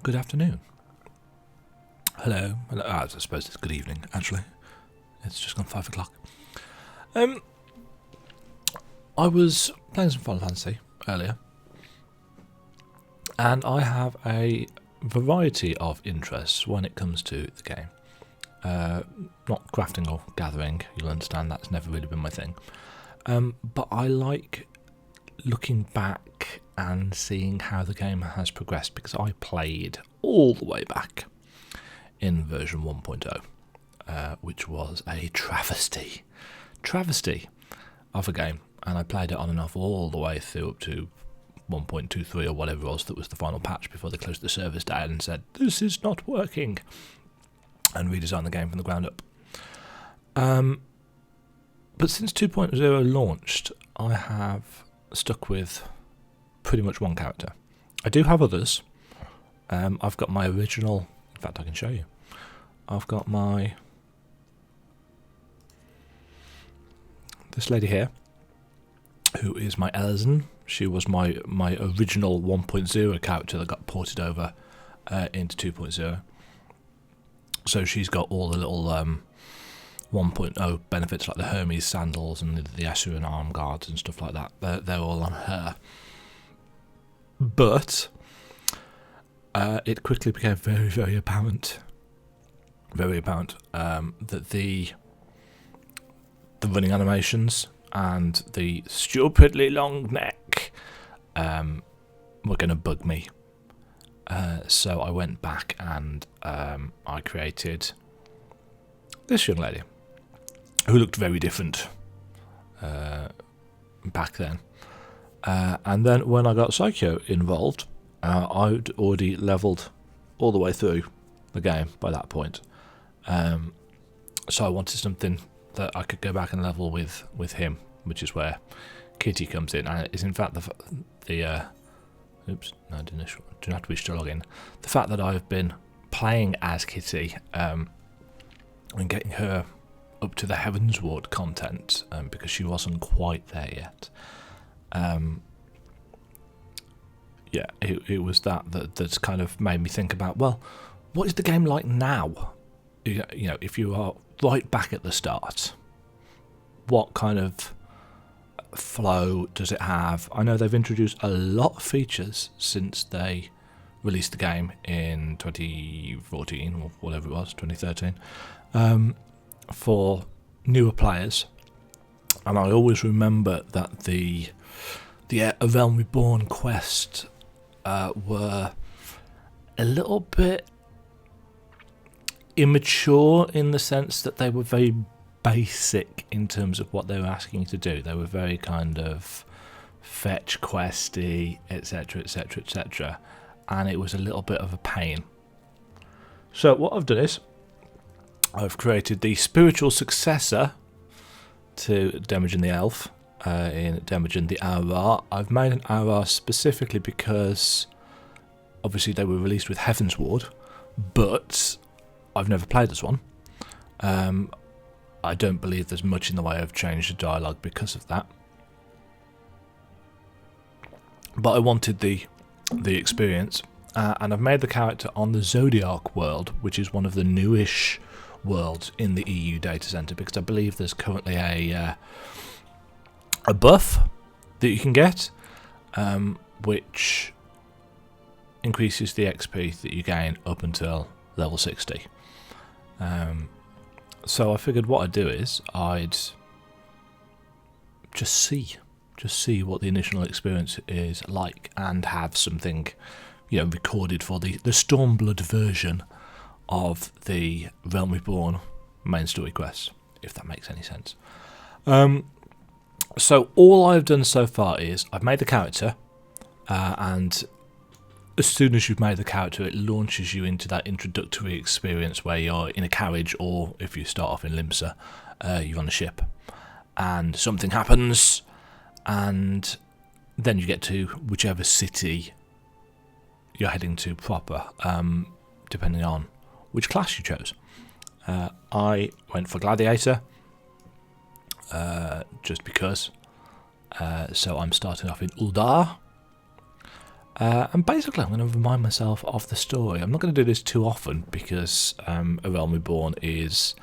good afternoon. Hello. I suppose it's good evening, actually. It's just gone 5 o'clock. I was playing some Final Fantasy earlier, and I have a variety of interests when it comes to the game. Not crafting or gathering, you'll understand that's never really been my thing. But I like looking back and seeing how the game has progressed, because I played all the way back in version 1.0, which was a travesty of a game, and I played it on and off all the way through up to 1.23 or whatever it was that was the final patch before they closed the servers down and said, this is not working, and redesigned the game from the ground up. But since 2.0 launched, I have stuck with pretty much one character. I do have others. I've got my original, in fact I can show you. I've got this lady here, who is my Elzen. She was my original 1.0 character that got ported over into 2.0. So she's got all the little 1.0 benefits, like the Hermes sandals and the Asuran arm guards and stuff like that. They're all on her. But it quickly became very, very apparent that the running animations and the stupidly long neck were going to bug me. So I went back and I created this young lady who looked very different back then. And then when I got Psycho involved, I'd already levelled all the way through the game by that point. So I wanted something that I could go back and level with him, which is where Kitty comes in. And it is in fact oops, no, I didn't have to wish to log in. The fact that I've been playing as Kitty and getting her up to the Heavensward content, because she wasn't quite there yet. It was that's kind of made me think about, well, what is the game like now? You know, if you are right back at the start, what kind of flow does it have? I know they've introduced a lot of features since they released the game in 2014 or whatever it was, 2013, for newer players. And I always remember that the A Realm Reborn quest were a little bit immature, in the sense that they were very basic in terms of what they were asking you to do. They were very kind of fetch questy, etc, etc, etc, and it was a little bit of a pain. So what I've done is I've created the spiritual successor to Demajen the Elf, in Demajen the Aurora. I've made an Aurora specifically because obviously they were released with Heavensward, but I've never played this one. I don't believe there's much in the way of change of dialogue because of that. But I wanted the experience, and I've made the character on the Zodiac world, which is one of the newish worlds in the EU data center, because I believe there's currently a buff that you can get, which increases the XP that you gain up until level 60. So I figured what I'd do is I'd just see what the initial experience is like, and have something, recorded for the Stormblood version of the Realm Reborn main story quests, if that makes any sense. So all I've done so far is I've made the character, and as soon as you've made the character, it launches you into that introductory experience where you're in a carriage, or if you start off in Limsa, you're on a ship, and something happens, and then you get to whichever city you're heading to proper, depending on which class you chose. I went for Gladiator, just because. So I'm starting off in Uldar, And basically I'm going to remind myself of the story. I'm not going to do this too often because A Realm Reborn is,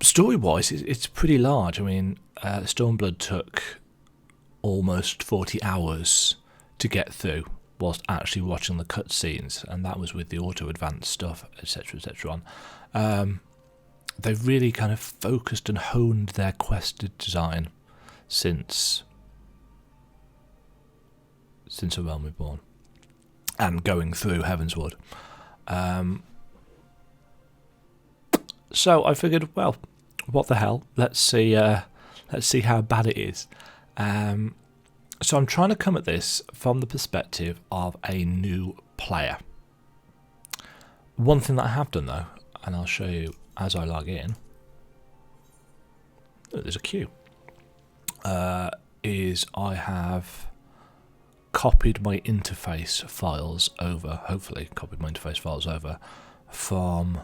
story-wise, it's pretty large. I mean, Stormblood took almost 40 hours to get through whilst actually watching the cutscenes, and that was with the auto-advance stuff, etc, etc on. They've really kind of focused and honed their quest design since A Realm Reborn and going through Heavensward. So I figured, well, what the hell? Let's see how bad it is. So I'm trying to come at this from the perspective of a new player. One thing that I have done though, and I'll show you as I log in, there's a queue, is I have copied my interface files over, hopefully copied my interface files over from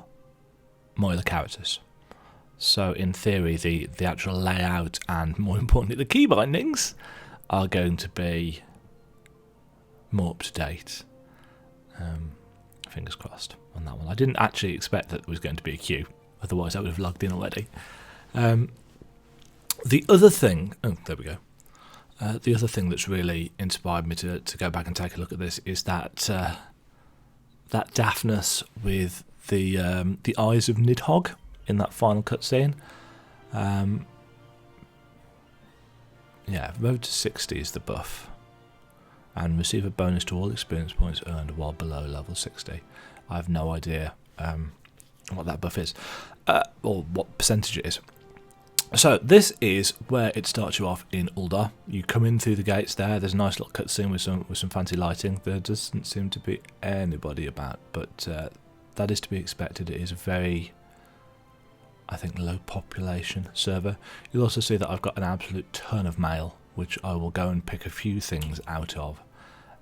my other characters. So in theory the actual layout and more importantly the key bindings are going to be more up to date. Fingers crossed on that one. I didn't actually expect that there was going to be a queue, otherwise I would have logged in already. The other thing, oh there we go. The other thing that's really inspired me to go back and take a look at this is that that daftness with the eyes of Nidhogg in that final cutscene. Yeah, Road to 60 is the buff, and receive a bonus to all experience points earned while below level 60. I have no idea what that buff is, or what percentage it is. So this is where it starts you off in Uldar. You come in through the gates there. There's a nice little cutscene with some fancy lighting. There doesn't seem to be anybody about, but that is to be expected. It is a very, I think, low population server. You'll also see that I've got an absolute ton of mail, which I will go and pick a few things out of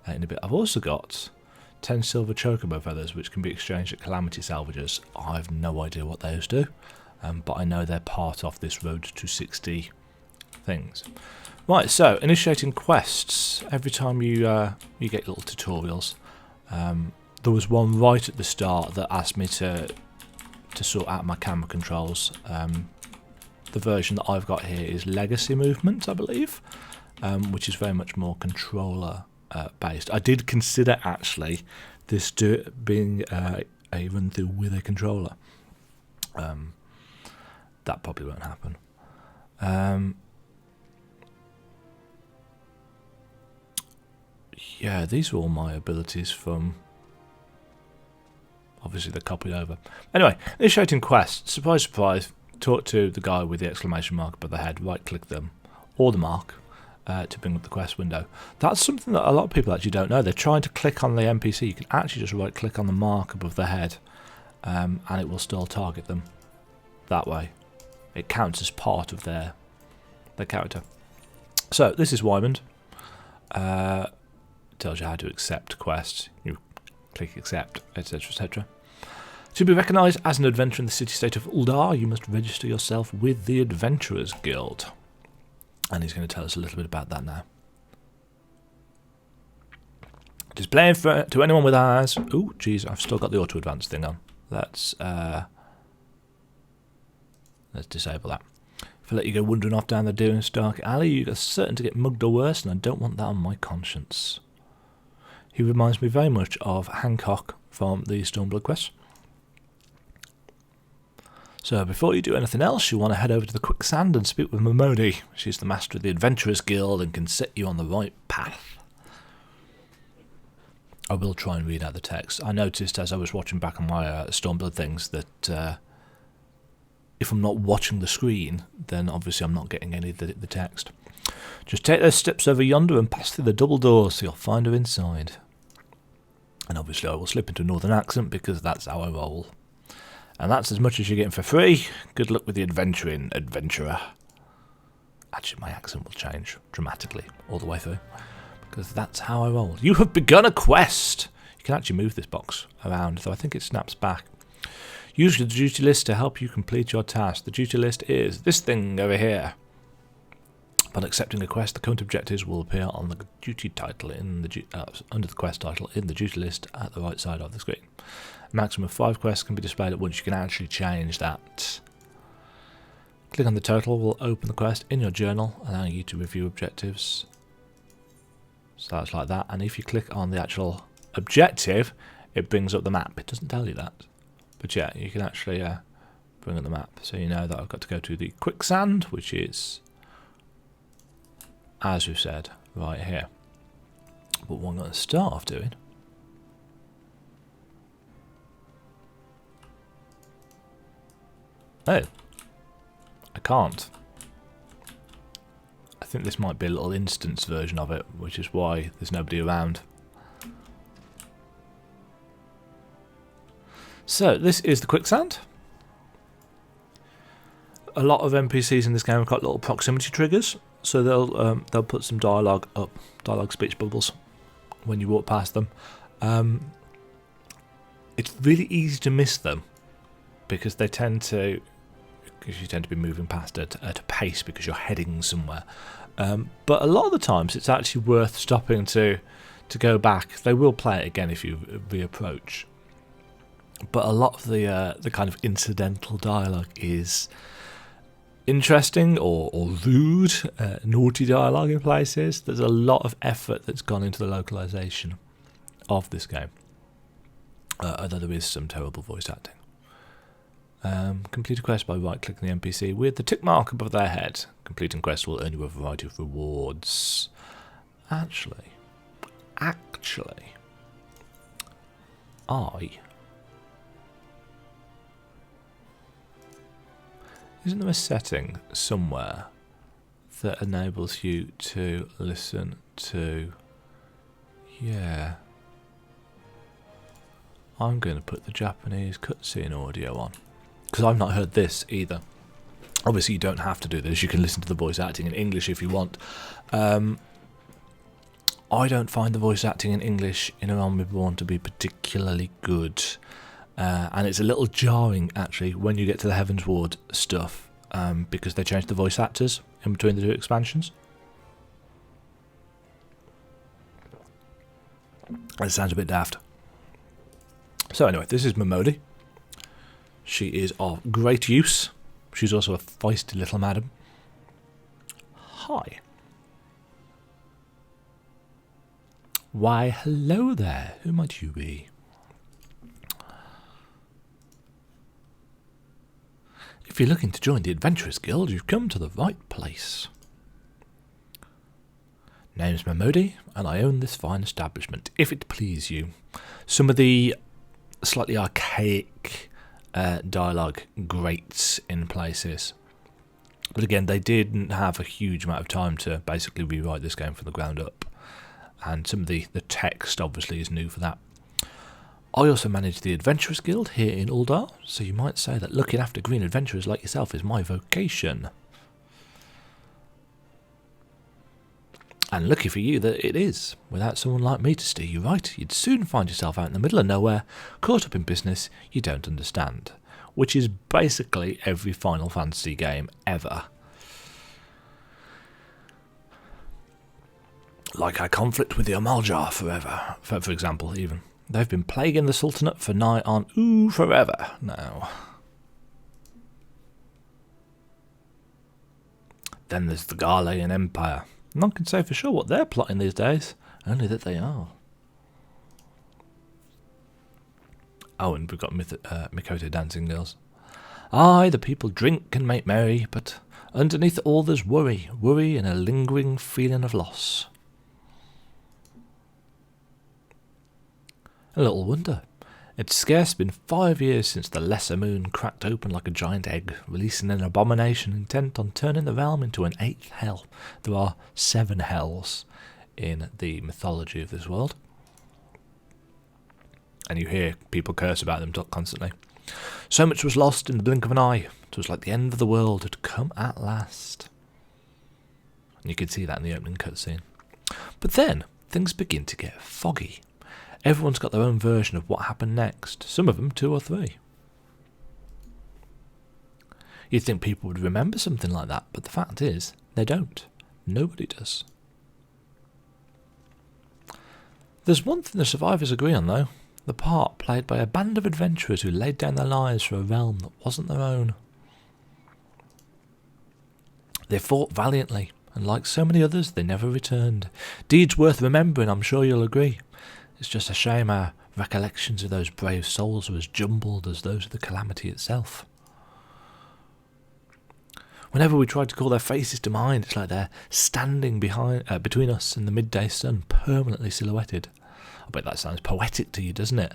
in a bit. I've also got 10 silver chocobo feathers, which can be exchanged at Calamity Salvagers. I have no idea what those do, but I know they're part of this Road to 60 things. Right, so initiating quests. Every time you get little tutorials. There was one right at the start that asked me to sort out my camera controls. The version that I've got here is Legacy Movement, I believe, which is very much more controller based. I did consider actually this being a run through with a controller. That probably won't happen. Yeah, these are all my abilities from, obviously they're copied over. Anyway, initiating quests. Surprise, surprise. Talk to the guy with the exclamation mark above the head. Right click them, or the mark, to bring up the quest window. That's something that a lot of people actually don't know. They're trying to click on the NPC. You can actually just right click on the mark above the head, and it will still target them that way. It counts as part of their character. So this is Wymond. Tells you how to accept quests. You click accept, etc, etc. To be recognised as an adventurer in the city-state of Uldar, you must register yourself with the Adventurers Guild. And he's going to tell us a little bit about that now. Displaying to anyone with eyes. Oh, geez, I've still got the auto-advance thing on. Let's disable that. If I let you go wandering off down the dearest dark alley, you're certain to get mugged or worse, and I don't want that on my conscience. He reminds me very much of Hancock from the Stormblood quest. So before you do anything else, you want to head over to the Quicksand and speak with Momodi. She's the master of the Adventurers Guild and can set you on the right path. I will try and read out the text. I noticed as I was watching back on my Stormblood things that if I'm not watching the screen, then obviously I'm not getting any of the text. Just take those steps over yonder and pass through the double doors so you'll find her inside. And obviously I will slip into a northern accent because that's how I roll. And that's as much as you're getting for free. Good luck with the adventuring, adventurer. Actually, my accent will change dramatically all the way through, because that's how I roll. You have begun a quest. You can actually move this box around, though I think it snaps back. Use the duty list to help you complete your task. The duty list is this thing over here. Upon accepting a quest, the current objectives will appear on the duty title in the under the quest title in the duty list at the right side of the screen. A maximum of 5 quests can be displayed at once. You can actually change that. Click on the total will open the quest in your journal, allowing you to review objectives. So that's like that. And if you click on the actual objective, it brings up the map. It doesn't tell you that, but yeah, you can actually bring up the map. So you know that I've got to go to the quicksand, which is, as we've said, right here. But what I'm going to start off doing I can't. I think this might be a little instance version of it, which is why there's nobody around. So this is the quicksand. A lot of NPCs in this game have got little proximity triggers, so they'll put some dialogue up, dialogue speech bubbles, when you walk past them. It's really easy to miss them because you tend to be moving past at a pace because you're heading somewhere. But a lot of the times it's actually worth stopping to go back. They will play it again if you reapproach. But a lot of the kind of incidental dialogue is interesting or rude, naughty dialogue in places. There's a lot of effort that's gone into the localization of this game, although there is some terrible voice acting. Complete a quest by right-clicking the NPC with the tick mark above their head. Completing quests will earn you a variety of rewards. Actually, isn't there a setting somewhere that enables you to listen to... Yeah. I'm going to put the Japanese cutscene audio on, because I've not heard this either. Obviously you don't have to do this, you can listen to the voice acting in English if you want. I don't find the voice acting in English in A Realm Reborn to be particularly good. And it's a little jarring actually when you get to the Heavensward stuff, because they changed the voice actors in between the 2 expansions. It sounds a bit daft. So anyway, this is Momodi. She is of great use. She's also a feisty little madam. Hi. Why, hello there. Who might you be? If you're looking to join the Adventurers Guild, you've come to the right place. Name's Momodi, and I own this fine establishment, if it please you. Some of the slightly archaic dialogue grates in places. But again, they didn't have a huge amount of time to basically rewrite this game from the ground up. And some of the text obviously is new for that. I also manage the Adventurers Guild here in Uldar, so you might say that looking after green adventurers like yourself is my vocation. And lucky for you that it is. Without someone like me to steer you right, you'd soon find yourself out in the middle of nowhere, caught up in business you don't understand. Which is basically every Final Fantasy game ever. Like our conflict with the Amaljar forever, for example, even. They've been plaguing the Sultanate for nigh on forever now. Then there's the Garlean Empire. None can say for sure what they're plotting these days, only that they are. Oh, and we've got Mikoto dancing girls. Aye, the people drink and make merry, but underneath all there's worry and a lingering feeling of loss. A little wonder. It's scarce been 5 years since the Lesser Moon cracked open like a giant egg, releasing an abomination intent on turning the realm into an 8th hell. There are 7 hells in the mythology of this world. And you hear people curse about them constantly. So much was lost in the blink of an eye. It was like the end of the world had come at last. And you can see that in the opening cutscene. But then, things begin to get foggy. Everyone's got their own version of what happened next, some of them 2 or 3. You'd think people would remember something like that, but the fact is, they don't. Nobody does. There's one thing the survivors agree on, though. The part played by a band of adventurers who laid down their lives for a realm that wasn't their own. They fought valiantly, and like so many others, they never returned. Deeds worth remembering, I'm sure you'll agree. It's just a shame our recollections of those brave souls are as jumbled as those of the calamity itself. Whenever we try to call their faces to mind, it's like they're standing between us and the midday sun, permanently silhouetted. I bet that sounds poetic to you, doesn't it?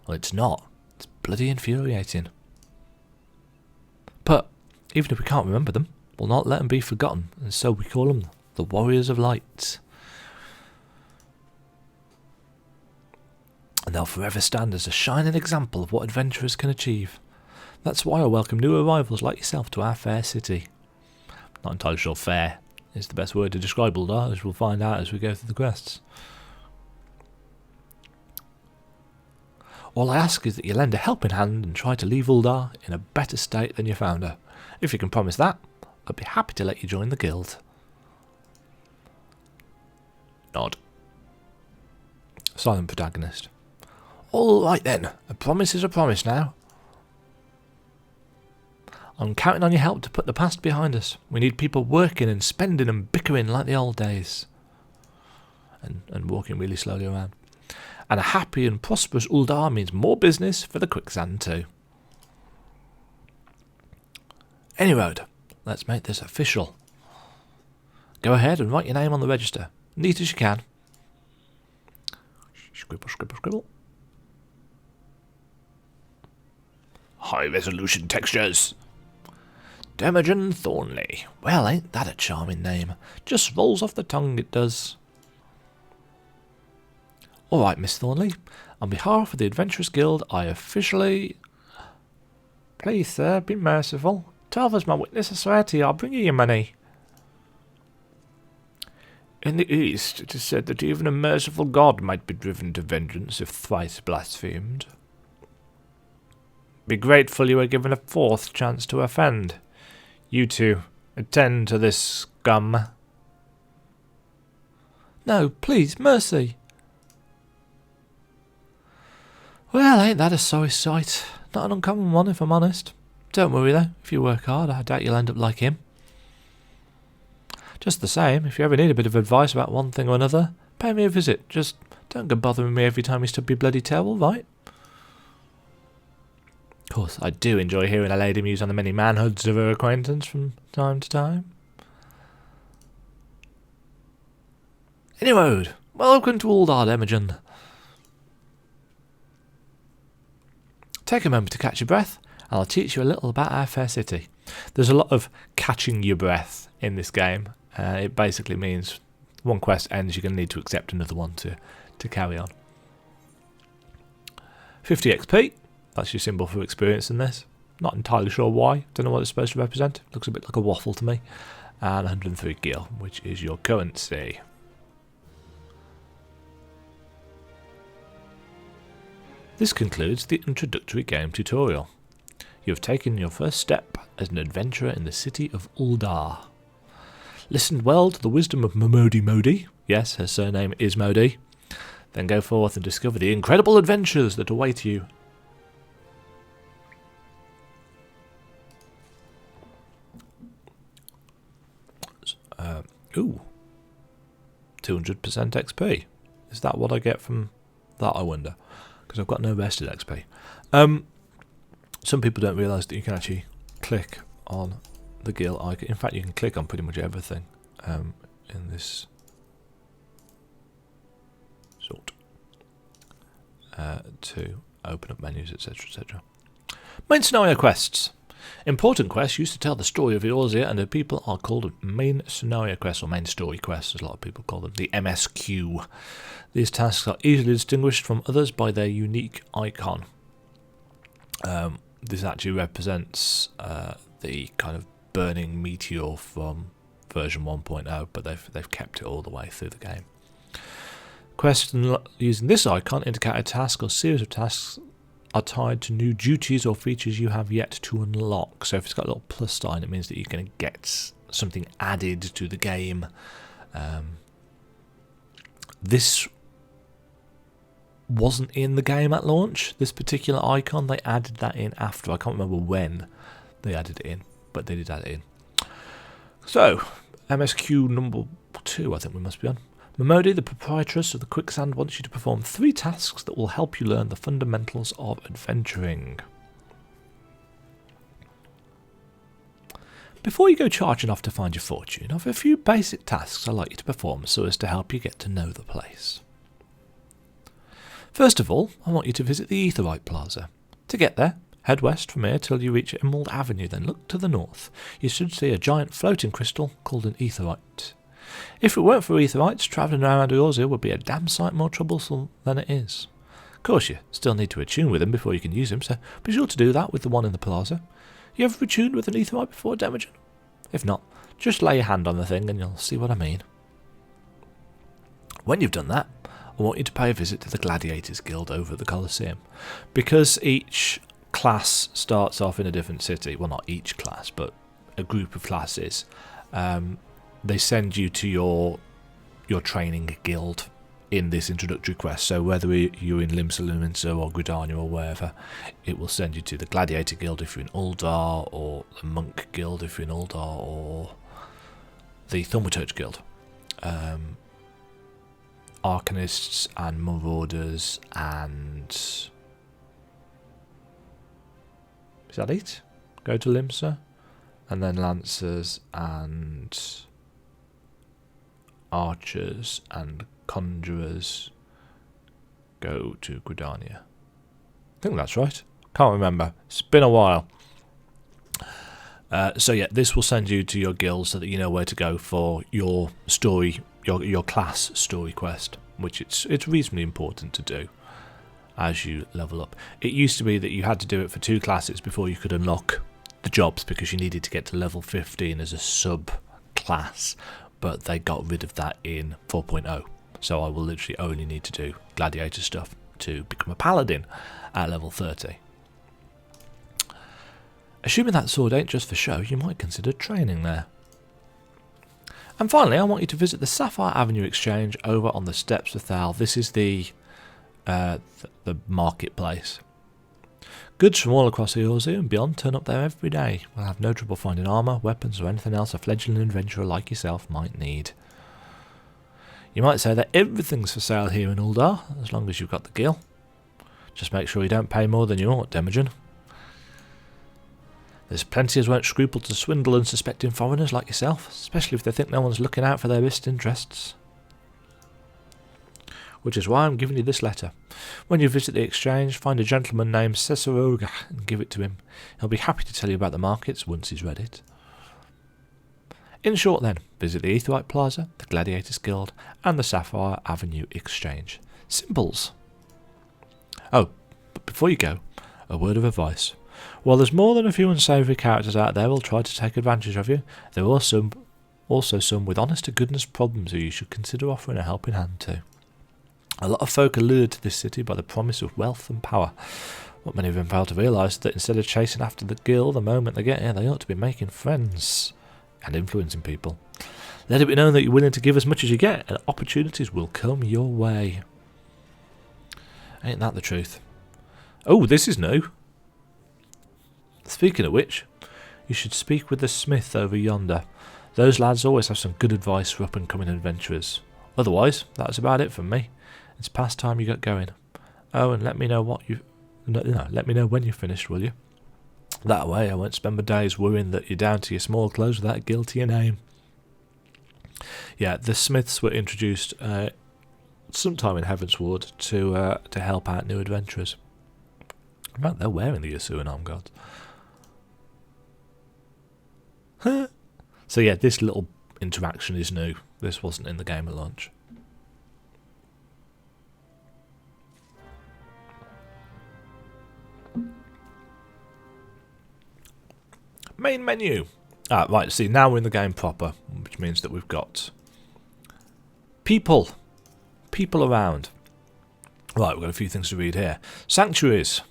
Well, it's not. It's bloody infuriating. But even if we can't remember them, we'll not let them be forgotten, and so we call them the Warriors of Light. And they'll forever stand as a shining example of what adventurers can achieve. That's why I welcome new arrivals like yourself to our fair city. Not entirely sure fair is the best word to describe Uldar, as we'll find out as we go through the quests. All I ask is that you lend a helping hand and try to leave Uldar in a better state than you found her. If you can promise that, I'd be happy to let you join the guild. Nod. Silent protagonist. All right then, a promise is a promise now. I'm counting on your help to put the past behind us. We need people working and spending and bickering like the old days. And walking really slowly around. And a happy and prosperous Uldar means more business for the quicksand too. Any road, let's make this official. Go ahead and write your name on the register, neat as you can. Scribble, scribble, scribble. High resolution textures. Demajen Thornley. Well, ain't that a charming name? Just rolls off the tongue, it does. All right, Miss Thornley. On behalf of the Adventurers Guild, I officially... Please, sir, be merciful. 12 as my witness, I swear to you, I'll bring you your money. In the East, it is said that even a merciful god might be driven to vengeance if thrice blasphemed. Be grateful you are given a fourth chance to offend. You two, attend to this scum. No, please, mercy. Well, ain't that a sorry sight? Not an uncommon one, if I'm honest. Don't worry, though. If you work hard, I doubt you'll end up like him. Just the same, if you ever need a bit of advice about one thing or another, pay me a visit. Just don't go bothering me every time you stub your bloody toe, all right? Of course, I do enjoy hearing a lady muse on the many manhoods of her acquaintance from time to time. Anyway, welcome to Uldar, Demajen. Take a moment to catch your breath, and I'll teach you a little about our fair city. There's a lot of catching your breath in this game. It basically means one quest ends, you're going to need to accept another one to carry on. 50 XP. That's your symbol for experience in this. Not entirely sure why. Don't know what it's supposed to represent. Looks a bit like a waffle to me. And 103 gil, which is your currency. This concludes the introductory game tutorial. You have taken your first step as an adventurer in the city of Uldar. Listen well to the wisdom of Momodi Modi. Yes, her surname is Modi. Then go forth and discover the incredible adventures that await you. Ooh, 200% XP. Is that what I get from that, I wonder? Because I've got no vested XP. Some people don't realise that you can actually click on the guild icon. In fact, you can click on pretty much everything in this sort to open up menus, etc., etc. Main scenario quests. Important quests used to tell the story of Eorzea and her people are called main scenario quests, or main story quests as a lot of people call them, the MSQ. These tasks are easily distinguished from others by their unique icon. This actually represents the kind of burning meteor from version 1.0, but they've kept it all the way through the game. Quests using this icon indicate a task or series of tasks are tied to new duties or features you have yet to unlock. So if it's got a little plus sign, it means that you're going to get something added to the game. This wasn't in the game at launch, this particular icon. They added that in after. I can't remember when they added it in, but they did add it in. So, MSQ number 2, I think we must be on. Momodi, the proprietress of the Quicksand, wants you to perform 3 tasks that will help you learn the fundamentals of adventuring. Before you go charging off to find your fortune, I have a few basic tasks I'd like you to perform so as to help you get to know the place. First of all, I want you to visit the Aetheryte Plaza. To get there, head west from here till you reach Emerald Avenue, then look to the north. You should see a giant floating crystal called an Aetheryte. If it weren't for Aetherites, travelling around Eorzea would be a damn sight more troublesome than it is. Of course, you still need to attune with them before you can use them, so be sure to do that with the one in the plaza. You ever attuned with an Aetherite before, Demajen? If not, just lay your hand on the thing and you'll see what I mean. When you've done that, I want you to pay a visit to the Gladiators Guild over at the Colosseum. Because each class starts off in a different city, well, not each class, but a group of classes, they send you to your training guild in this introductory quest. So whether you're in Limsa or Gridania or wherever, it will send you to the Gladiator Guild if you're in Uldar, or the Monk Guild if you're in Uldar, or the Thaumaturge Guild. Arcanists and Marauders and... is that it? Go to Limsa, and then Lancers and Archers and Conjurers go to Gridania. I think that's right. Can't remember. It's been a while. So yeah, this will send you to your guild so that you know where to go for your story, your class story quest, which it's reasonably important to do as you level up. It used to be that you had to do it for 2 classes before you could unlock the jobs, because you needed to get to level 15 as a sub-class, but they got rid of that in 4.0. So I will literally only need to do gladiator stuff to become a paladin at level 30. Assuming that sword ain't just for show, you might consider training there. And finally, I want you to visit the Sapphire Avenue Exchange over on the Steps of Thal. This is the marketplace. Goods from all across Eorzea and beyond turn up there every day. We'll have no trouble finding armour, weapons or anything else a fledgling adventurer like yourself might need. You might say that everything's for sale here in Uldar, as long as you've got the gil. Just make sure you don't pay more than you ought, Demajen. There's plenty as won't scruple to swindle unsuspecting foreigners like yourself, especially if they think no one's looking out for their best interests. Which is why I'm giving you this letter. When you visit the exchange, find a gentleman named Cesaroga and give it to him. He'll be happy to tell you about the markets once he's read it. In short then, visit the Aetheryte Plaza, the Gladiators Guild, and the Sapphire Avenue Exchange. Simples. Oh, but before you go, a word of advice. While there's more than a few unsavoury characters out there who'll try to take advantage of you, there are also some with honest-to-goodness problems who you should consider offering a helping hand to. A lot of folk are lured to this city by the promise of wealth and power. What many of them fail to realise is that instead of chasing after the gil the moment they get here, they ought to be making friends and influencing people. Let it be known that you're willing to give as much as you get, and opportunities will come your way. Ain't that the truth? Oh, this is new. Speaking of which, you should speak with the smith over yonder. Those lads always have some good advice for up-and-coming adventurers. Otherwise, that's about it from me. It's past time you got going. Oh, and let me know let me know when you're finished, will you? That way I won't spend my days worrying that you're down to your small clothes without a guilty name. Yeah, the smiths were introduced sometime in Heavensward to help out new adventurers. In fact, they're wearing the Yasuan arm guards. So yeah, this little interaction is new. This wasn't in the game at launch. Main menu. Right, see, now we're in the game proper, which means that we've got people around. Right, we've got a few things to read here. Sanctuaries.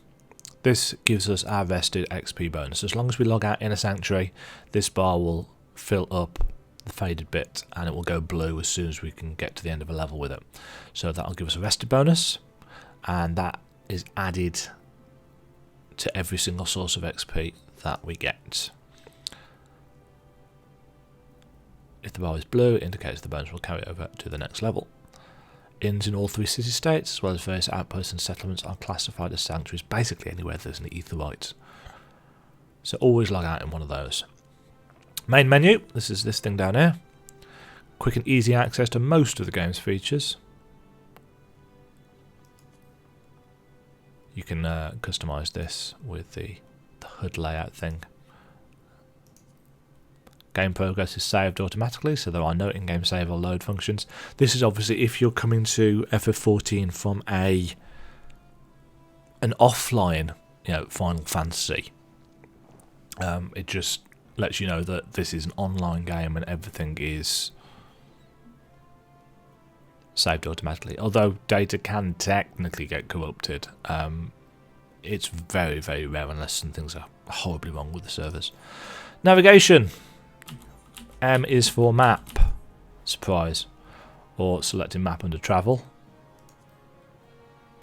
This gives us our vested XP bonus. As long as we log out in a sanctuary, this bar will fill up the faded bit, and it will go blue as soon as we can get to the end of a level with it. So that'll give us a rested bonus, and that is added to every single source of XP that we get. If the bar is blue, it indicates the bonus will carry over to the next level. Inns in all 3 city-states, as well as various outposts and settlements, are classified as sanctuaries, basically anywhere there's an aetheryte. So always log out in one of those. Main menu, this is this thing down here. Quick and easy access to most of the game's features. You can customise this with the HUD layout thing. Game progress is saved automatically, so there are no in-game save or load functions. This is obviously if you're coming to FF14 from an offline, Final Fantasy. It just lets you know that this is an online game and everything is saved automatically. Although data can technically get corrupted, it's very, very rare unless some things are horribly wrong with the servers. Navigation. M is for map. Surprise. Or selecting map under travel.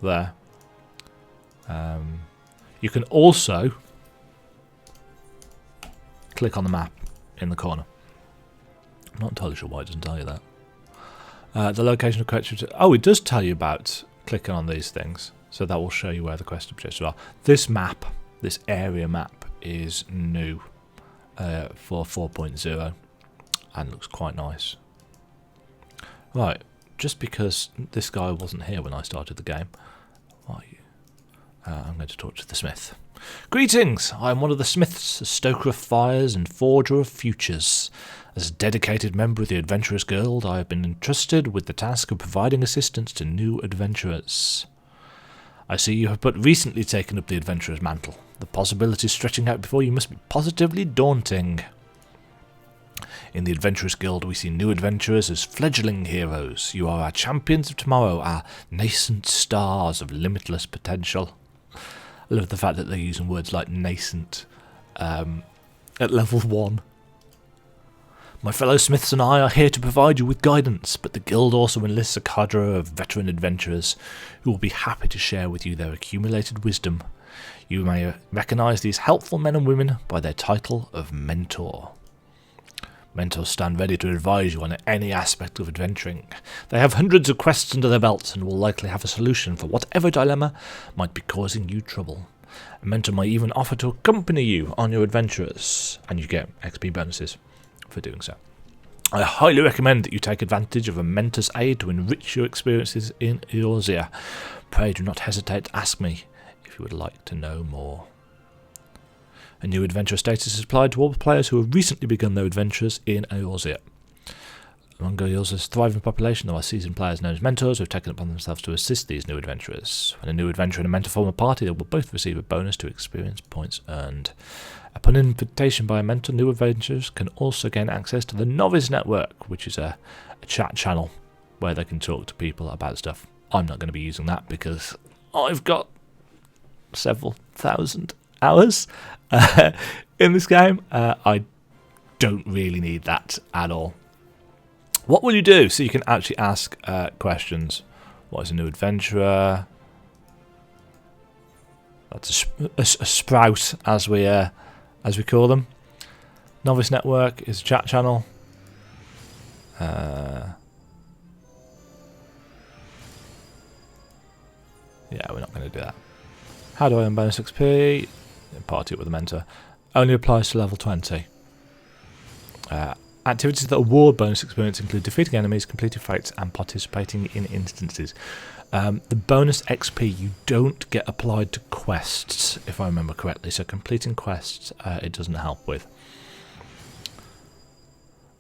There. You can also click on the map in the corner. I'm not entirely sure why it doesn't tell you that. The location of quests. Oh, it does tell you about clicking on these things. So that will show you where the quest objectives are. This map, this area map, is new for 4.0 and looks quite nice. Right, just because this guy wasn't here when I started the game, why are you? I'm going to talk to the smith. Greetings! I am one of the smiths, a stoker of fires and forger of futures. As a dedicated member of the Adventurers Guild, I have been entrusted with the task of providing assistance to new adventurers. I see you have but recently taken up the adventurer's mantle. The possibilities stretching out before you must be positively daunting. In the Adventurers Guild, we see new adventurers as fledgling heroes. You are our champions of tomorrow, our nascent stars of limitless potential. I love the fact that they're using words like nascent at level 1. My fellow smiths and I are here to provide you with guidance, but the guild also enlists a cadre of veteran adventurers who will be happy to share with you their accumulated wisdom. You may recognise these helpful men and women by their title of mentor. Mentors stand ready to advise you on any aspect of adventuring. They have hundreds of quests under their belts and will likely have a solution for whatever dilemma might be causing you trouble. A mentor may even offer to accompany you on your adventures, and you get XP bonuses for doing so. I highly recommend that you take advantage of a mentor's aid to enrich your experiences in Eorzea. Pray do not hesitate to ask me if you would like to know more. A new adventurer status is applied to all players who have recently begun their adventures in Eorzea. Among Eorzea's thriving population, there are seasoned players known as mentors who have taken it upon themselves to assist these new adventurers. When a new adventurer and a mentor form a party, they will both receive a bonus to experience points earned. Upon invitation by a mentor, new adventurers can also gain access to the Novice Network, which is a chat channel where they can talk to people about stuff. I'm not going to be using that because I've got several thousand hours in this game. I don't really need that at all. What will you do? So you can actually ask questions. What is a new adventurer? That's a sprout, as we call them. Novice Network is a chat channel. Yeah, we're not going to do that. How do I earn bonus XP? Party with a mentor. Only applies to level 20. Activities that award bonus experience include defeating enemies, completing fights, and participating in instances. The bonus XP you don't get applied to quests, if I remember correctly. So completing quests, it doesn't help with.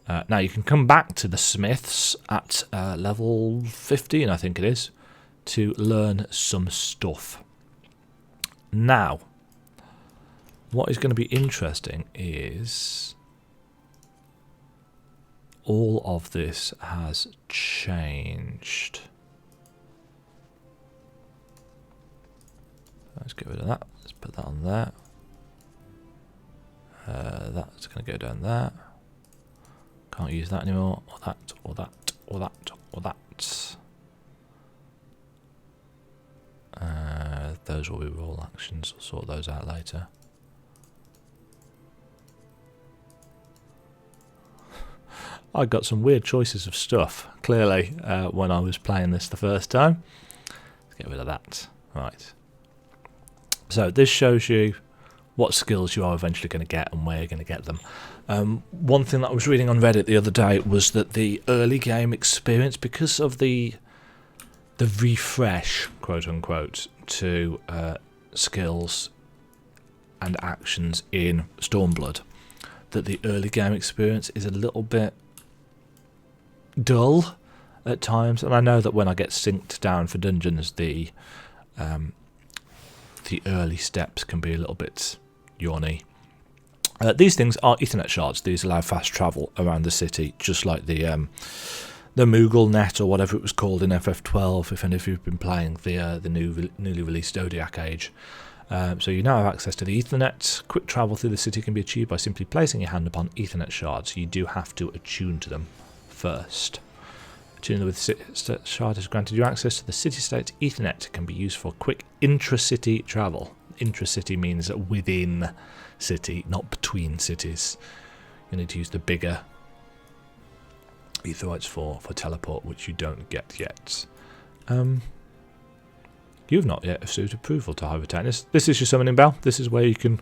Now you can come back to the Smiths at level 15, I think it is, to learn some stuff. Now, what is going to be interesting is all of this has changed. Let's get rid of that. Let's put that on there. That's going to go down there. Can't use that anymore. Or that, or that, or that, or that. Those will be role actions. I'll sort those out later. I got some weird choices of stuff, clearly, when I was playing this the first time. Let's get rid of that. Right. So this shows you what skills you are eventually going to get and where you're going to get them. One thing that I was reading on Reddit the other day was that the early game experience, because of the refresh, quote unquote, to skills and actions in Stormblood, that the early game experience is a little bit dull at times. And I know that when I get synced down for dungeons, the early steps can be a little bit yawny. These things are Ethernet shards. These allow fast travel around the city, just like the Moogle net or whatever it was called in FF12. If any of you've been playing the newly released Zodiac Age, so you now have access to the Ethernet. Quick travel through the city can be achieved by simply placing your hand upon Ethernet shards. You do have to attune to them first. Attuning with the shard has granted you access to the city-state Ethernet. Can be used for quick intra-city travel. Intra-city means within city, not between cities. You need to use the bigger Etherites for teleport, which you don't get yet. You've not yet received approval to hire retainers. This is your summoning bell. This is where you can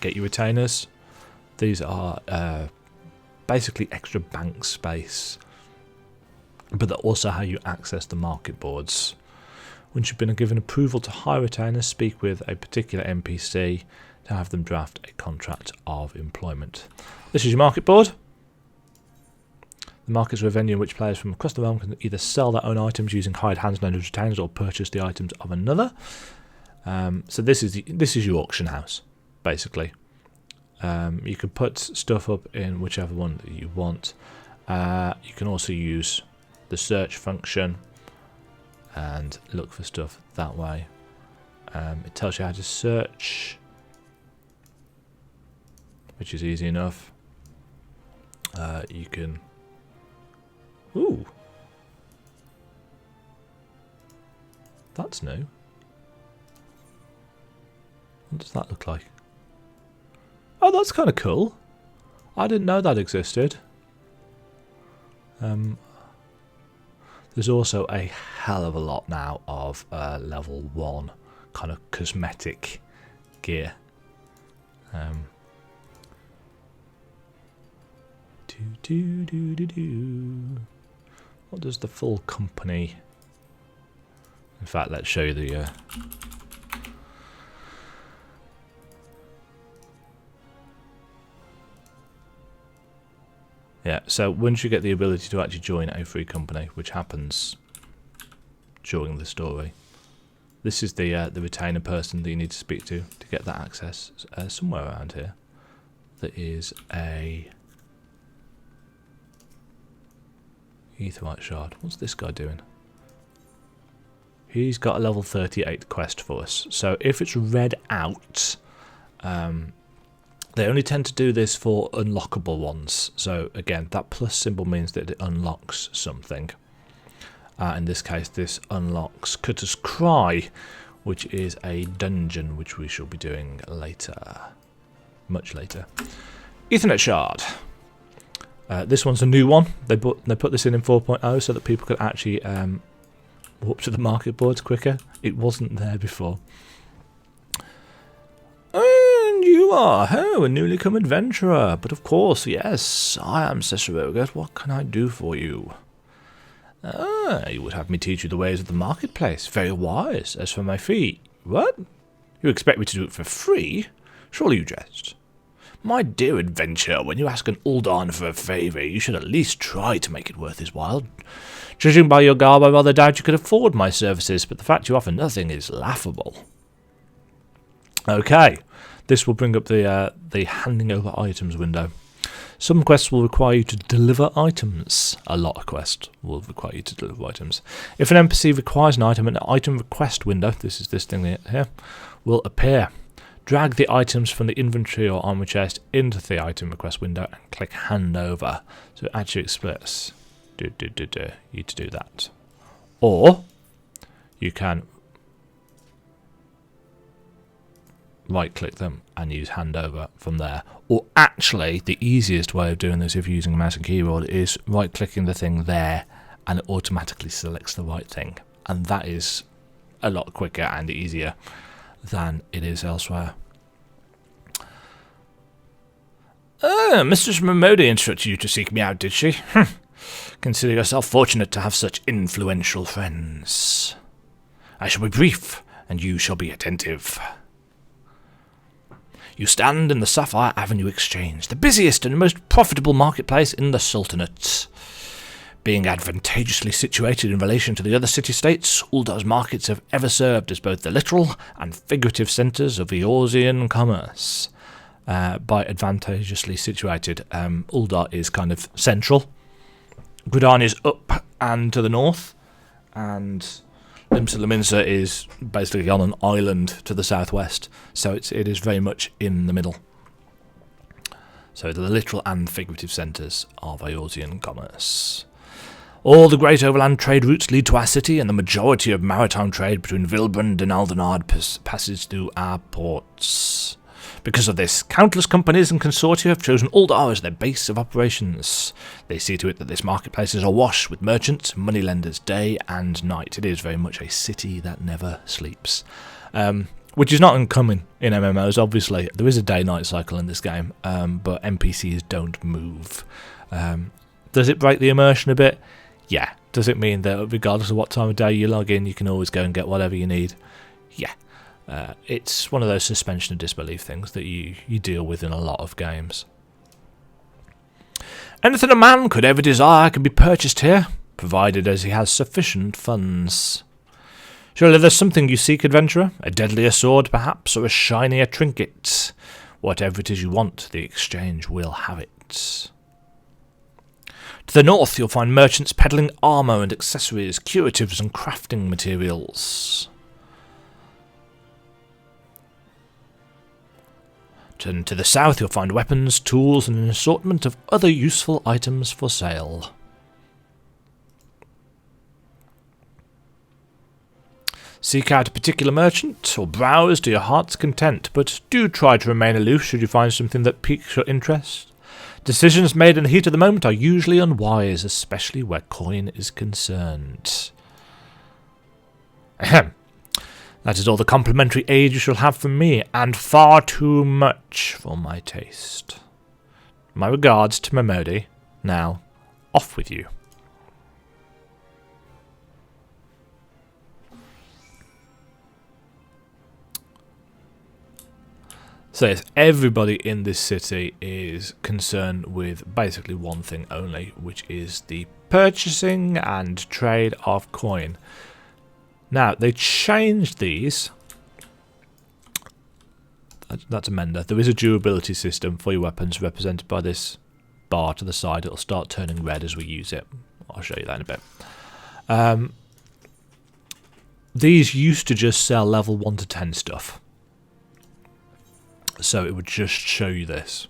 get your retainers. These are basically extra bank space, but they're also how you access the market boards. Once you've been given approval to hire retainers, speak with a particular NPC to have them draft a contract of employment. This is your market board. The markets are a venue in which players from across the realm can either sell their own items using hired hands known as retainers, or purchase the items of another. So this is your auction house, basically. You can put stuff up in whichever one that you want. You can also use the search function and look for stuff that way. It tells you how to search, which is easy enough. You can... Ooh! That's new. What does that look like? Oh, that's kind of cool. I didn't know that existed. There's also a hell of a lot now of level 1 kind of cosmetic gear. What does the full company... In fact, let's show you the... Yeah, so once you get the ability to actually join a free company, which happens during the story, this is the retainer person that you need to speak to get that access. Somewhere around here, there is a Aetheryte shard. What's this guy doing? He's got a level 38 quest for us. So if it's read out, they only tend to do this for unlockable ones. So again, that plus symbol means that it unlocks something. In this case, this unlocks Cutter's Cry, which is a dungeon which we shall be doing later. Much later. Ethernet shard. This one's a new one. They put this in 4.0 so that people could actually warp to the market boards quicker. It wasn't there before. And you are, a newly come adventurer. But of course, yes, I am Ffxiv. What can I do for you? You would have me teach you the ways of the marketplace. Very wise. As for my fee, what? You expect me to do it for free? Surely you jest. My dear adventurer, when you ask an Uldan for a favour, you should at least try to make it worth his while. Judging by your garb, I rather doubt you could afford my services, but the fact you offer nothing is laughable. Okay, this will bring up the handing over items window. Some quests will require you to deliver items. A lot of quests will require you to deliver items. If an NPC requires an item request window, this is this thing here, will appear. drag the items from the inventory or armor chest into the item request window and click hand over. So it actually express you to do that. Or you can right click them and use hand over from there. Or actually the easiest way of doing this if you're using a mouse and keyboard is right clicking the thing there and it automatically selects the right thing. And that is a lot quicker and easier than it is elsewhere. Mistress Momodi instructed you to seek me out, did she? Consider yourself fortunate to have such influential friends. I shall be brief, and you shall be attentive. You stand in the Sapphire Avenue Exchange, the busiest and most profitable marketplace in the Sultanate. Being advantageously situated in relation to the other city-states, Uldar's markets have ever served as both the literal and figurative centres of Eorzean commerce. By advantageously situated, Uldar is kind of central. Gridani is up and to the north, and Limsa Lominsa is basically on an island to the southwest, so it is very much in the middle. So the literal and figurative centres of Eorzean commerce. All the great overland trade routes lead to our city, and the majority of maritime trade between Vilbrand and Aldenard passes through our ports. Because of this, countless companies and consortia have chosen Uldar as their base of operations. They see to it that this marketplace is awash with merchants and moneylenders day and night. It is very much a city that never sleeps. Which is not uncommon in MMOs, obviously. There is a day-night cycle in this game, but NPCs don't move. Does it break the immersion a bit? Yeah. Does it mean that regardless of what time of day you log in, you can always go and get whatever you need? Yeah. It's one of those suspension of disbelief things that you deal with in a lot of games. Anything a man could ever desire can be purchased here, provided as he has sufficient funds. Surely there's something you seek, adventurer? A deadlier sword, perhaps, or a shinier trinket? Whatever it is you want, the exchange will have it. To the north, you'll find merchants peddling armour and accessories, curatives and crafting materials. And to the south you'll find weapons, tools and an assortment of other useful items for sale. Seek out a particular merchant or browse to your heart's content, but do try to remain aloof should you find something that piques your interest. Decisions made in the heat of the moment are usually unwise, especially where coin is concerned. Ahem. That is all the complimentary aid you shall have from me, and far too much for my taste. My regards to Momodi. Now, off with you. So yes, everybody in this city is concerned with basically one thing only, which is the purchasing and trade of coin. Now, they changed these. That's a mender. There is a durability system for your weapons represented by this bar to the side. It'll start turning red as we use it. I'll show you that in a bit. These used to just sell level 1 to 10 stuff. So it would just show you this.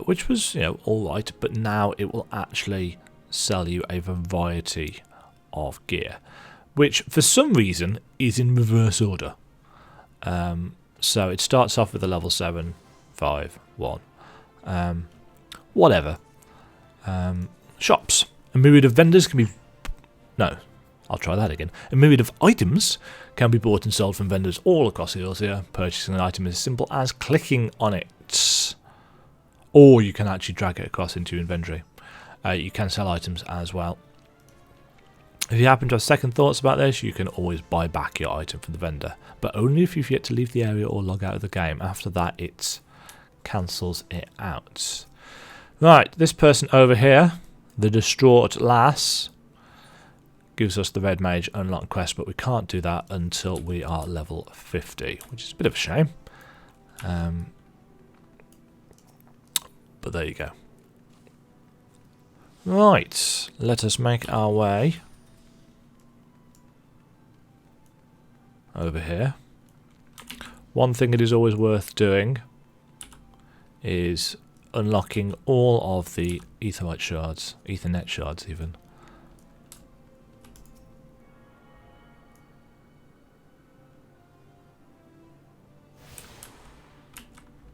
Which was, alright, but now it will actually sell you a variety of gear, which for some reason is in reverse order. So it starts off with a level 7, 5, 1. Whatever. Shops. A myriad of vendors can be... No, I'll try that again. A myriad of items can be bought and sold from vendors all across Eorzea. Purchasing an item is as simple as clicking on it. Or you can actually drag it across into your inventory. You can sell items as well. If you happen to have second thoughts about this, you can always buy back your item from the vendor, but only if you've yet to leave the area or log out of the game. After that, it cancels it out. Right, this person over here, the distraught lass, gives us the red mage unlock quest, but we can't do that until we are level 50, which is a bit of a shame. But there you go. Right, let us make our way over here. One thing it is always worth doing is unlocking all of the Ethernet shards even.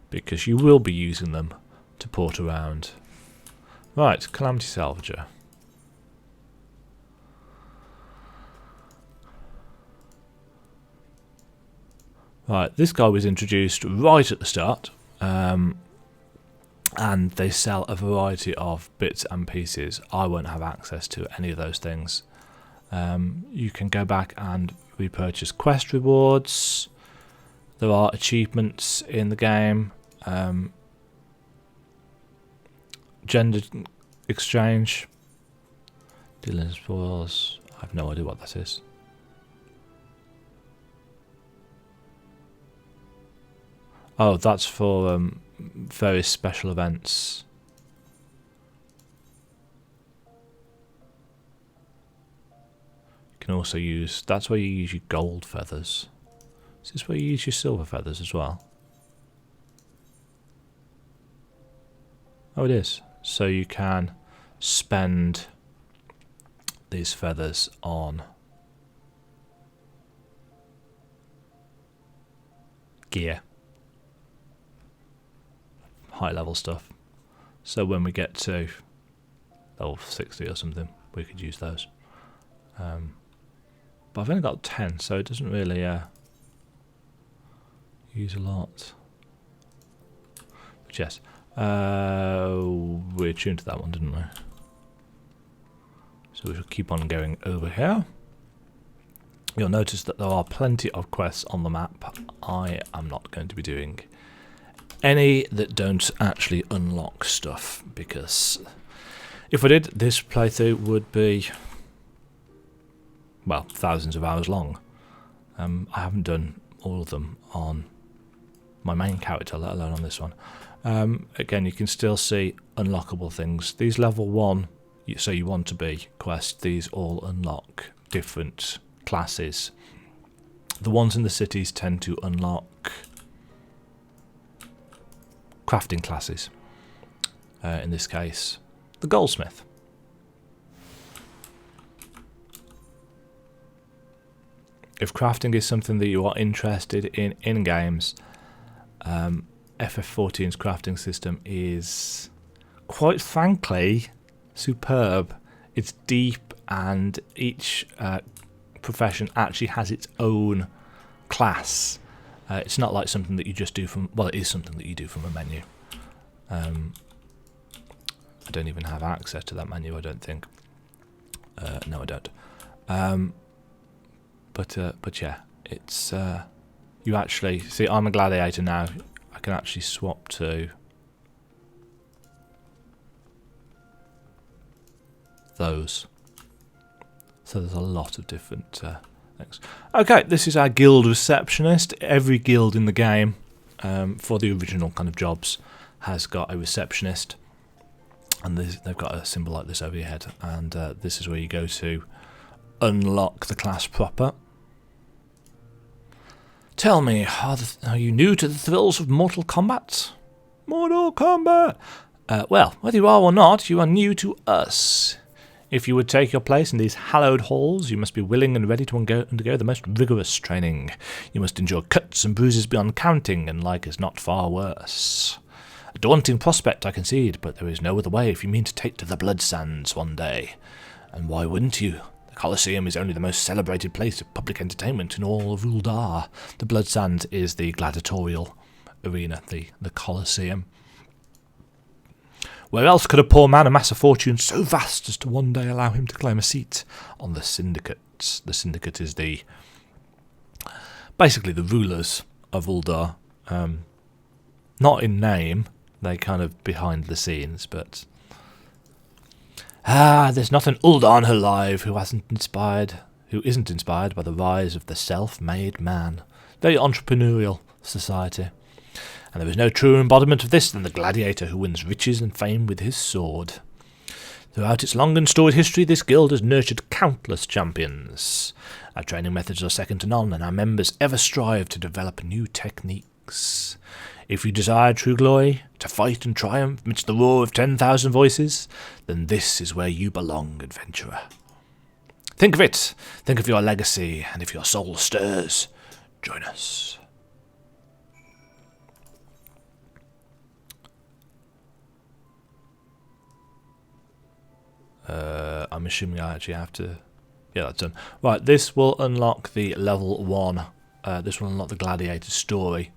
Because you will be using them to port around. Right, Calamity Salvager. Right, this guy was introduced right at the start, and they sell a variety of bits and pieces. I won't have access to any of those things. You can go back and repurchase quest rewards. There are achievements in the game. Gender exchange. Dealing spoils. I have no idea what that is. Oh, that's for various special events. You can also use, that's where you use your gold feathers. Is this where you use your silver feathers as well? Oh, it is. So you can spend these feathers on gear. High level stuff. So when we get to level 60 or something, we could use those. But I've only got 10, so it doesn't really use a lot. But yes, we tuned to that one, didn't we? So we shall keep on going over here. You'll notice that there are plenty of quests on the map. I am not going to be doing any that don't actually unlock stuff, because if I did, this playthrough would be, well, thousands of hours long. I haven't done all of them on my main character, let alone on this one. Again, you can still see unlockable things. These level 1, so you want to be quests, these all unlock different classes. The ones in the cities tend to unlock crafting classes. In this case, the goldsmith. If crafting is something that you are interested in games, FF14's crafting system is, quite frankly, superb. It's deep, and each profession actually has its own class. It's not like something that you just do from, well, it is something that you do from a menu. I don't even have access to that menu, I don't think. No, I don't. But yeah, it's you actually see. I'm a gladiator now. I can actually swap to those. So there's a lot of different things. Okay, this is our guild receptionist. Every guild in the game, for the original kind of jobs, has got a receptionist, and they've got a symbol like this over your head. And this is where you go to unlock the class proper. Tell me, are you new to the thrills of Mortal Kombat? Mortal Kombat! Well, whether you are or not, you are new to us. If you would take your place in these hallowed halls, you must be willing and ready to undergo the most rigorous training. You must endure cuts and bruises beyond counting, and like is not far worse. A daunting prospect, I concede, but there is no other way if you mean to take to the blood sands one day. And why wouldn't you? The Colosseum is only the most celebrated place of public entertainment in all of Uldar. The blood sands is the gladiatorial arena, the Colosseum. Where else could a poor man amass a fortune so vast as to one day allow him to claim a seat on the Syndicate? The Syndicate is basically the rulers of Uldar. Not in name, they kind of behind the scenes, but there's not an Uldan alive who isn't inspired by the rise of the self-made man. Very entrepreneurial society. And there is no truer embodiment of this than the gladiator who wins riches and fame with his sword. Throughout its long and storied history, this guild has nurtured countless champions. Our training methods are second to none, and our members ever strive to develop new techniques. If you desire true glory, to fight and triumph amidst the roar of 10,000 voices, then this is where you belong, adventurer. Think of it. Think of your legacy, and if your soul stirs, join us. I'm assuming I actually have to... Yeah, that's done. Right, this will unlock the level 1. This will unlock the gladiator story.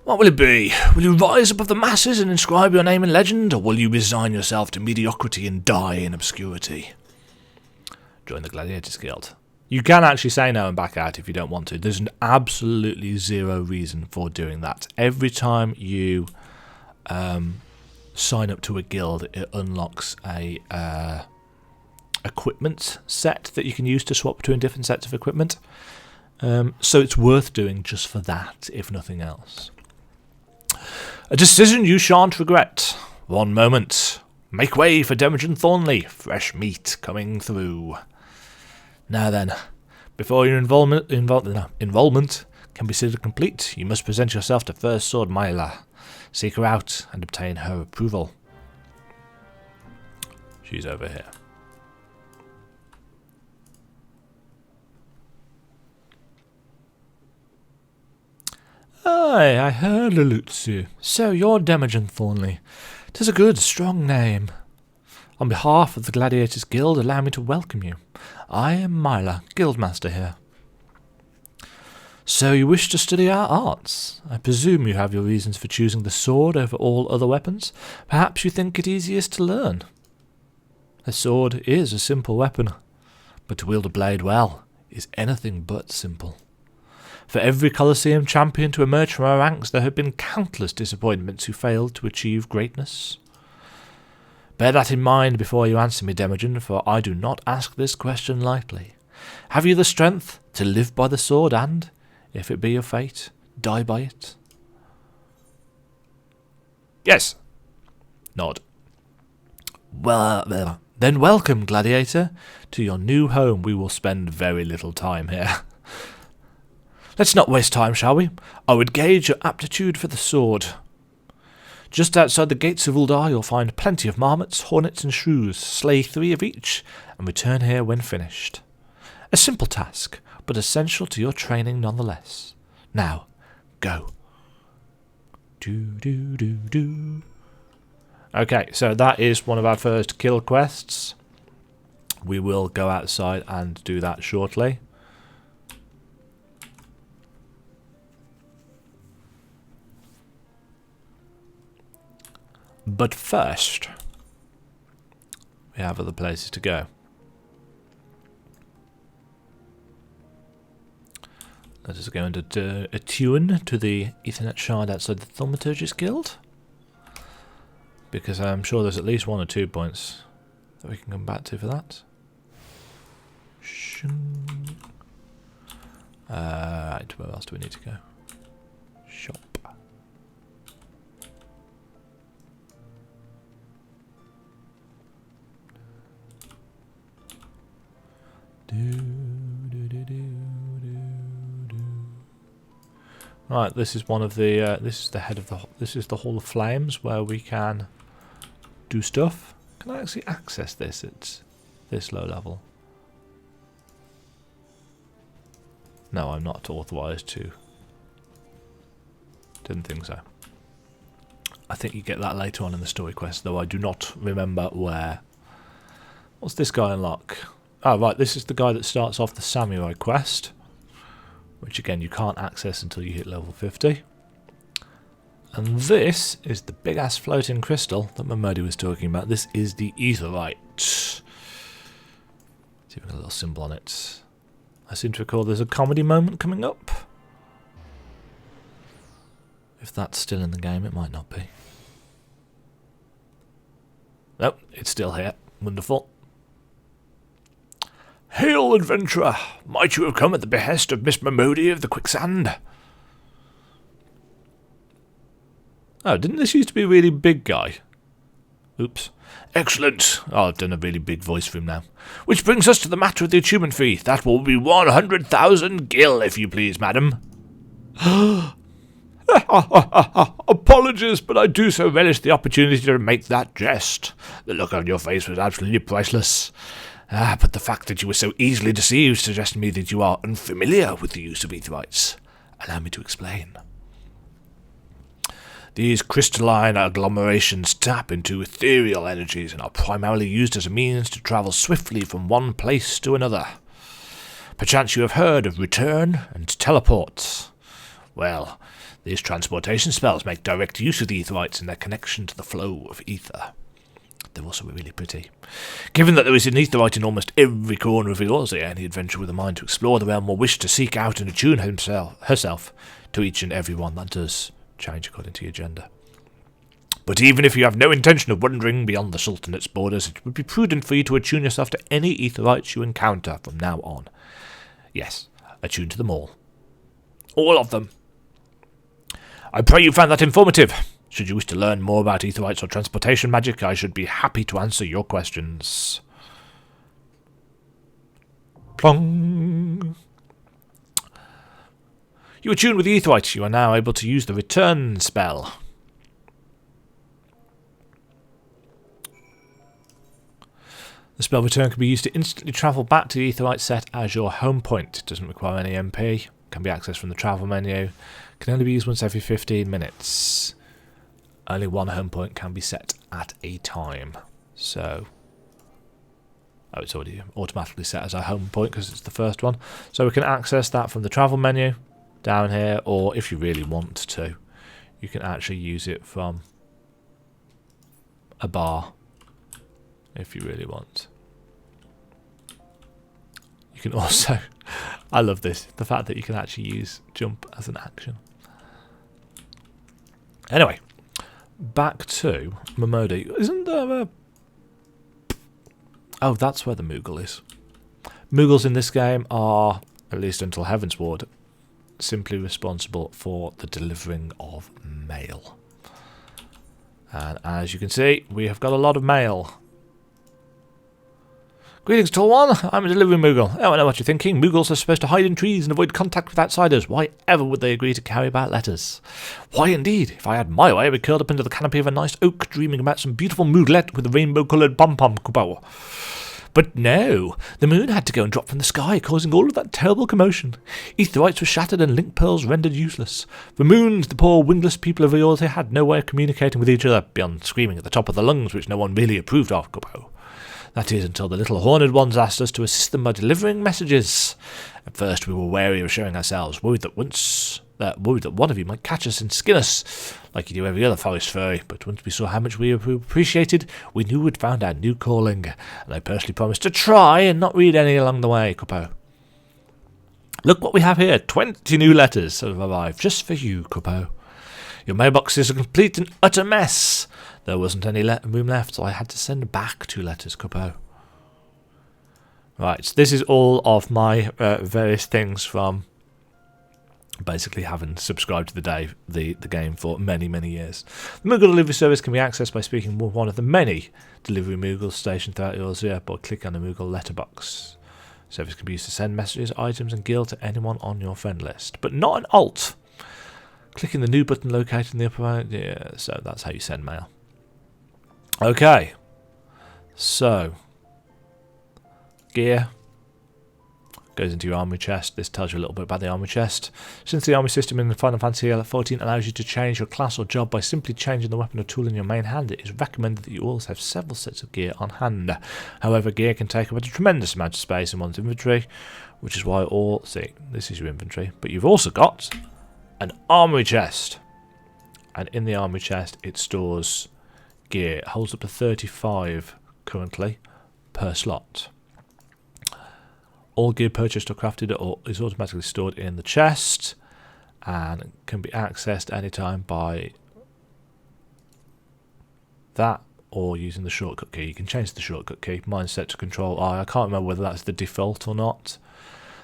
What will it be? Will you rise above the masses and inscribe your name in legend, or will you resign yourself to mediocrity and die in obscurity? Join the Gladiators Guild. You can actually say no and back out if you don't want to. There's absolutely zero reason for doing that. Every time you sign up to a guild, it unlocks a equipment set that you can use to swap between different sets of equipment. So it's worth doing just for that, if nothing else. A decision you shan't regret. One moment. Make way for Demajen Thornley. Fresh meat coming through. Now then, before your enrollment can be considered complete, you must present yourself to First Sword Myla. Seek her out and obtain her approval. She's over here. Aye, I heard Lelutsu. So you're Demajen Thornley. 'Tis a good, strong name. On behalf of the Gladiators Guild, allow me to welcome you. I am Myla, Guildmaster here. So you wish to study our arts? I presume you have your reasons for choosing the sword over all other weapons. Perhaps you think it easiest to learn. A sword is a simple weapon, but to wield a blade well is anything but simple. For every Colosseum champion to emerge from our ranks, there have been countless disappointments who failed to achieve greatness. Bear that in mind before you answer me, Demajen, for I do not ask this question lightly. Have you the strength to live by the sword and, if it be your fate, die by it? Yes. Nod. Well, then welcome, Gladiator. To your new home. We will spend very little time here. Let's not waste time, shall we? I would gauge your aptitude for the sword. Just outside the gates of Uldar you'll find plenty of marmots, hornets and shrews. Slay 3 of each, and return here when finished. A simple task, but essential to your training nonetheless. Now, go. Do. Okay, so that is one of our first kill quests. We will go outside and do that shortly. But first, we have other places to go. Let us go and attune to the Ethernet shard outside the Thaumaturgist Guild, because I'm sure there's at least 1 or 2 points that we can come back to for that. Right, where else do we need to go? Shop. Right, this is one of the. This is the head of the. This is the Hall of Flames where we can do stuff. Can I actually access this at this low level? No, I'm not authorized to. Didn't think so. I think you get that later on in the story quest, though I do not remember where. What's this guy unlock? Oh, right, this is the guy that starts off the Samurai quest, which again you can't access until you hit level 50. And this is the big ass floating crystal that Mamodi was talking about. This is the Aetherite. See if we got a little symbol on it. I seem to recall there's a comedy moment coming up. If that's still in the game, it might not be. Nope, it's still here. Wonderful. Hail, adventurer! Might you have come at the behest of Miss Mamodi of the Quicksand? Oh, didn't this used to be a really big guy? Oops. Excellent. Oh, I've done a really big voice for him now. Which brings us to the matter of the achievement fee. That will be 100,000 gil, if you please, madam. Apologies, but I do so relish the opportunity to make that jest. The look on your face was absolutely priceless. But the fact that you were so easily deceived suggests to me that you are unfamiliar with the use of aetherytes. Allow me to explain. These crystalline agglomerations tap into ethereal energies and are primarily used as a means to travel swiftly from one place to another. Perchance you have heard of return and teleports. Well, these transportation spells make direct use of the aetherytes in their connection to the flow of ether. They're also really pretty. Given that there is an aetherite in almost every corner of Eorzea, any adventurer with a mind to explore the realm will wish to seek out and attune herself to each and every one. That does change according to your gender. But even if you have no intention of wandering beyond the Sultanate's borders, it would be prudent for you to attune yourself to any aetherites you encounter from now on. Yes, attune to them all. All of them. I pray you found that informative. Should you wish to learn more about aetherites or transportation magic, I should be happy to answer your questions. Plong. You attune with the aetherites. You are now able to use the return spell. The spell return can be used to instantly travel back to the aetherite set as your home point. It doesn't require any MP. Can be accessed from the travel menu. Can only be used once every 15 minutes. Only one home point can be set at a time. So, it's already automatically set as our home point because it's the first one. So we can access that from the travel menu down here, or if you really want to, you can actually use it from a bar if you really want. You can also, I love this, the fact that you can actually use jump as an action. Anyway, back to Momodi. Isn't there a... Oh, that's where the Moogle is. Moogles in this game are, at least until Heavensward, simply responsible for the delivering of mail. And as you can see, we have got a lot of mail. Greetings, Tall One. I'm a delivery Moogle. Oh, I know what you're thinking. Moogles are supposed to hide in trees and avoid contact with outsiders. Why ever would they agree to carry about letters? Why, indeed. If I had my way, I'd be curled up into the canopy of a nice oak, dreaming about some beautiful mooglet with a rainbow-coloured pom-pom kupo. But no, the moon had to go and drop from the sky, causing all of that terrible commotion. Aetherites were shattered and link pearls rendered useless. The moons, the poor wingless people of Eorzea had no way of communicating with each other, beyond screaming at the top of their lungs, which no one really approved of, Kupo. That is, until the little horned ones asked us to assist them by delivering messages. At first we were wary of showing ourselves, worried that one of you might catch us and skin us, like you do every other forest furry, but once we saw how much we were appreciated, we knew we'd found our new calling, and I personally promised to try and not read any along the way, Kupo. Look what we have here, 20 new letters have arrived, just for you, Kupo. Your mailbox is a complete and utter mess. There wasn't any room left, so I had to send back 2 letters, Kupo. Right, so this is all of my various things from basically having subscribed to the game for many, many years. The Moogle delivery service can be accessed by speaking with one of the many delivery Moogles stationed throughout Eorzea by clicking on the Moogle letterbox. The service can be used to send messages, items and gil to anyone on your friend list, but not an alt. Clicking the new button located in the upper right, yeah, so that's how you send mail. Okay, so gear goes into your armory chest. This tells you a little bit about the armory chest. Since the armory system in Final Fantasy XIV allows you to change your class or job by simply changing the weapon or tool in your main hand, it is recommended that you always have several sets of gear on hand. However, gear can take up a tremendous amount of space in one's inventory, which is why this is your inventory, but you've also got an armory chest. And in the armory chest, it stores gear. It holds up to 35 currently per slot. All gear purchased or crafted is automatically stored in the chest and can be accessed anytime by that or using the shortcut key. You can change the shortcut key. Mine's set to Control I. I can't remember whether that's the default or not.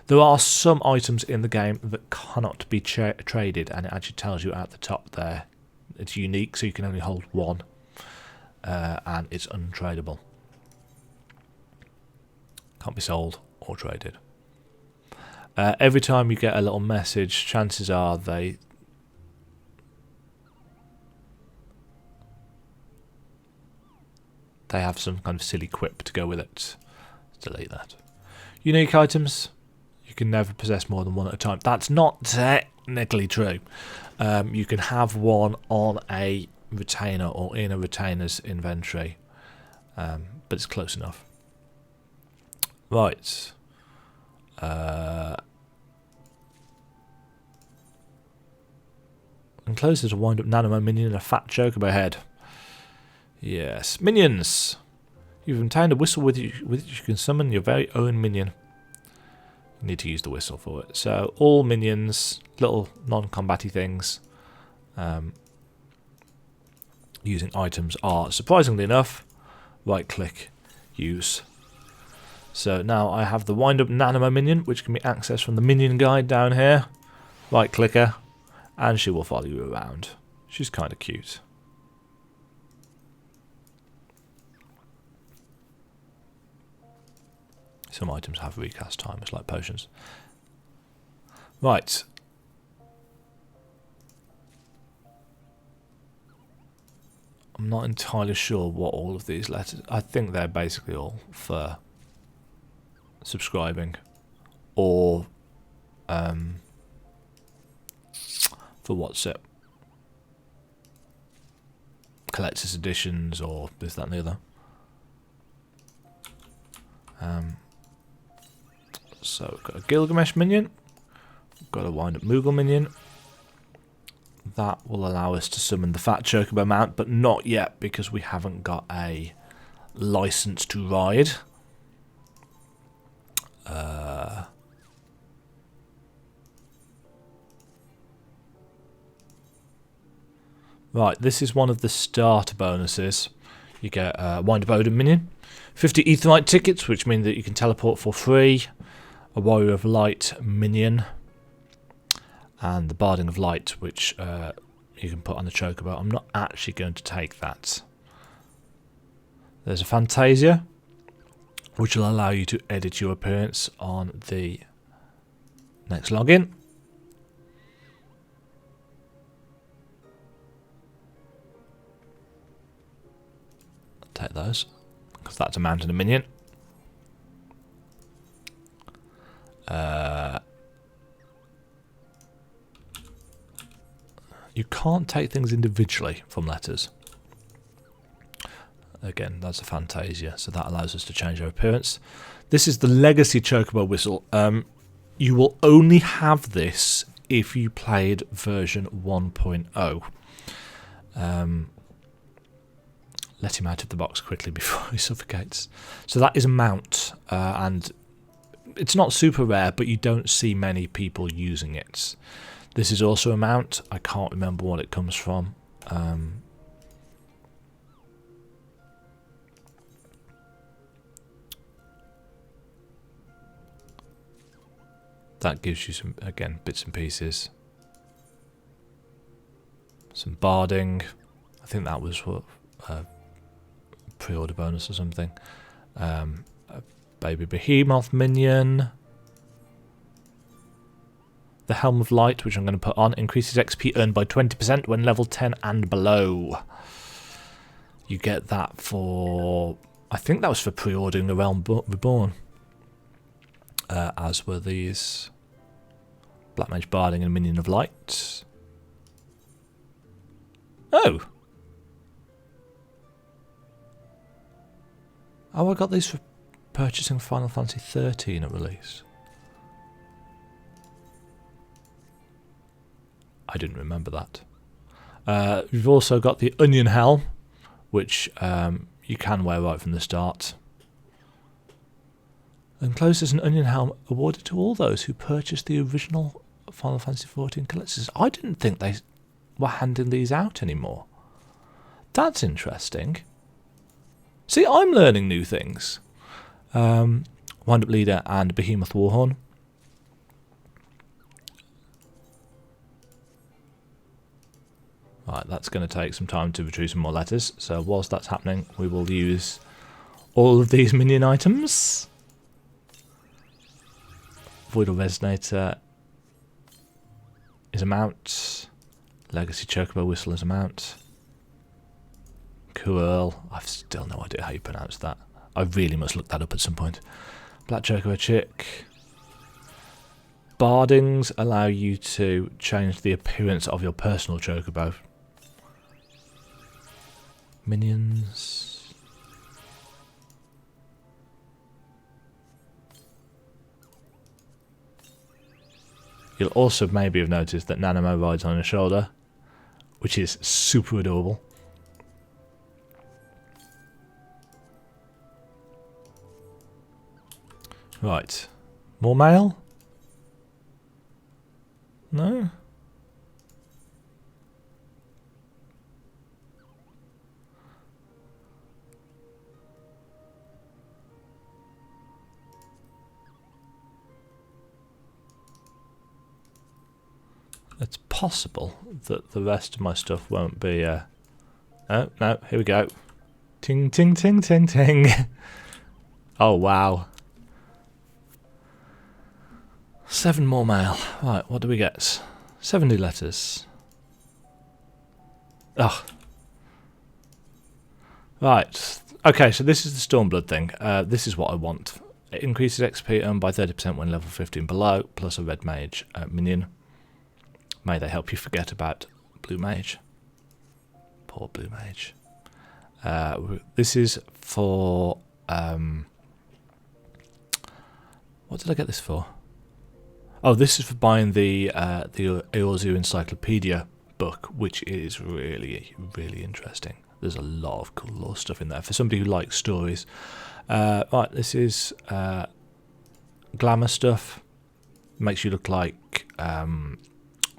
There are some items in the game that cannot be traded, and it actually tells you at the top there. It's unique, so you can only hold one. and it's untradeable. Can't be sold or traded. Every time you get a little message, chances are they have some kind of silly quip to go with it. Let's delete that. Unique items. You can never possess more than one at a time. That's not technically true. You can have one on a retainer or in a retainer's inventory, but it's close enough. Right. Enclosed is a wind-up Nanimo minion and a fat chocobo head. Yes. Minions! You've obtained a whistle with which you can summon your very own minion. You need to use the whistle for it. So, all minions, little non-combat-y things, using items are, surprisingly enough, right-click, use. So now I have the wind-up Nanimo minion, which can be accessed from the minion guide down here. Right-click her, and she will follow you around. She's kind of cute. Some items have recast timers, like potions. Right. I'm not entirely sure what all of these letters... I think they're basically all for subscribing. Or for what's it? Collector's editions or this, that and the other. So we've got a Gilgamesh minion, we've got a wind-up Moogle minion. That will allow us to summon the Fat Chocobo mount, but not yet because we haven't got a license to ride. Right, this is one of the starter bonuses. You get a wind-up Odin minion, 50 Aetheryte tickets, which mean that you can teleport for free. A Warrior of Light minion, and the Barding of Light, which you can put on the Chocobo. I'm not actually going to take that. There's a Fantasia, which will allow you to edit your appearance on the next login. I'll take those, because that's a mount and a minion. You can't take things individually from letters. Again, that's a Fantasia, so that allows us to change our appearance. This is the Legacy Chocobo whistle. You will only have this if you played version 1.0. Let him out of the box quickly before he suffocates. So that is a mount, and it's not super rare, but you don't see many people using it. This is also a mount. I can't remember what it comes from. That gives you some, again, bits and pieces. Some barding. I think that was what pre-order bonus or something. A baby behemoth minion. The Helm of Light, which I'm going to put on, increases XP earned by 20% when level 10 and below. You get that for... I think that was for pre-ordering the Realm Reborn. As were these Black Mage Barding and Minion of Light. Oh! Oh, I got these for purchasing Final Fantasy 13 at release. I didn't remember that. We've also got the Onion Helm, which you can wear right from the start. Enclosed as an Onion Helm awarded to all those who purchased the original Final Fantasy 14 collectors. I didn't think they were handing these out anymore. That's interesting. See, I'm learning new things. Wind-up Leader and Behemoth Warhorn. Right, that's going to take some time to retrieve some more letters. So whilst that's happening, we will use all of these minion items. Voidal Resonator is a mount. Legacy Chocobo Whistle is a mount. Cool. I've still no idea how you pronounce that. I really must look that up at some point. Black Chocobo Chick. Bardings allow you to change the appearance of your personal Chocobo. Minions. You'll also maybe have noticed that Nanamo rides on her shoulder, which is super adorable. Right. More mail? No? It's possible that the rest of my stuff won't be... Oh, no, here we go. Ting, ting, ting, ting, ting. Oh, wow. 7 more mail. Right, what do we get? 70 letters. Oh. Right. Okay, so this is the Stormblood thing. This is what I want. It increases XP earned by 30% when level 15 below, plus a red mage minion. May they help you forget about blue mage. Poor blue mage. This is for... what did I get this for? Oh, this is for buying the Eorzu Encyclopedia book, which is really, really interesting. There's a lot of cool lore stuff in there for somebody who likes stories. Right, this is glamour stuff. Makes you look like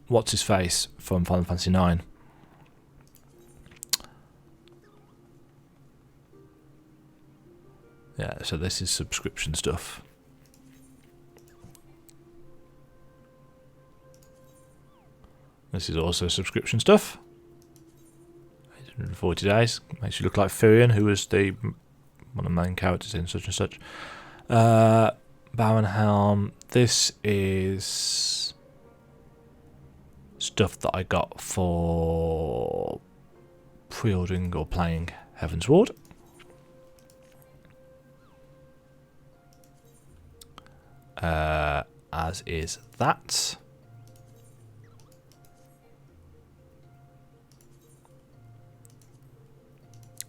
what's his face from Final Fantasy IX. Yeah, so this is subscription stuff. This is also subscription stuff. 840 days. Makes you look like Furion, who was one of the main characters in such and such. Baron Helm. This is stuff that I got for pre-ordering or playing Heaven's Ward. As is that.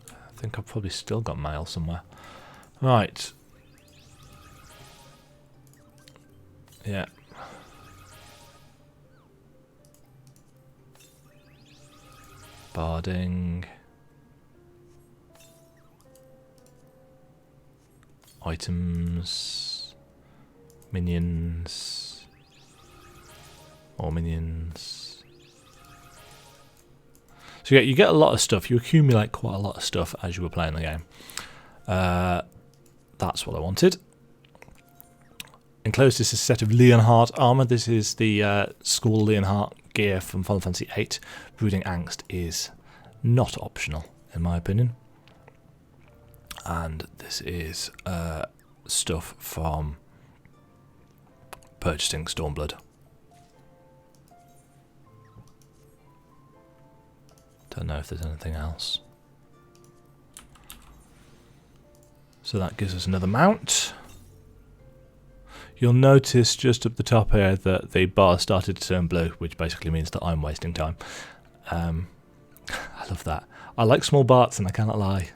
I think I've probably still got mail somewhere. Right. Yeah. Barding. Items. Minions. More minions. So yeah, you get a lot of stuff. You accumulate quite a lot of stuff as you were playing the game. That's what I wanted. Enclosed is a set of Leonhardt armor. This is the school Leonhardt gear from Final Fantasy VIII. Brooding Angst is not optional, in my opinion. And this is stuff from purchasing Stormblood. Don't know if there's anything else. So that gives us another mount. You'll notice just up the top here that the bar started to turn blue, which basically means that I'm wasting time. I love that. I like small barts and I cannot lie.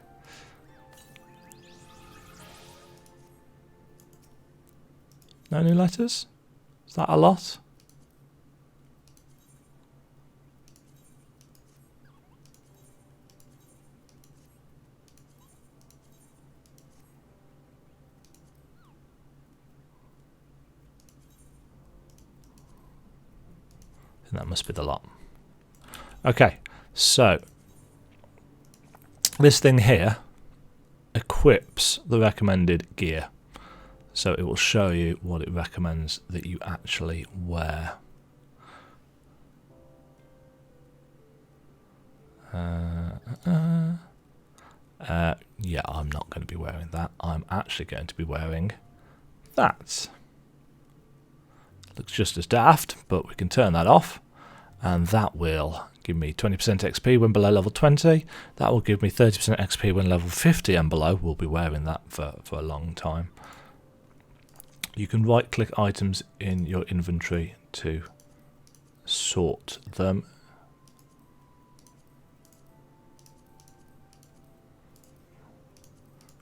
No new letters? Is that a lot? And that must be the lot. Okay, so this thing here equips the recommended gear. So it will show you what it recommends that you actually wear. Yeah, I'm not going to be wearing that. I'm actually going to be wearing that. Looks just as daft, but we can turn that off. And that will give me 20% XP when below level 20. That will give me 30% XP when level 50 and below. We'll be wearing that for a long time. You can right-click items in your inventory to sort them.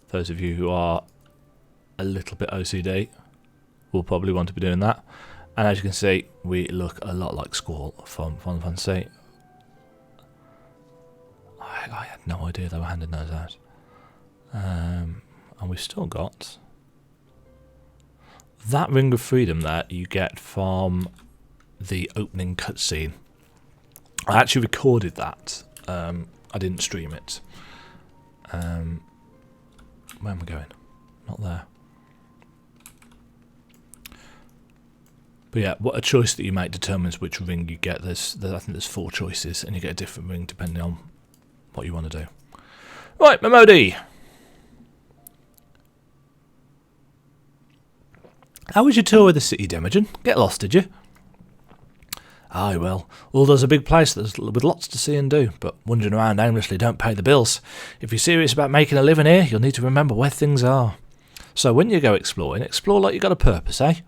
Those of you who are a little bit OCD will probably want to be doing that. And as you can see, we look a lot like Squall from Final Fantasy. I had no idea they were handing those out. And we've still got that Ring of Freedom that you get from the opening cutscene. I actually recorded that. I didn't stream it. Where am I going? Not there. But yeah, what a choice that you make determines which ring you get. I think there's 4 choices, and you get a different ring depending on what you want to do. Right, Memodi. How was your tour of the city, Demajen? Get lost, did you? Aye, well, Ul'dah's a big place with lots to see and do, but wandering around aimlessly don't pay the bills. If you're serious about making a living here, you'll need to remember where things are. So when you go exploring, explore like you've got a purpose, eh?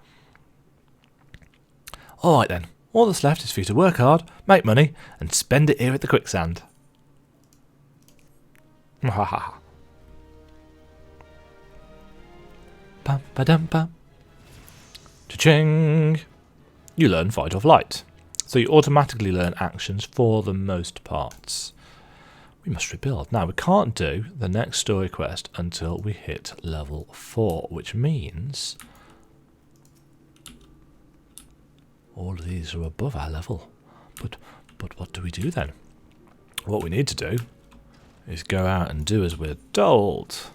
Alright then, all that's left is for you to work hard, make money, and spend it here at the quicksand. Pam ba dum pam. Cha-ching! You learn Fight or Flight, so you automatically learn actions for the most parts. We must rebuild. Now, we can't do the next story quest until we hit level 4, which means all of these are above our level. But what do we do then? What we need to do is go out and do as we're told.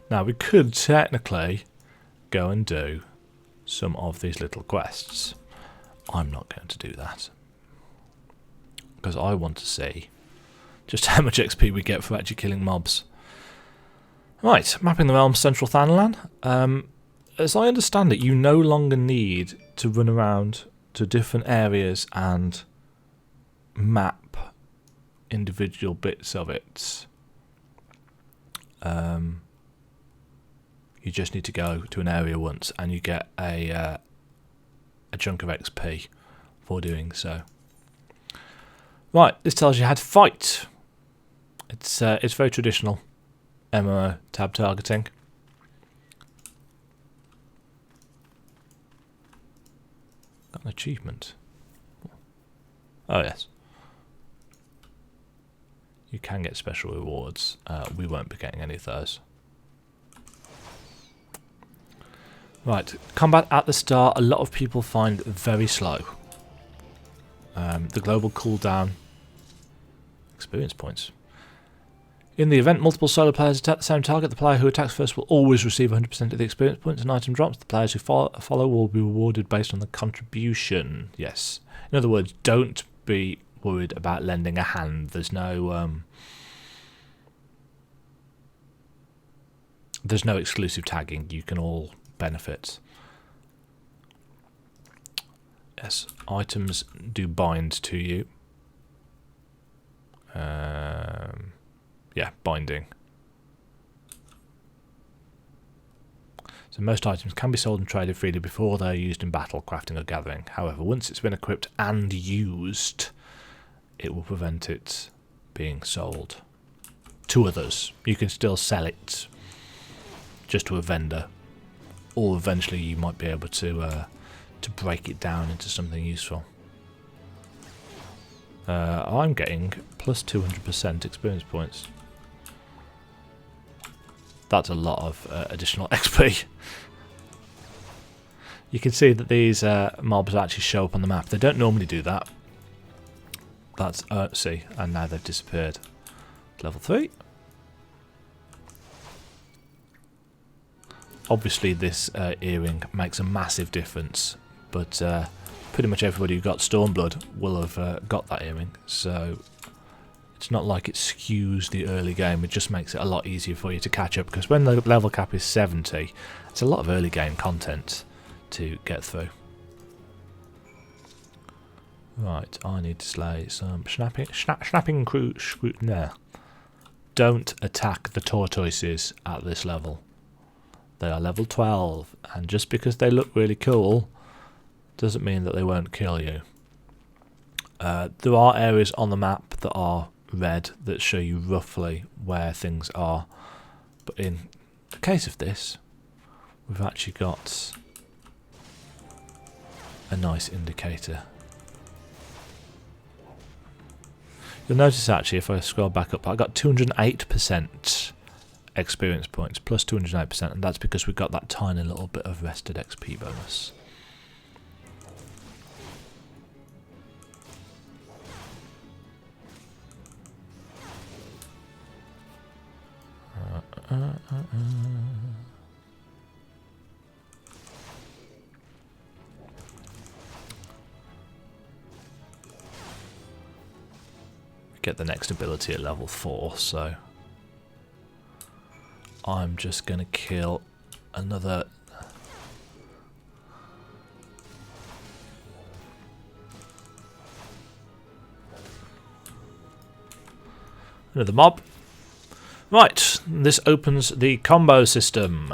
Now, we could technically go and do some of these little quests. I'm not going to do that, because I want to see just how much XP we get for actually killing mobs. Right, mapping the realm, Central Thanalan. As I understand it, you no longer need to run around to different areas and map individual bits of it. You just need to go to an area once and you get a chunk of XP for doing so. Right, this tells you how to fight. It's very traditional MMO tab targeting. Got an achievement. Oh yes. You can get special rewards. We won't be getting any of those. Right, combat at the start, a lot of people find very slow. The global cooldown, experience points. In the event multiple solo players attack the same target, the player who attacks first will always receive 100% of the experience points and item drops. The players who follow will be rewarded based on the contribution. Yes. In other words, don't be worried about lending a hand. There's no exclusive tagging. You can all benefit. Yes, items do bind to you. Yeah, binding. So most items can be sold and traded freely before they are used in battle, crafting or gathering. However, once it's been equipped and used, it will prevent it being sold to others. You can still sell it just to a vendor, or eventually you might be able to break it down into something useful. I'm getting plus 200% experience points. That's a lot of additional XP. You can see that these mobs actually show up on the map. They don't normally do that. That's see, and now they've disappeared. Level 3. Obviously this earring makes a massive difference, but pretty much everybody who got Stormblood will have got that earring, so it's not like it skews the early game. It just makes it a lot easier for you to catch up, because when the level cap is 70, it's a lot of early game content to get through. Right, I need to slay some snapping crew. No. Don't attack the tortoises at this level. They are level 12, and just because they look really cool doesn't mean that they won't kill you. There are areas on the map that are red that show you roughly where things are, but in the case of this, we've actually got a nice indicator. You'll notice actually if I scroll back up, I got 208% experience points, plus 208%, and that's because we got that tiny little bit of rested XP bonus. Get the next ability at level 4, so I'm just going to kill another mob. Right, this opens the combo system.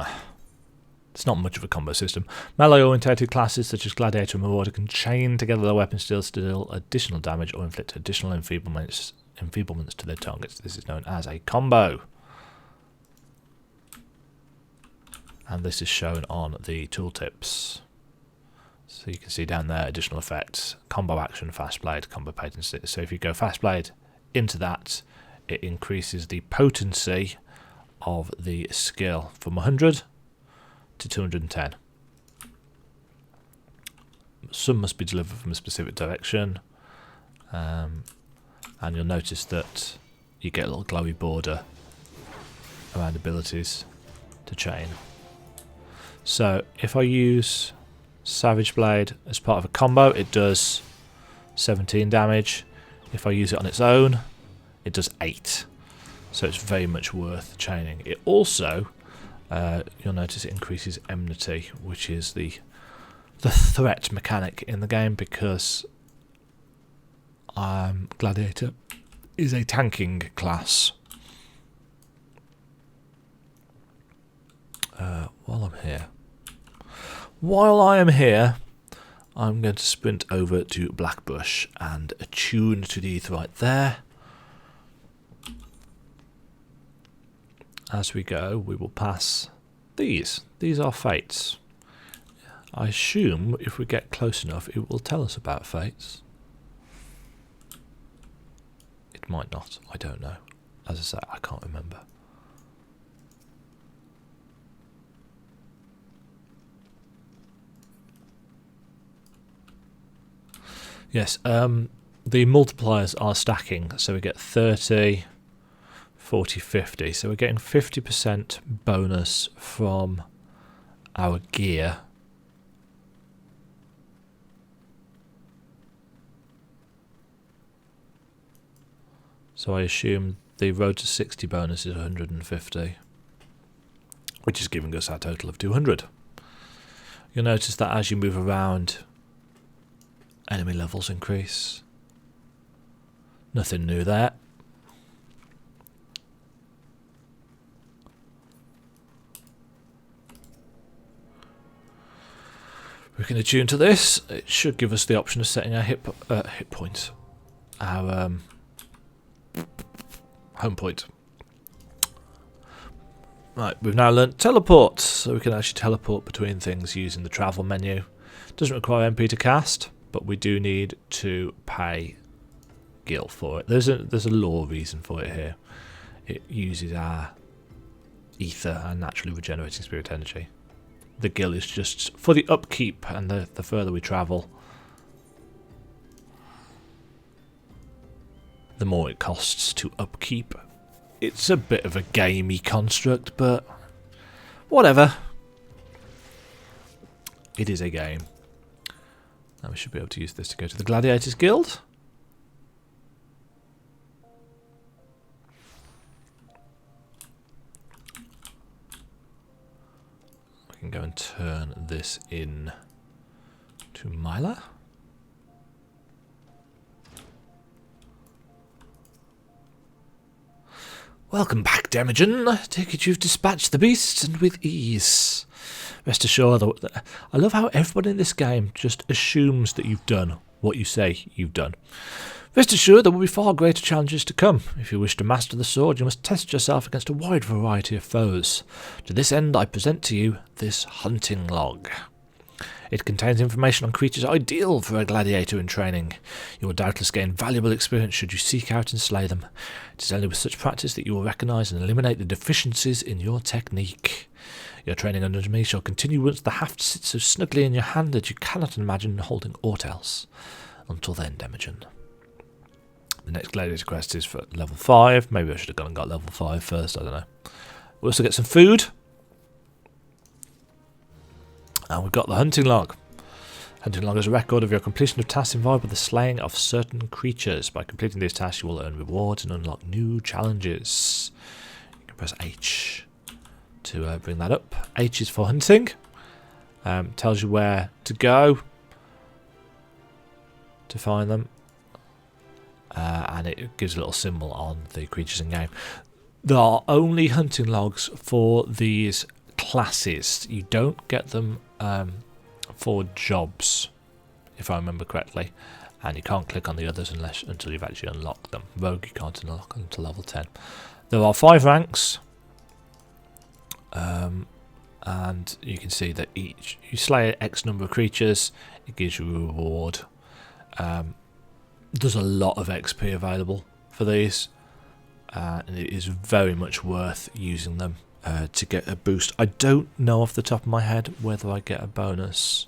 It's not much of a combo system. Melee-orientated classes such as Gladiator and Marauder can chain together their weapons to deal additional damage or inflict additional enfeeblements to their targets. This is known as a combo. And this is shown on the tooltips. So you can see down there additional effects, combo action, fast blade, combo potency. So if you go fast blade into that, it increases the potency of the skill from 100 to 210. Some must be delivered from a specific direction, and you'll notice that you get a little glowy border around abilities to chain. So if I use Savage Blade as part of a combo, it does 17 damage. If I use it on its own, it does 8. So it's very much worth chaining. It also, you'll notice it increases enmity, which is the threat mechanic in the game, because Gladiator is a tanking class. While I am here, I'm going to sprint over to Blackbush and attune to the right there. As we go, we will pass these. These are fates. I assume if we get close enough, it will tell us about fates. It might not. I don't know. As I say, I can't remember. Yes, the multipliers are stacking, so we get 30, 40, 50. So we're getting 50% bonus from our gear. So I assume the road to 60 bonus is 150, which is giving us our total of 200. You'll notice that as you move around, enemy levels increase. Nothing new there. We can attune to this. It should give us the option of setting our hit points, our home point. Right, we've now learnt teleport, so we can actually teleport between things using the travel menu. Doesn't require MP to cast, but we do need to pay gil for it. There's a lore reason for it here. It uses our ether and naturally regenerating spirit energy. The gil is just for the upkeep, and the further we travel, the more it costs to upkeep. It's a bit of a gamey construct, but whatever. It is a game. Now we should be able to use this to go to the Gladiators Guild. We can go and turn this in to Myla. Welcome back, Demajen. I take it you've dispatched the beasts, and with ease. Rest assured, I love how everybody in this game just assumes that you've done what you say you've done. Rest assured there will be far greater challenges to come. If you wish to master the sword, you must test yourself against a wide variety of foes. To this end, I present to you this hunting log. It contains information on creatures ideal for a gladiator in training. You will doubtless gain valuable experience should you seek out and slay them. It is only with such practice that you will recognise and eliminate the deficiencies in your technique. Your training under me shall continue once the haft sits so snugly in your hand that you cannot imagine holding aught else. Until then, Demajen. The next gladiator quest is for level 5. Maybe I should have gone and got level 5 first, I don't know. We'll also get some food. And we've got the hunting log. Hunting log is a record of your completion of tasks involved with the slaying of certain creatures. By completing these tasks, you will earn rewards and unlock new challenges. You can press H to bring that up. H is for hunting. Tells you where to go to find them. And it gives a little symbol on the creatures in game. There are only hunting logs for these classes. You don't get them for jobs, if I remember correctly, and you can't click on the others until you've actually unlocked them. Rogue you can't unlock until level 10. There are 5 ranks, and you can see that each you slay X number of creatures, it gives you a reward. There's a lot of XP available for these, and it is very much worth using them to get a boost. I don't know off the top of my head whether I get a bonus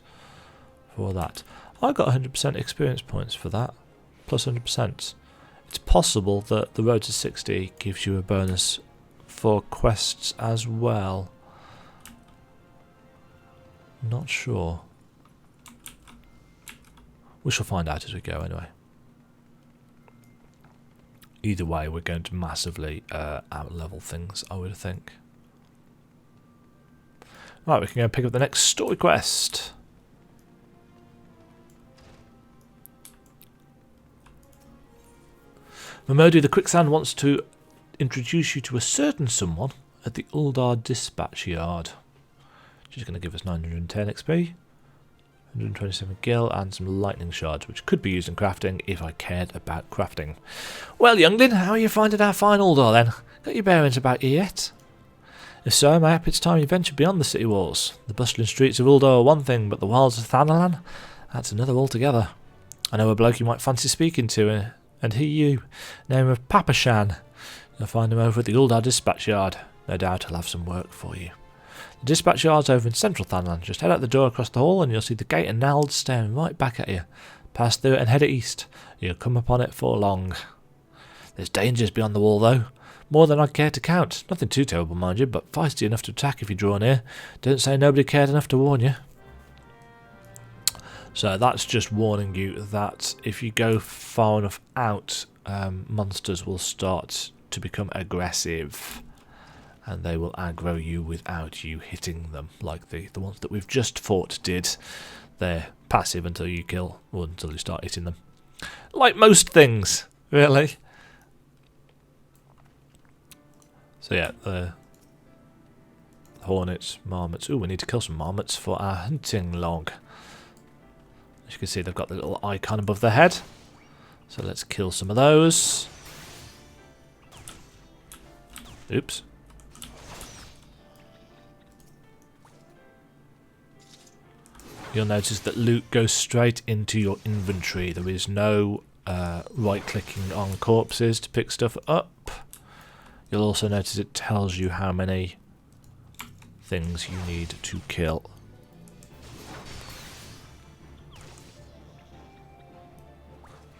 for that. I got 100% experience points for that, plus 100%. It's possible that the road to 60 gives you a bonus for quests as well. Not sure. We shall find out as we go anyway. Either way, we're going to massively out-level things, I would think. Right, we can go and pick up the next story quest. Momodi the Quicksand wants to introduce you to a certain someone at the Uldar Dispatch Yard. She's going to give us 910 XP, 127 gil, and some lightning shards, which could be used in crafting if I cared about crafting. Well, youngling, how are you finding our fine Uldar then? Got your bearings about you yet? If so, mayhap it's time you venture beyond the city walls. The bustling streets of Uldar are one thing, but the wilds of Thanalan, that's another altogether. I know a bloke you might fancy speaking to, and he you, name of Papashan. You'll find him over at the Uldar Dispatch Yard. No doubt he'll have some work for you. The dispatch yard's over in central Thanalan. Just head out the door across the hall and you'll see the gate and Nald staring right back at you. Pass through it and head east. You'll come upon it for long. There's dangers beyond the wall though. More than I'd care to count. Nothing too terrible, mind you, but feisty enough to attack if you draw near. Don't say nobody cared enough to warn you. So that's just warning you that if you go far enough out, monsters will start to become aggressive. And they will aggro you without you hitting them, like the ones that we've just fought did. They're passive until you kill, or until you start hitting them. Like most things, really. So yeah, the hornets, marmots. Ooh, we need to kill some marmots for our hunting log. As you can see, they've got the little icon above their head. So let's kill some of those. Oops. You'll notice that loot goes straight into your inventory. There is no right-clicking on corpses to pick stuff up. You'll also notice it tells you how many things you need to kill.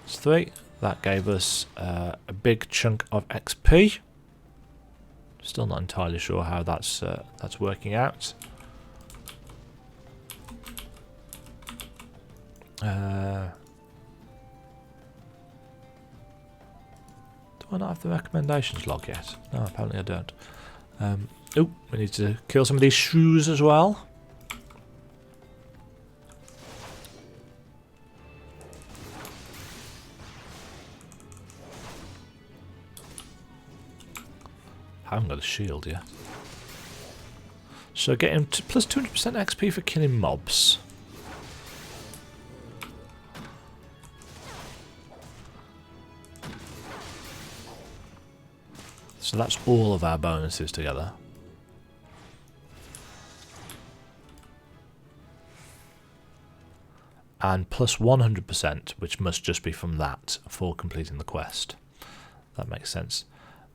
It's 3. That gave us a big chunk of XP. Still not entirely sure how that's working out. Do I not have the recommendations log yet? No, apparently I don't. Oh, we need to kill some of these shrews as well. I haven't got a shield yet. So getting plus 200% XP for killing mobs. So that's all of our bonuses together. And plus 100%, which must just be from that for completing the quest. That makes sense.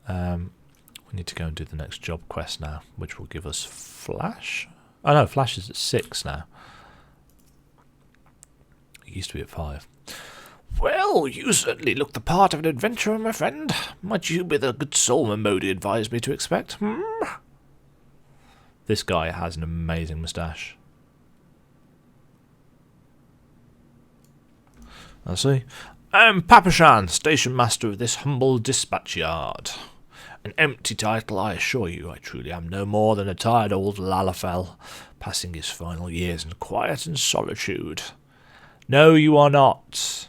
We need to go and do the next job quest now, which will give us Flash. Oh no, Flash is at 6 now. It used to be at 5. Well, you certainly look the part of an adventurer, my friend. Might you be the good soul my Modi advised me to expect? This guy has an amazing moustache. I see. I'm Papashan, station master of this humble dispatch yard. An empty title, I assure you. I truly am no more than a tired old Lalafell, passing his final years in quiet and solitude. No, you are not.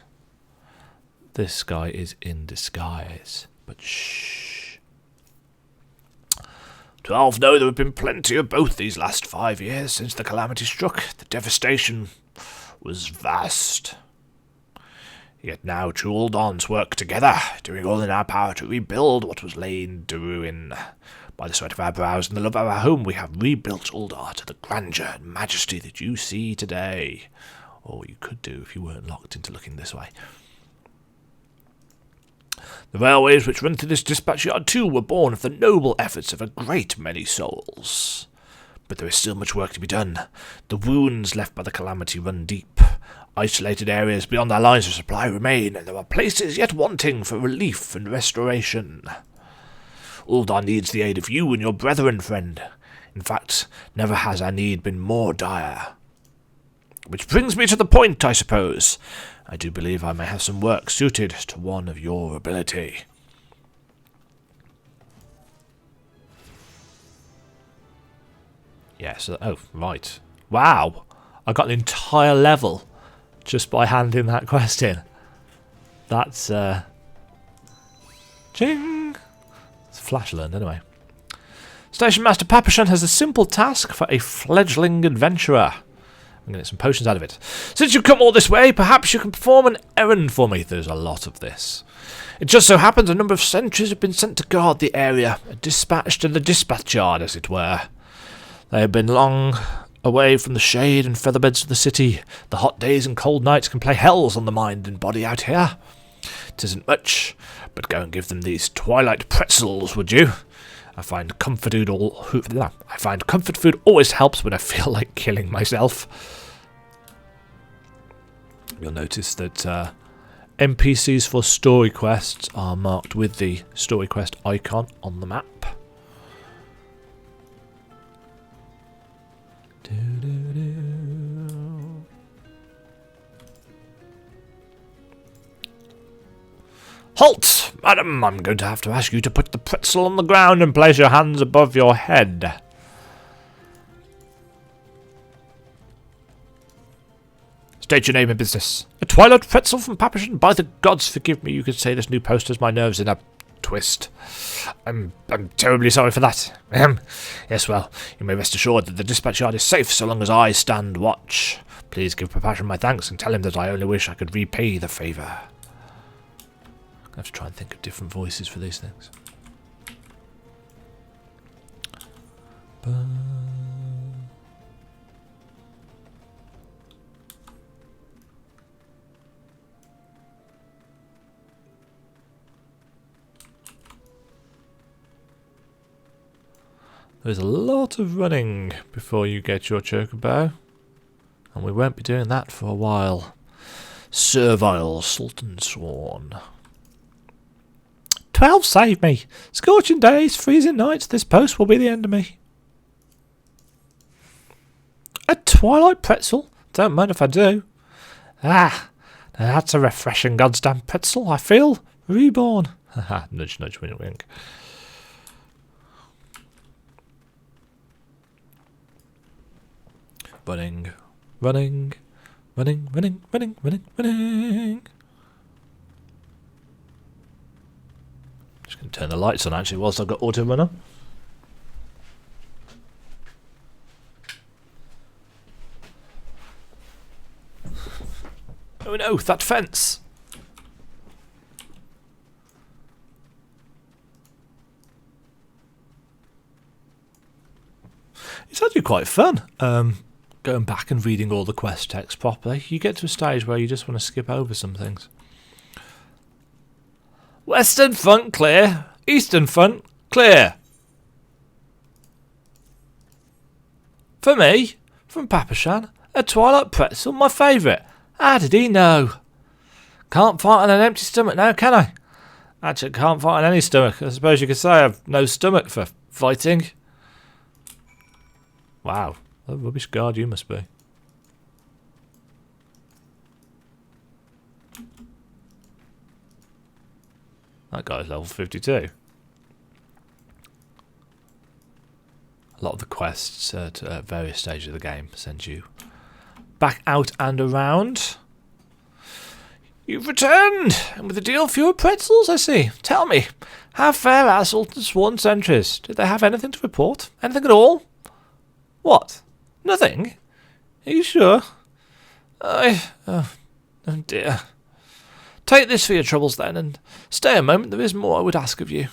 This guy is in disguise, but shh. 12 know there have been plenty of both these last 5 years since the calamity struck. The devastation was vast. Yet now true Uldons work together, doing all in our power to rebuild what was laid to ruin. By the sweat of our brows and the love of our home, we have rebuilt Uldar to the grandeur and majesty that you see today. Or you could do if you weren't locked into looking this way. The railways which run through this dispatch yard too were born of the noble efforts of a great many souls. But there is still much work to be done. The wounds left by the calamity run deep. Isolated areas beyond our lines of supply remain, and there are places yet wanting for relief and restoration. Uldar needs the aid of you and your brethren, friend. In fact, never has our need been more dire. Which brings me to the point, I suppose. I do believe I may have some work suited to one of your ability. Yes, oh, right. Wow, I got an entire level just by handing that quest in. That's, ching! It's Flash learned, anyway. Station Master Papashan has a simple task for a fledgling adventurer. I'm going to get some potions out of it. Since you've come all this way, perhaps you can perform an errand for me. There's a lot of this. It just so happens a number of sentries have been sent to guard the area, dispatched to the dispatch yard, as it were. They have been long away from the shade and featherbeds of the city. The hot days and cold nights can play hells on the mind and body out here. 'Tisn't much, but go and give them these twilight pretzels, would you? I find comfort food always helps when I feel like killing myself. You'll notice that NPCs for story quests are marked with the story quest icon on the map. Halt! Madam, I'm going to have to ask you to put the pretzel on the ground and place your hands above your head. State your name and business. A twilight pretzel from Papashan? By the gods, forgive me, you could say this new post has my nerves in a twist. I'm terribly sorry for that. Yes, well, you may rest assured that the dispatch yard is safe so long as I stand watch. Please give Papashan my thanks and tell him that I only wish I could repay the favour. I have to try and think of different voices for these things. There's a lot of running before you get your chocobo, and we won't be doing that for a while. Servile Sultan Sworn. 12 save me. Scorching days, freezing nights, this post will be the end of me. A twilight pretzel? Don't mind if I do. Ah, now that's a refreshing goddamn pretzel, I feel. Reborn. Haha, nudge, nudge, wink, wink. Running, running, running, running, running, running, running. Just going to turn the lights on actually whilst I've got auto runner. Oh no, that fence! It's actually quite fun. Going back and reading all the quest text properly. You get to a stage where you just want to skip over some things. Western front clear. Eastern front clear. For me, from Papashan, a Twilight pretzel, my favourite. How did he know? Can't fight on an empty stomach now, can I? Actually, can't fight on any stomach. I suppose you could say I've no stomach for fighting. Wow, what a rubbish guard you must be. That guy's level 52. A lot of the quests at various stages of the game send you back out and around. You've returned, and with a deal fewer pretzels, I see. Tell me, how fare our Sultan Sworn sentries? Did they have anything to report? Anything at all? What? Nothing? Are you sure? Oh dear. Take this for your troubles then, and stay a moment. There is more I would ask of you.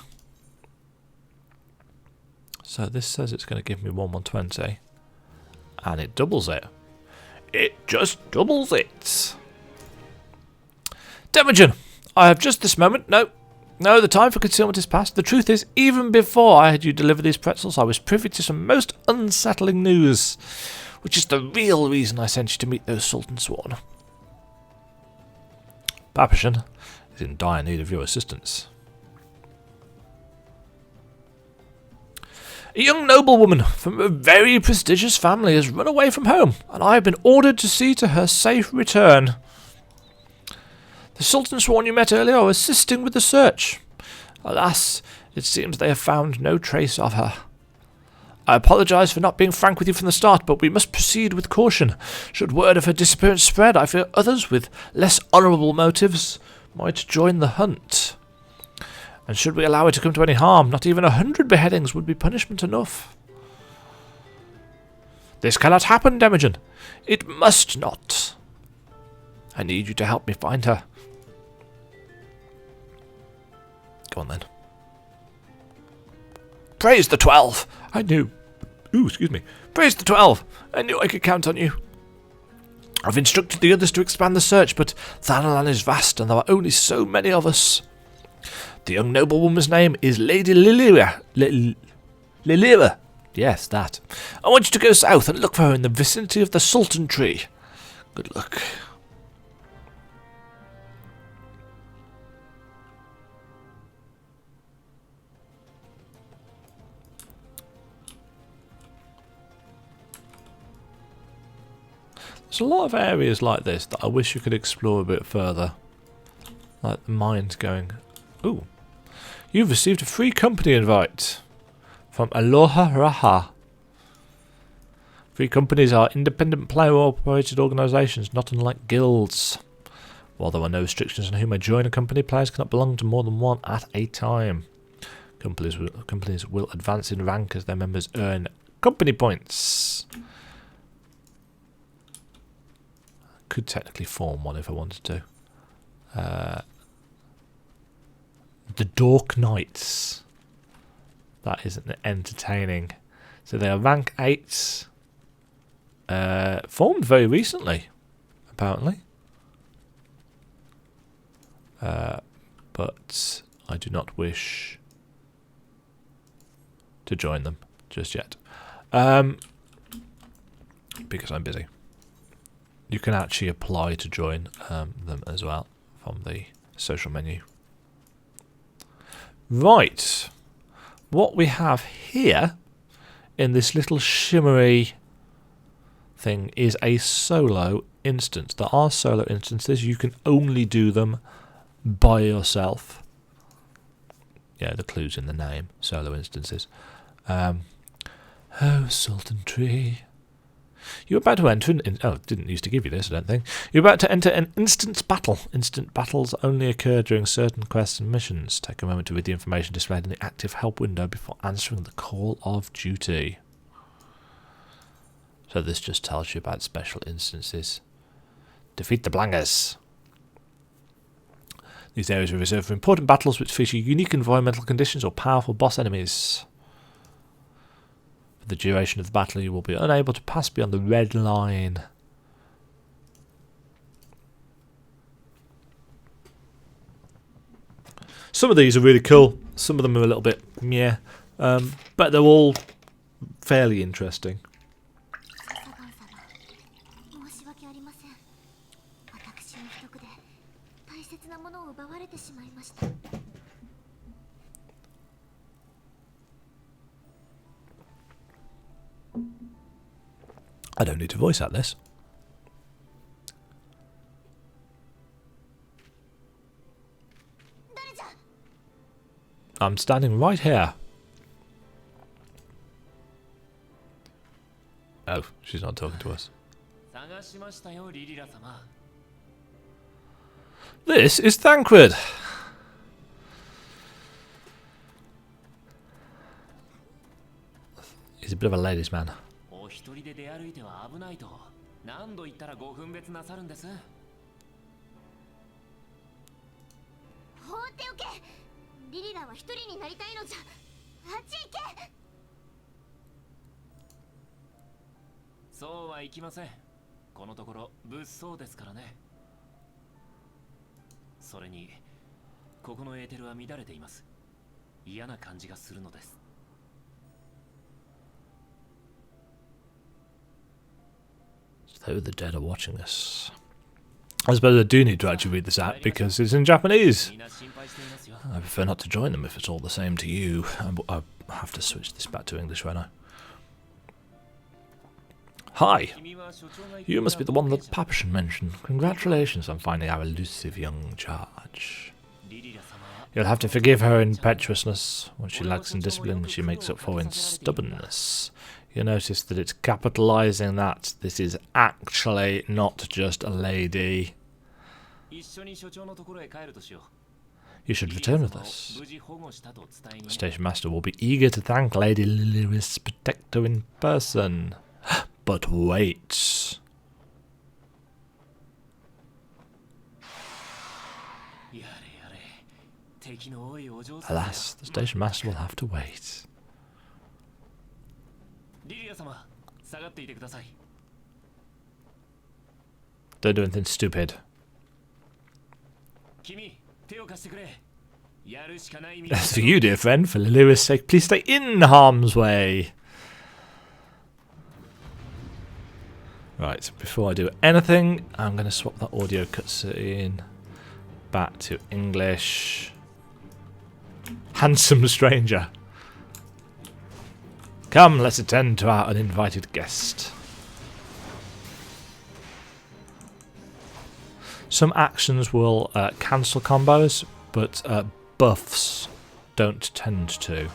So this says it's going to give me 1/120, and it doubles it. It just doubles it. Demajen, I have just this moment. No, the time for concealment is past. The truth is, even before I had you deliver these pretzels, I was privy to some most unsettling news, which is the real reason I sent you to meet those Sultan Sworn. Papashan is in dire need of your assistance. A young noblewoman from a very prestigious family has run away from home, and I have been ordered to see to her safe return. The Sultan Sworn you met earlier are assisting with the search. Alas, it seems they have found no trace of her. I apologise for not being frank with you from the start, but we must proceed with caution. Should word of her disappearance spread, I fear others with less honourable motives might join the hunt. And should we allow her to come to any harm, not even 100 beheadings would be punishment enough. This cannot happen, Demajen. It must not. I need you to help me find her. Go on then. Praise the 12! I knew. Excuse me. Praise the 12! I knew I could count on you. I've instructed the others to expand the search, but Thanalan is vast and there are only so many of us. The young noblewoman's name is Lady Lilira. Lilira. Yes, that. I want you to go south and look for her in the vicinity of the Sultan Tree. Good luck. There's a lot of areas like this that I wish you could explore a bit further. Like the mind going, ooh, you've received a free company invite from Aloha Raha. Free companies are independent player-operated organisations, not unlike guilds. While there are no restrictions on who may join a company, players cannot belong to more than one at a time. Companies will advance in rank as their members earn company points. Could technically form one if I wanted to. The Dork Knights. That isn't entertaining. So they are rank 8. Formed very recently, apparently. But I do not wish to join them just yet. Because I'm busy. You can actually apply to join them as well from the social menu. Right. What we have here in this little shimmery thing is a solo instance. There are solo instances. You can only do them by yourself. Yeah, the clue's in the name. Solo instances. Oh, Sultan Tree. You're about to enter an... Oh, didn't used to give you this, I don't think. You're about to enter an instant battle. Instant battles only occur during certain quests and missions. Take a moment to read the information displayed in the active help window before answering the call of duty. So this just tells you about special instances. Defeat the Blangers. These areas are reserved for important battles which feature unique environmental conditions or powerful boss enemies. For the duration of the battle, you will be unable to pass beyond the red line. Some of these are really cool. Some of them are a little bit meh. But they're all fairly interesting. I don't need to voice out this. I'm standing right here. Oh, she's not talking to us. This is Thancred. He's a bit of a ladies' man. So the dead are watching us. I suppose I do need to actually read this out because it's in Japanese. I prefer not to join them if it's all the same to you. I have to switch this back to English right now. Hi, you must be the one that Papashan mentioned. Congratulations on finding our elusive young charge. You'll have to forgive her impetuousness. What she lacks in discipline, she makes up for in stubbornness. You notice that it's capitalising that. This is actually not just a lady. You should return with us. The station master will be eager to thank Lady Lilyrith's protector in person. But wait. Alas, the station master will have to wait. Don't do anything stupid. As for you, dear friend, for Lilyrith's sake, please stay in harm's way. Right, before I do anything, I'm going to swap that audio cutscene back to English. Handsome stranger. Come, let's attend to our uninvited guest. Some actions will cancel combos, but buffs don't tend to.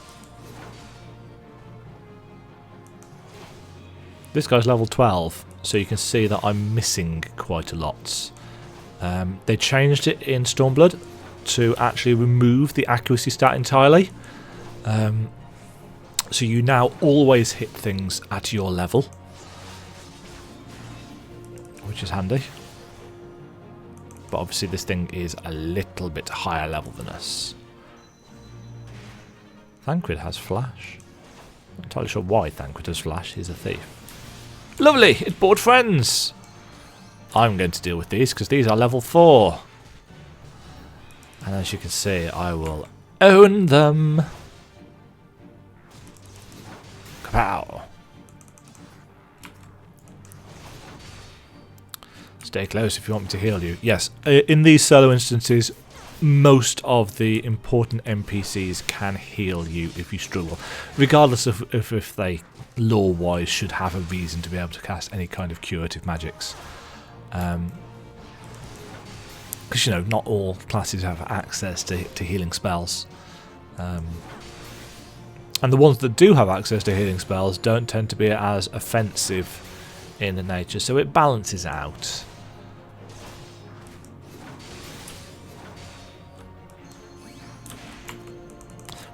This guy's level 12, so you can see that I'm missing quite a lot. They changed it in Stormblood to actually remove the accuracy stat entirely. So you now always hit things at your level, which is handy. But obviously this thing is a little bit higher level than us. Thancred has flash. Not entirely sure why Thancred has flash. He's a thief. Lovely! It brought friends! I'm going to deal with these because these are level 4. And as you can see, I will own them. Kapow! Stay close if you want me to heal you. Yes, in these solo instances, most of the important NPCs can heal you if you struggle, regardless of if they, lore-wise, should have a reason to be able to cast any kind of curative magics. Because, you know, not all classes have access to healing spells. And the ones that do have access to healing spells don't tend to be as offensive in the nature, so it balances out.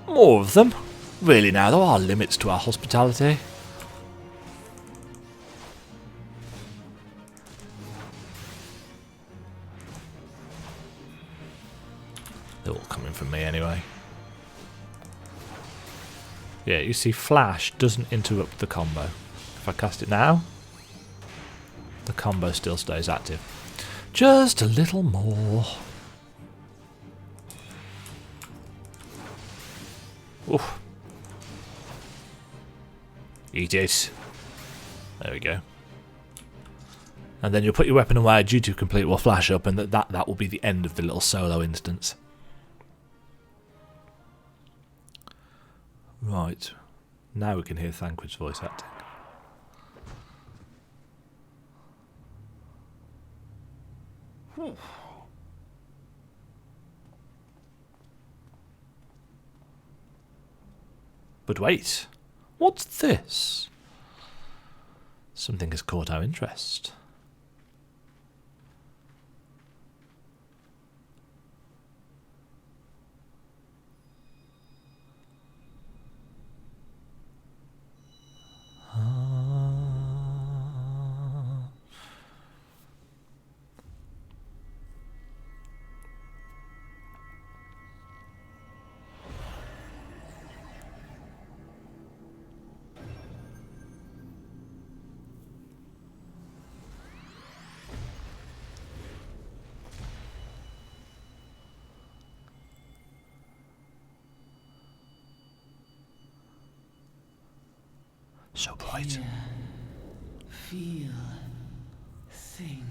More of them. Really now, there are limits to our hospitality. They're all coming from me anyway. Yeah, you see, Flash doesn't interrupt the combo. If I cast it now, the combo still stays active. Just a little more. Oof. Eat it. There we go. And then you'll put your weapon away, duty complete will flash up, and that will be the end of the little solo instance. Right. Now we can hear Thancred's voice acting. But wait, what's this? Something has caught our interest. So bright. Hear, feel, think.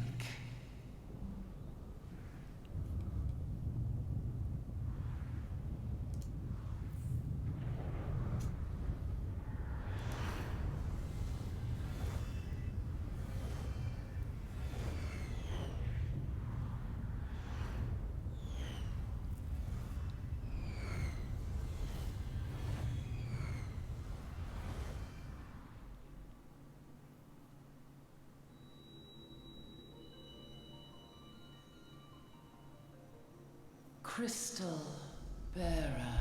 Crystal bearer.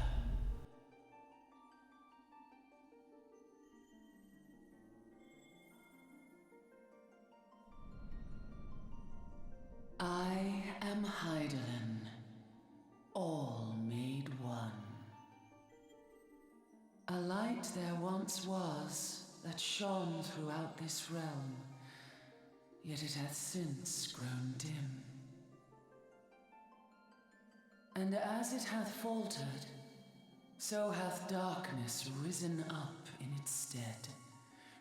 I am Heidelin, all made one. A light there once was that shone throughout this realm, yet it hath since grown dim. And as it hath faltered, so hath darkness risen up in its stead,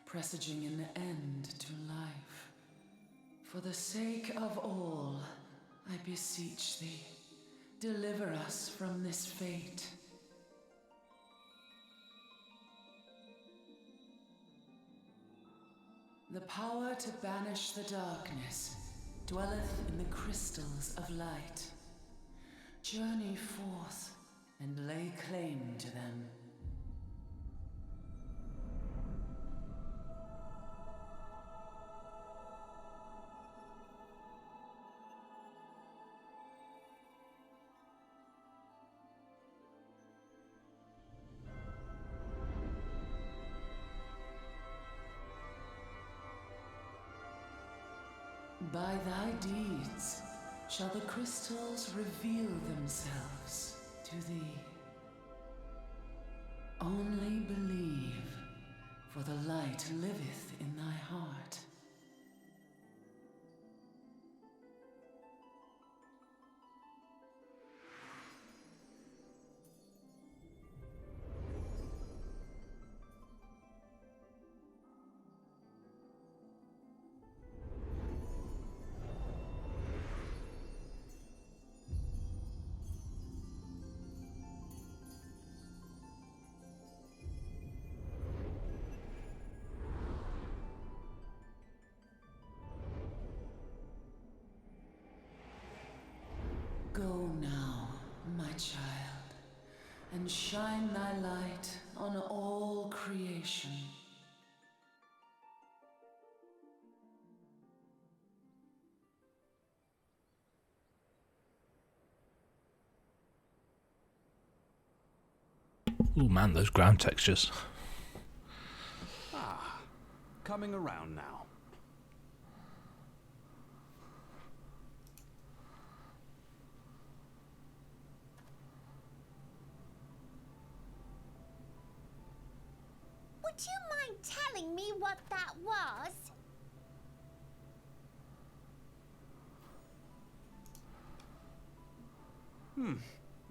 presaging an end to life. For the sake of all, I beseech thee, deliver us from this fate. The power to banish the darkness dwelleth in the crystals of light. Journey forth and lay claim to them. By thy deeds shall the crystals reveal themselves to thee. Only believe, for the light liveth in thy heart. and shine thy light on all creation. Oh man, those ground textures. Ah, coming around now. Would you mind telling me what that was?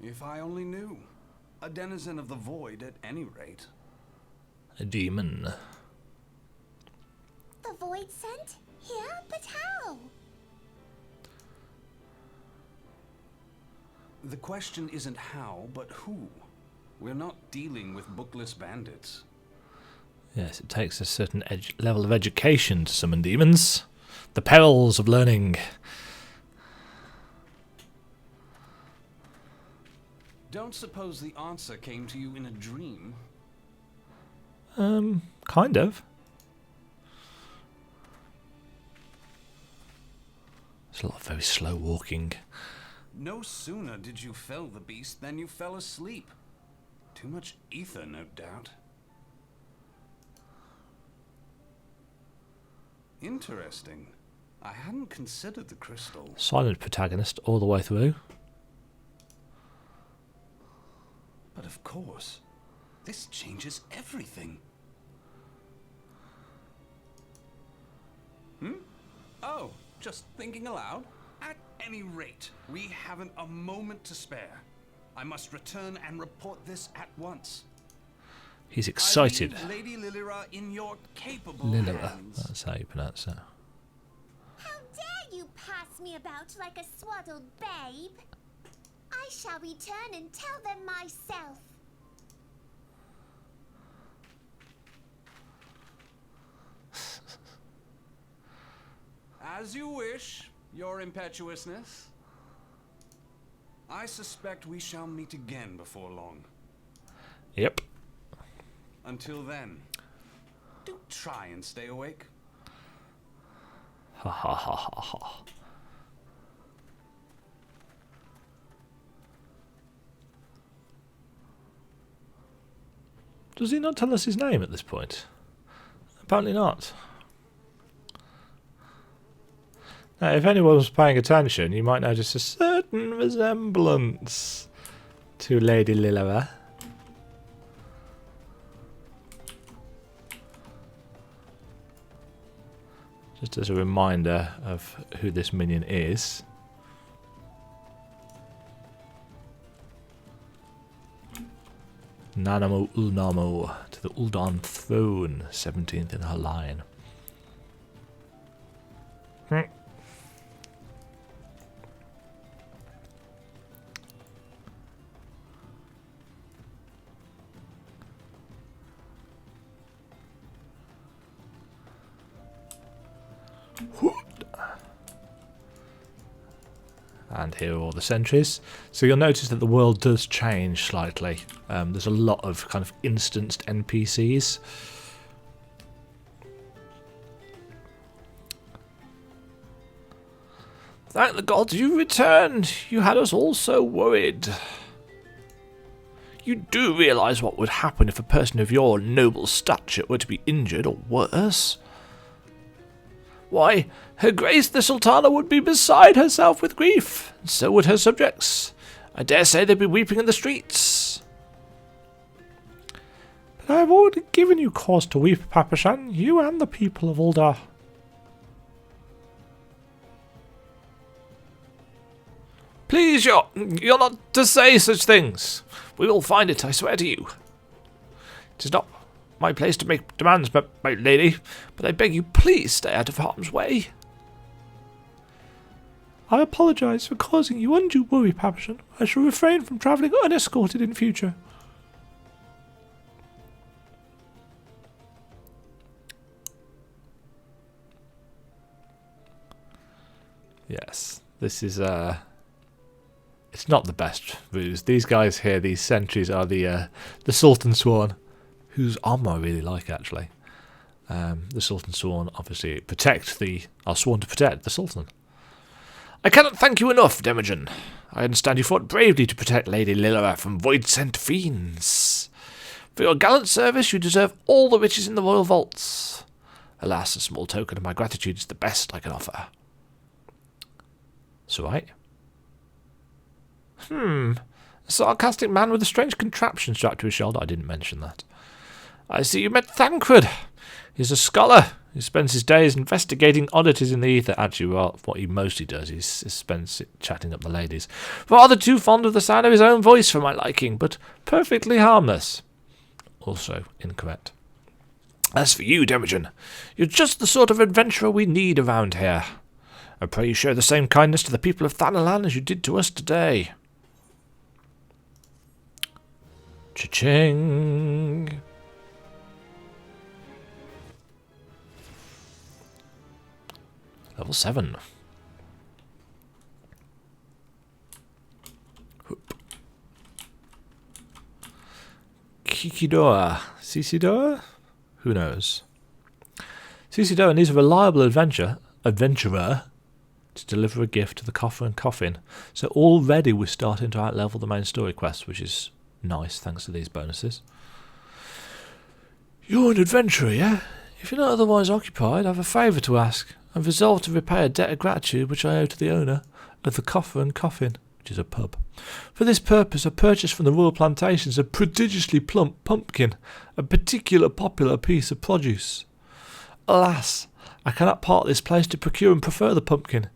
If I only knew. A denizen of the void at any rate. A demon. The void sent? Here? But how? The question isn't how, but who. We're not dealing with bookless bandits. Yes, it takes a certain level of education to summon demons. The perils of learning. Don't suppose the answer came to you in a dream? Kind of. There's a lot of very slow walking. No sooner did you fell the beast than you fell asleep. Too much ether, no doubt. Interesting. I hadn't considered the crystal. Silent protagonist all the way through. But of course, this changes everything. Oh, just thinking aloud? At any rate, we haven't a moment to spare. I must return and report this at once. He's excited. I leave Lady Lilira in your capable Lilira, hands. that's how you pronounce it. How dare you pass me about like a swaddled babe? I shall return and tell them myself. As you wish, your impetuousness. I suspect we shall meet again before long. Yep. Until then, do try and stay awake. Ha ha ha ha ha. Does he not tell us his name at this point? Apparently not. Now, if anyone was paying attention, you might notice a certain resemblance to Lady Lilira. Just as a reminder of who this minion is. Nanamo Ulnamo to the Uldan throne, 17th in her line. And here are all the sentries. So you'll notice that the world does change slightly. There's a lot of kind of instanced NPCs. Thank the gods you returned. You had us all so worried. You do realise what would happen if a person of your noble stature were to be injured or worse? Why, Her Grace the Sultana would be beside herself with grief, and so would her subjects. I dare say they'd be weeping in the streets. But I have already given you cause to weep, Papashan, you and the people of Ulda. Please, you're not to say such things. We will find it, I swear to you. It is not my place to make demands, my lady, but I beg you please stay out of harm's way. I apologise for causing you undue worry, Papashan. I shall refrain from travelling unescorted in future. Yes, this is It's not the best ruse. These guys here, these sentries, are the Sultan Sworn, whose armour I really like, actually. The Sultan Sworn, obviously, are sworn to protect the Sultan. I cannot thank you enough, Demajen. I understand you fought bravely to protect Lady Lilira from void-sent fiends. For your gallant service, you deserve all the riches in the royal vaults. Alas, a small token of my gratitude is the best I can offer. It's all right. A sarcastic man with a strange contraption strapped to his shoulder. I didn't mention that. I see you met Thancred. He's a scholar. He spends his days investigating oddities in the ether. Actually, well, what he mostly does is spends chatting up the ladies. Rather too fond of the sound of his own voice for my liking, but perfectly harmless. Also incorrect. As for you, Demajen, you're just the sort of adventurer we need around here. I pray you show the same kindness to the people of Thanalan as you did to us today. Cha-ching! Level 7. Whoop. Kikidoa. Cicidora? Who knows? Cicidora needs a reliable adventurer to deliver a gift to the coffer and coffin. So already we're starting to outlevel the main story quest, which is nice thanks to these bonuses. You're an adventurer, yeah? If you're not otherwise occupied, I have a favour to ask. I've resolved to repay a debt of gratitude which I owe to the owner of the Coffer and Coffin, which is a pub. For this purpose I purchased from the royal plantations a prodigiously plump pumpkin, a particular popular piece of produce. Alas, I cannot part this place to procure and prefer the pumpkin.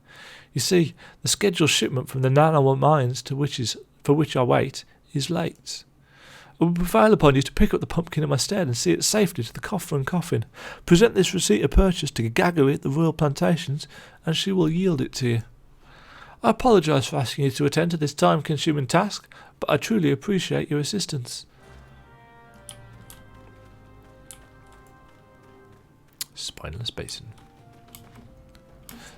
You see, the scheduled shipment from the Nanawa mines for which I wait is late. I would prevail upon you to pick up the pumpkin in my stead and see it safely to the Coffer and Coffin. Present this receipt of purchase to Gaggery at the royal plantations, and she will yield it to you. I apologise for asking you to attend to this time-consuming task, but I truly appreciate your assistance. Spineless Basin.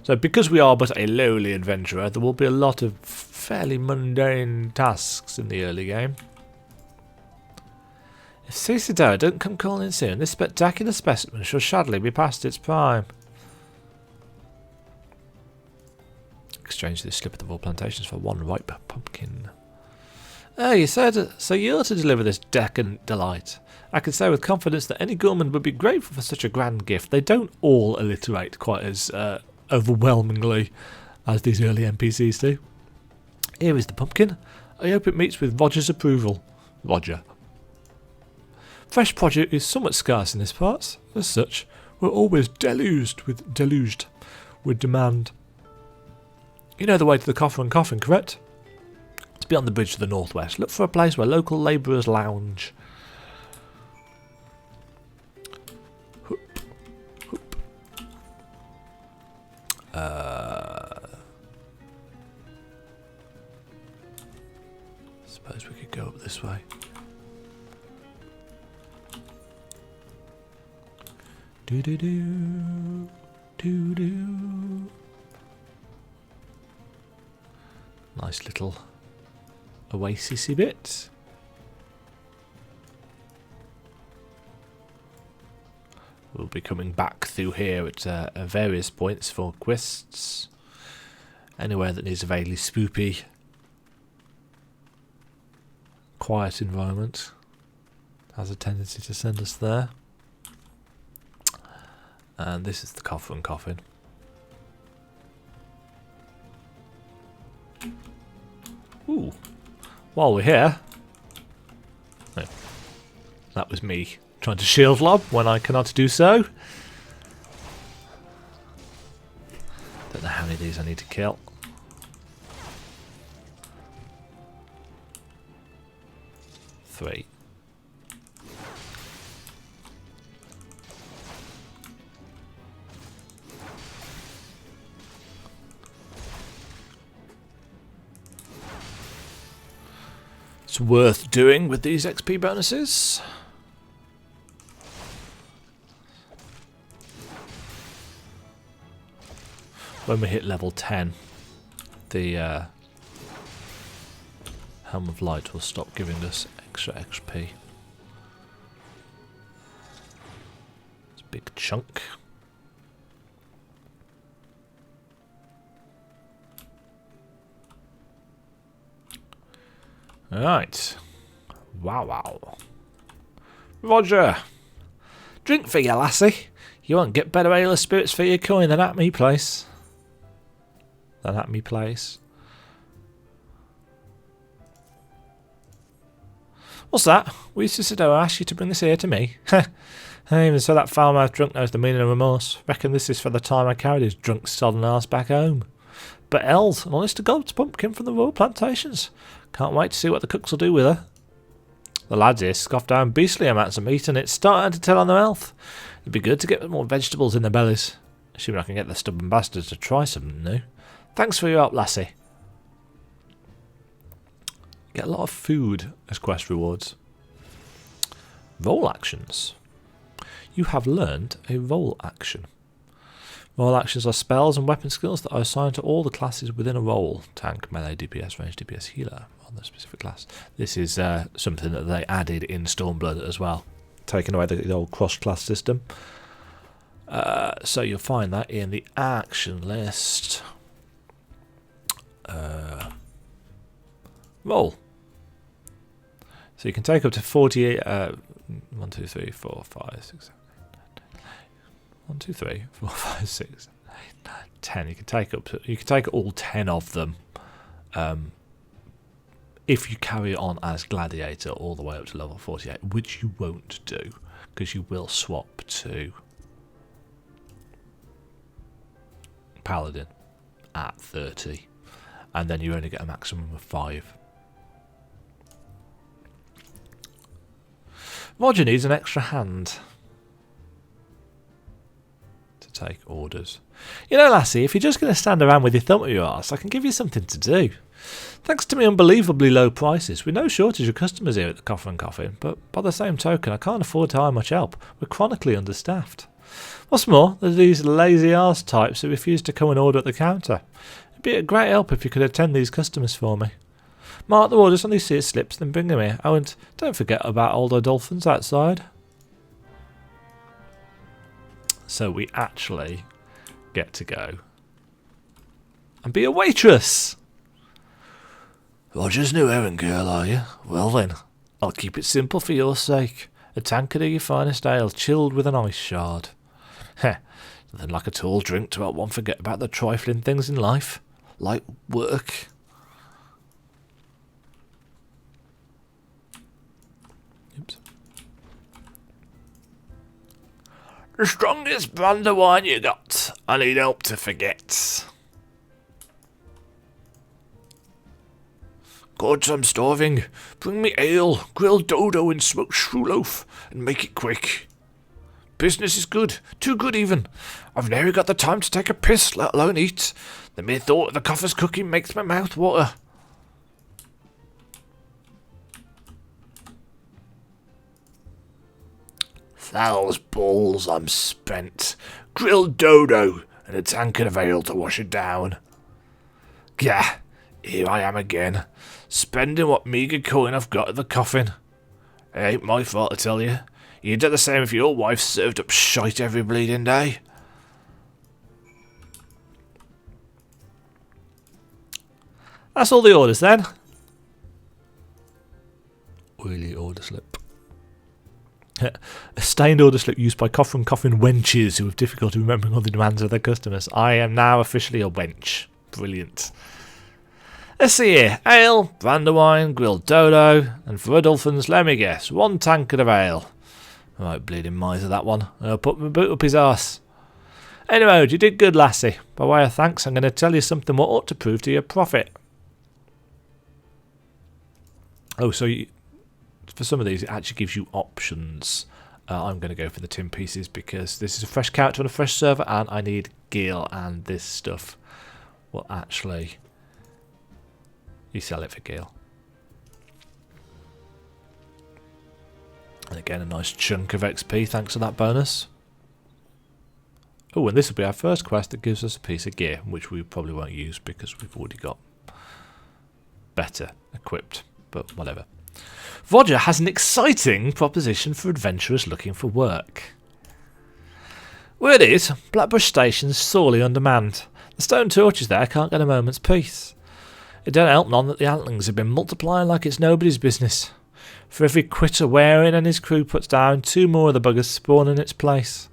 So because we are but a lowly adventurer, there will be a lot of fairly mundane tasks in the early game. If Cicidora don't come calling soon, this spectacular specimen shall sadly be past its prime. Exchange this slip of the royal plantations for one ripe pumpkin. Oh, you said so you're to deliver this decadent delight. I can say with confidence that any gourmand would be grateful for such a grand gift. They don't all alliterate quite as overwhelmingly as these early NPCs do. Here is the pumpkin. I hope it meets with Roger's approval. Roger. Fresh produce is somewhat scarce in this part. As such, we're always deluged with demand. You know the way to the Coffer and Coffin, correct? It's beyond the bridge to the northwest. Look for a place where local labourers lounge. Hoop. Hoop. Suppose we could go up this way. Do-do-do. Do-do. Nice little oasis-y bit. We'll be coming back through here at various points for quests. Anywhere that needs a vaguely spoopy, quiet environment has a tendency to send us there. And this is the Coffer and Coffin. Ooh. While we're here... No. That was me trying to shield lob when I cannot do so. Don't know how many of these I need to kill. Three. It's worth doing with these XP bonuses. When we hit level 10, the Helm of Light will stop giving us extra XP. It's a big chunk. Right. Wow. Roger. Drink for you, lassie. You won't get better ale of spirits for your coin than at me place. What's that? We Sister asked you to bring this here to me. Even so, that foul-mouthed drunk knows the meaning of remorse. Reckon this is for the time I carried his drunk sodden arse back home. But Els, an honest to God's pumpkin from the Royal Plantations. Can't wait to see what the cooks will do with her. The lads here scoffed down beastly amounts of meat, and it's starting to tell on their health. It'd be good to get more vegetables in their bellies. Assuming I can get the stubborn bastards to try something new. Thanks for your help, lassie. Get a lot of food as quest rewards. Roll actions. You have learned a roll action. Roll actions are spells and weapon skills that are assigned to all the classes within a roll. Tank, melee, DPS, range, DPS, healer on the specific class. This is something that they added in Stormblood as well. Taking away the old cross-class system. So you'll find that in the action list. Roll. So you can take up to 48. 1, 2, 3, 4, 5, 6, 7, 8, 9, 10. 1, 2, 3, 4, 5, 6, 8, 9, 10. You can take all 10 of them. If you carry on as Gladiator all the way up to level 48, which you won't do, because you will swap to Paladin at 30, and then you only get a maximum of 5. Roger needs an extra hand to take orders. You know, lassie, if you're just going to stand around with your thumb at your arse, I can give you something to do. Thanks to my unbelievably low prices, we're no shortage of customers here at the Coffer and Coffin, but by the same token, I can't afford to hire much help. We're chronically understaffed. What's more, there's these lazy arse types who refuse to come and order at the counter. It'd be a great help if you could attend these customers for me. Mark the orders on these seat slips, then bring them here. Oh, and don't forget about old Adolphins outside. So we actually get to go and be a waitress. Roger's new errand girl, are you? Well then, I'll keep it simple for your sake. A tankard of your finest ale, chilled with an ice shard. Heh, nothing like a tall drink to help one forget about the trifling things in life, like work. Oops. The strongest brand of wine you got. I need help to forget. God, I'm starving. Bring me ale, grilled dodo and smoked shrew loaf, and make it quick. Business is good, too good even. I've never got the time to take a piss, let alone eat. The mere thought of the Coffer's cooking makes my mouth water. Thou's balls, I'm spent. Grilled dodo and a tankard of ale to wash it down. Gah, here I am again, spending what meagre coin I've got at the coffin. It ain't my fault, I tell you. You'd do the same if your wife served up shite every bleeding day. That's all the orders then. Oily order slip. A stained order slip used by Coffer and Coffin wenches who have difficulty remembering all the demands of their customers. I am now officially a wench. Brilliant. Let's see here. Ale, brandywine, grilled dodo, and for Adolphins, let me guess, 1 tankard of ale. Right, bleeding miser that one. I'll put my boot up his arse. Anyway, you did good, lassie. By way of thanks, I'm going to tell you something what ought to prove to your profit. Oh, so for some of these, it actually gives you options. I'm going to go for the tin pieces because this is a fresh character on a fresh server, and I need Gil, and this stuff will actually... You sell it for Gil. And again, a nice chunk of XP thanks to that bonus. Oh, and this will be our first quest that gives us a piece of gear, which we probably won't use because we've already got better equipped but whatever. Roger has an exciting proposition for adventurers looking for work. Word is, Blackbush Station's sorely undermanned. The stone torches there can't get a moment's peace. It don't help none that the antlings have been multiplying like it's nobody's business. For every quitter Waring and his crew puts down, 2 more of the buggers spawn in its place.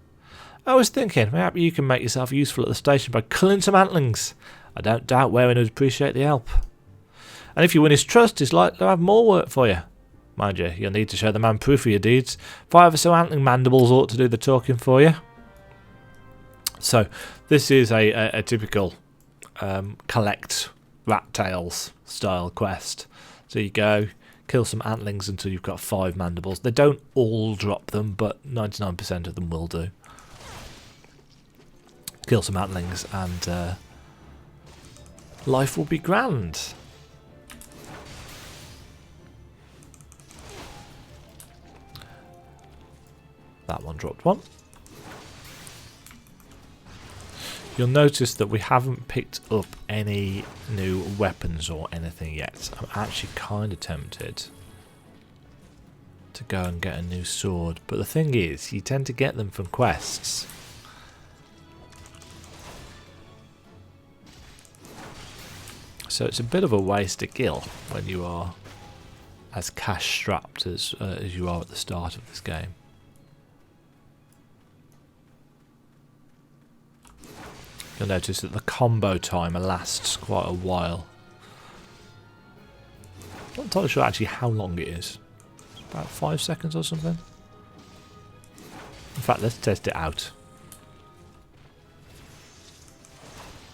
I was thinking, maybe you can make yourself useful at the station by culling some antlings. I don't doubt Waring would appreciate the help. And if you win his trust, he's likely to have more work for you. Mind you, you'll need to show the man proof of your deeds. 5 or so antling mandibles ought to do the talking for you. So, this is a typical collect rat tails style quest. So you go, kill some antlings until you've got 5 mandibles. They don't all drop them, but 99% of them will do. Kill some antlings and life will be grand. That one dropped one. You'll notice that we haven't picked up any new weapons or anything yet. I'm actually kind of tempted to go and get a new sword. But the thing is, you tend to get them from quests. So it's a bit of a waste of gil when you are as cash strapped as you are at the start of this game. You'll notice that the combo timer lasts quite a while. Not entirely sure actually how long it is. It's about 5 seconds or something. In fact, let's test it out.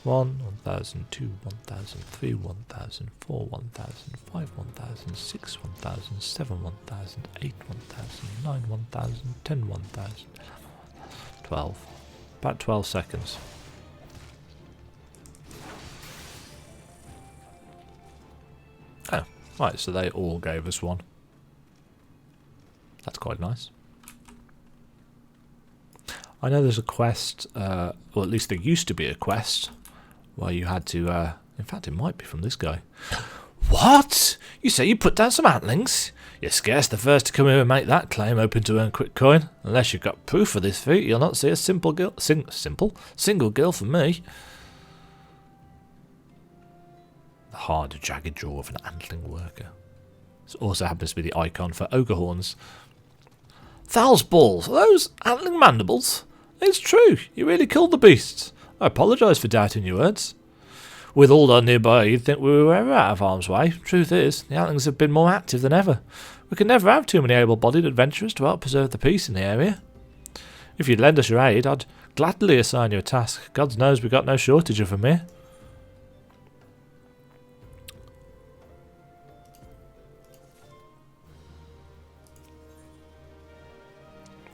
1, 1000, 2, 1000, 3, 1000, 4, 1000, 5, 1000, 6, 1000, 7, 1000, 8, 1000, 9, 1000, 10, 1000, 12. About 12 seconds. Oh, right, so they all gave us one. That's quite nice. I know there's a quest, or at least there used to be a quest, where you had to, in fact it might be from this guy. What? You say you put down some antlings? You're scarce the first to come here and make that claim, hoping to earn quick coin. Unless you've got proof of this feat, you'll not see a single gil from me. The hard, jagged jaw of an antling worker. This also happens to be the icon for ogre horns. Thals balls, are those antling mandibles? It's true, you really killed the beasts. I apologise for doubting your words. With all done nearby, you'd think we were ever out of harm's way. Truth is, the antlings have been more active than ever. We can never have too many able-bodied adventurers to help preserve the peace in the area. If you'd lend us your aid, I'd gladly assign you a task. God knows we've got no shortage of them here.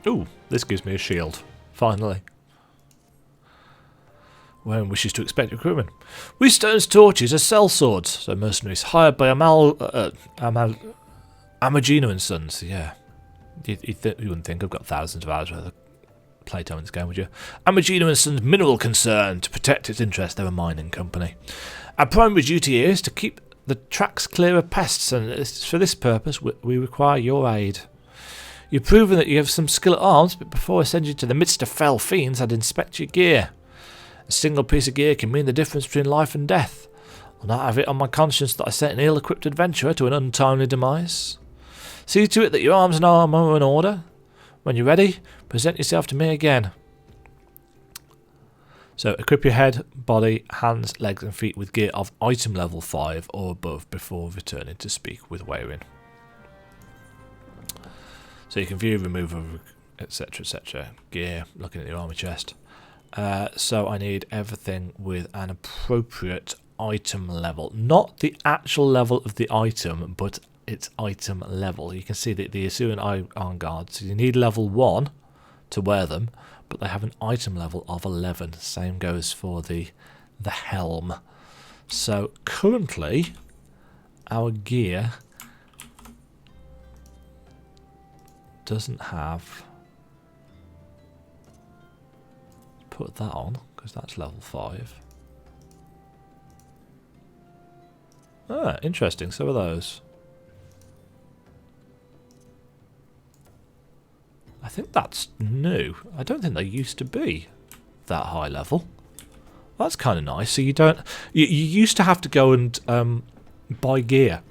Ooh, this gives me a shield. Finally. Waring wishes to expect recruitment. We stones torches are cell swords, so mercenaries hired by Demajen and Sons. Yeah. You wouldn't think I've got thousands of hours worth of playtime in this game, would you? Demajen and Sons mineral concern. To protect its interest, they're a mining company. Our primary duty here is to keep the tracks clear of pests, and for this purpose we require your aid. You've proven that you have some skill at arms, but before I send you to the midst of fell fiends, I'd inspect your gear. A single piece of gear can mean the difference between life and death. I'll not have it on my conscience that I sent an ill-equipped adventurer to an untimely demise. See to it that your arms and armour are in order. When you're ready, present yourself to me again. So, equip your head, body, hands, legs and feet with gear of item level 5 or above before returning to speak with Waring. So you can view, remove, etc. Gear, looking at your armour chest. So I need everything with an appropriate item level. Not the actual level of the item, but its item level. You can see that the Assyrian Iron Guards, you need level 1 to wear them, but they have an item level of 11. Same goes for the helm. So currently, our gear doesn't have... Put that on, because that's level 5. Ah, interesting, so are those. think that's new. I don't think they used to be that high level. That's kind of nice. So you don't... You used to have to go and buy gear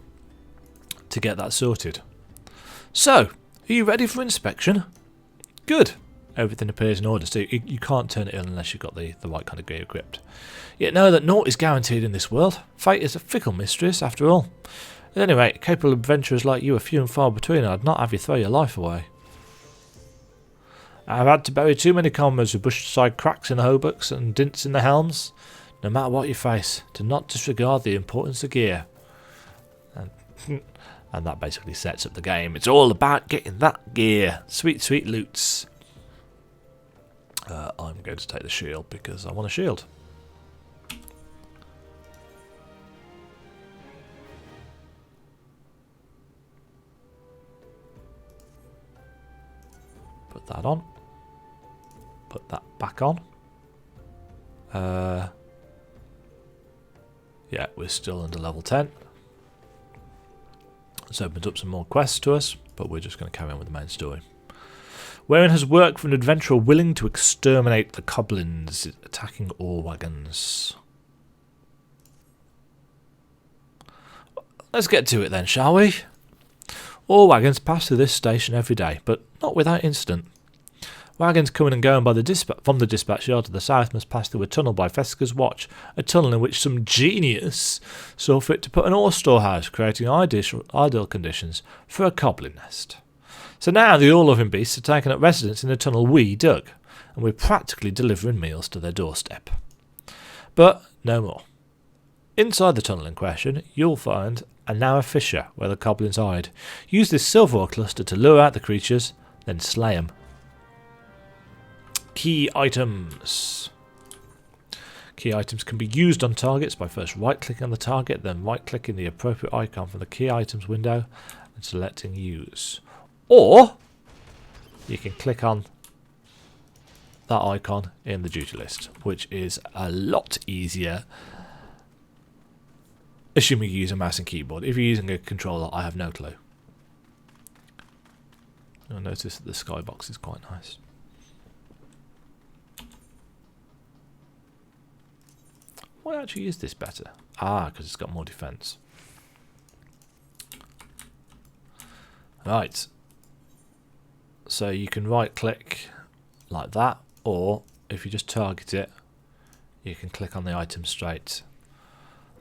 to get that sorted. So, are you ready for inspection? Good. Everything appears in order. So you can't turn it in unless you've got the right kind of gear equipped. Yet know that naught is guaranteed in this world. Fate is a fickle mistress, after all. At any rate, capable adventurers like you are few and far between, and I'd not have you throw your life away. I've had to bury too many comrades who pushed aside cracks in the hauberks and dints in the helms. No matter what you face, do not disregard the importance of gear. And that basically sets up the game. It's all about getting that gear. Sweet, sweet loots. I'm going to take the shield because I want a shield. Put that on. Put that back on. Yeah, we're still under level 10. It's opened up some more quests to us, but we're just going to carry on with the main story. Wherein has work for an adventurer willing to exterminate the goblins attacking ore wagons. Let's get to it then, shall we? Ore wagons pass through this station every day, but not without incident. Wagons coming and going from the dispatch yard to the south must pass through a tunnel by Ffxiv's watch, a tunnel in which some genius saw fit to put an ore storehouse, creating ideal conditions for a goblin nest. So now the all-loving beasts are taking up residence in the tunnel we dug, and we're practically delivering meals to their doorstep. But no more. Inside the tunnel in question, you'll find a narrow fissure where the goblins hide. Use this silver ore cluster to lure out the creatures, then slay them. Key items. Key items can be used on targets by first right-clicking on the target, then right-clicking the appropriate icon from the key items window and selecting use. Or you can click on that icon in the duty list, which is a lot easier, assuming you use a mouse and keyboard. If you're using a controller, I have no clue. You'll notice that the skybox is quite nice. Why actually is this better? Ah, because it's got more defense. Right. So you can right click like that, or if you just target it, you can click on the item straight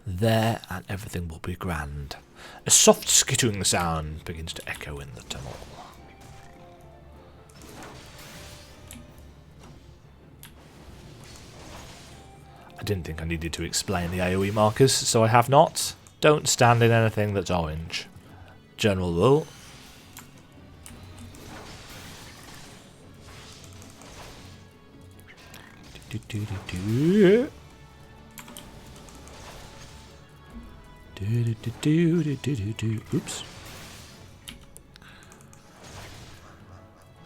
there and everything will be grand. A soft skittering sound begins to echo in the tunnel. I didn't think I needed to explain the AoE markers, so I have not. Don't stand in anything that's orange. General rule. Oops.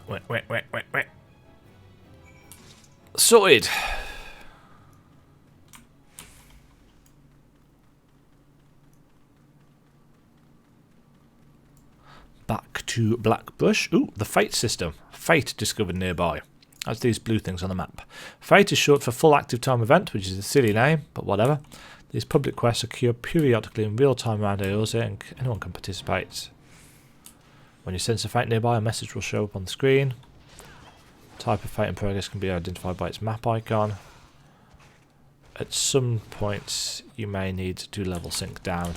Wait. Sorted. Back to Blackbrush. Ooh, the Fate system. Fate discovered nearby. That's these blue things on the map. Fate is short for Full Active Time Event, which is a silly name, but whatever. These public quests occur periodically in real time around Eorzea, and anyone can participate. When you sense a Fate nearby, a message will show up on the screen. Type of Fate in progress can be identified by its map icon. At some points, you may need to level sync down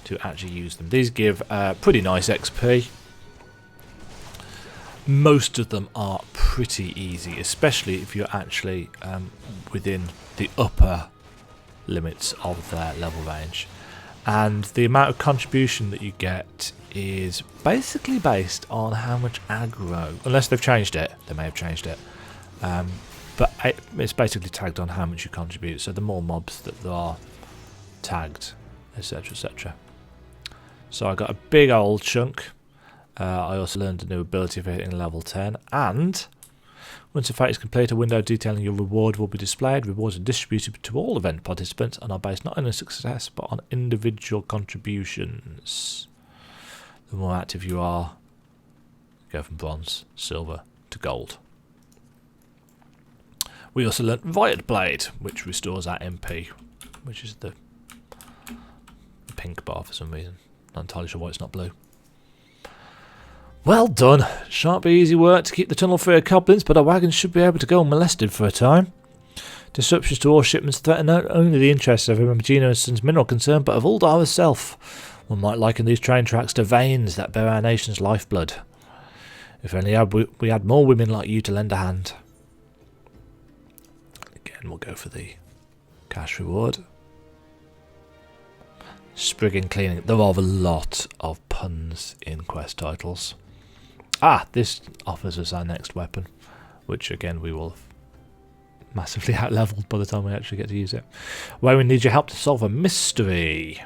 to actually use them. These give pretty nice XP. Most of them are pretty easy, especially if you're actually within the upper limits of their level range. And the amount of contribution that you get is basically based on how much aggro, unless they've changed it, they may have changed it, but it's basically tagged on how much you contribute. So the more mobs that there are tagged, etc, etc. So I got a big old chunk. I also learned a new ability for hitting level 10, and once a fight is complete, a window detailing your reward will be displayed. Rewards are distributed to all event participants and are based not on success but on individual contributions. The more active you are, you go from bronze, silver, to gold. We also learnt Riot Blade, which restores our MP, which is the pink bar for some reason. Not entirely sure why it's not blue. Well done. Shan't be easy work to keep the tunnel free of goblins, but our wagons should be able to go unmolested for a time. Disruptions to all shipments threaten not only the interests of Demajen and Son's mineral concern, but of Uldar herself. One might liken these train tracks to veins that bear our nation's lifeblood. If only we had more women like you to lend a hand. Again, we'll go for the cash reward. Sprigging cleaning. There are a lot of puns in quest titles. Ah, this offers us our next weapon, which again we will have massively out-leveled by the time we actually get to use it. Where we need your help to solve a mystery.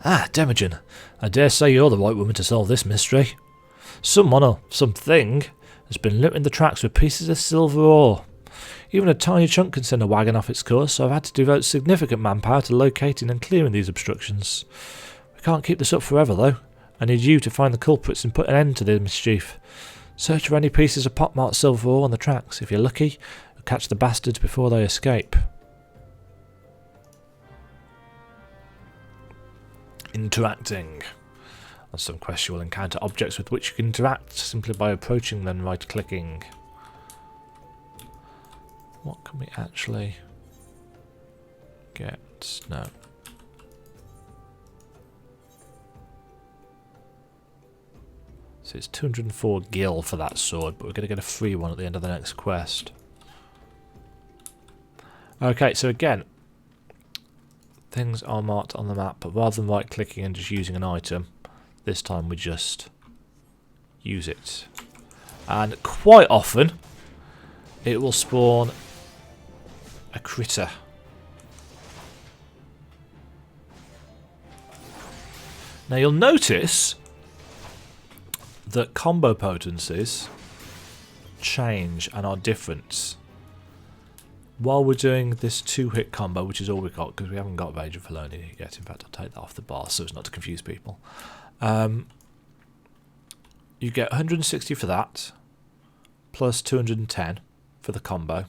Ah, Demajen, I dare say you're the right woman to solve this mystery. Someone or something has been looting the tracks with pieces of silver ore. Even a tiny chunk can send a wagon off its course, so I've had to devote significant manpower to locating and clearing these obstructions. We can't keep this up forever, though. I need you to find the culprits and put an end to the mischief. Search for any pieces of pockmarked silver ore on the tracks. If you're lucky, you'll catch the bastards before they escape. Interacting. On some quests you will encounter objects with which you can interact simply by approaching them and right-clicking. What can we actually get? No. So it's 204 gil for that sword, but we're going to get a free one at the end of the next quest. Okay, so again, things are marked on the map, but rather than right-clicking and just using an item, this time we just use it. And quite often, it will spawn a critter. Now you'll notice that combo potencies change and are different. While we're doing this 2-hit combo, which is all we've got because we haven't got Rage of Felony yet. In fact, I'll take that off the bar so as not to confuse people. You get 160 for that, plus 210 for the combo.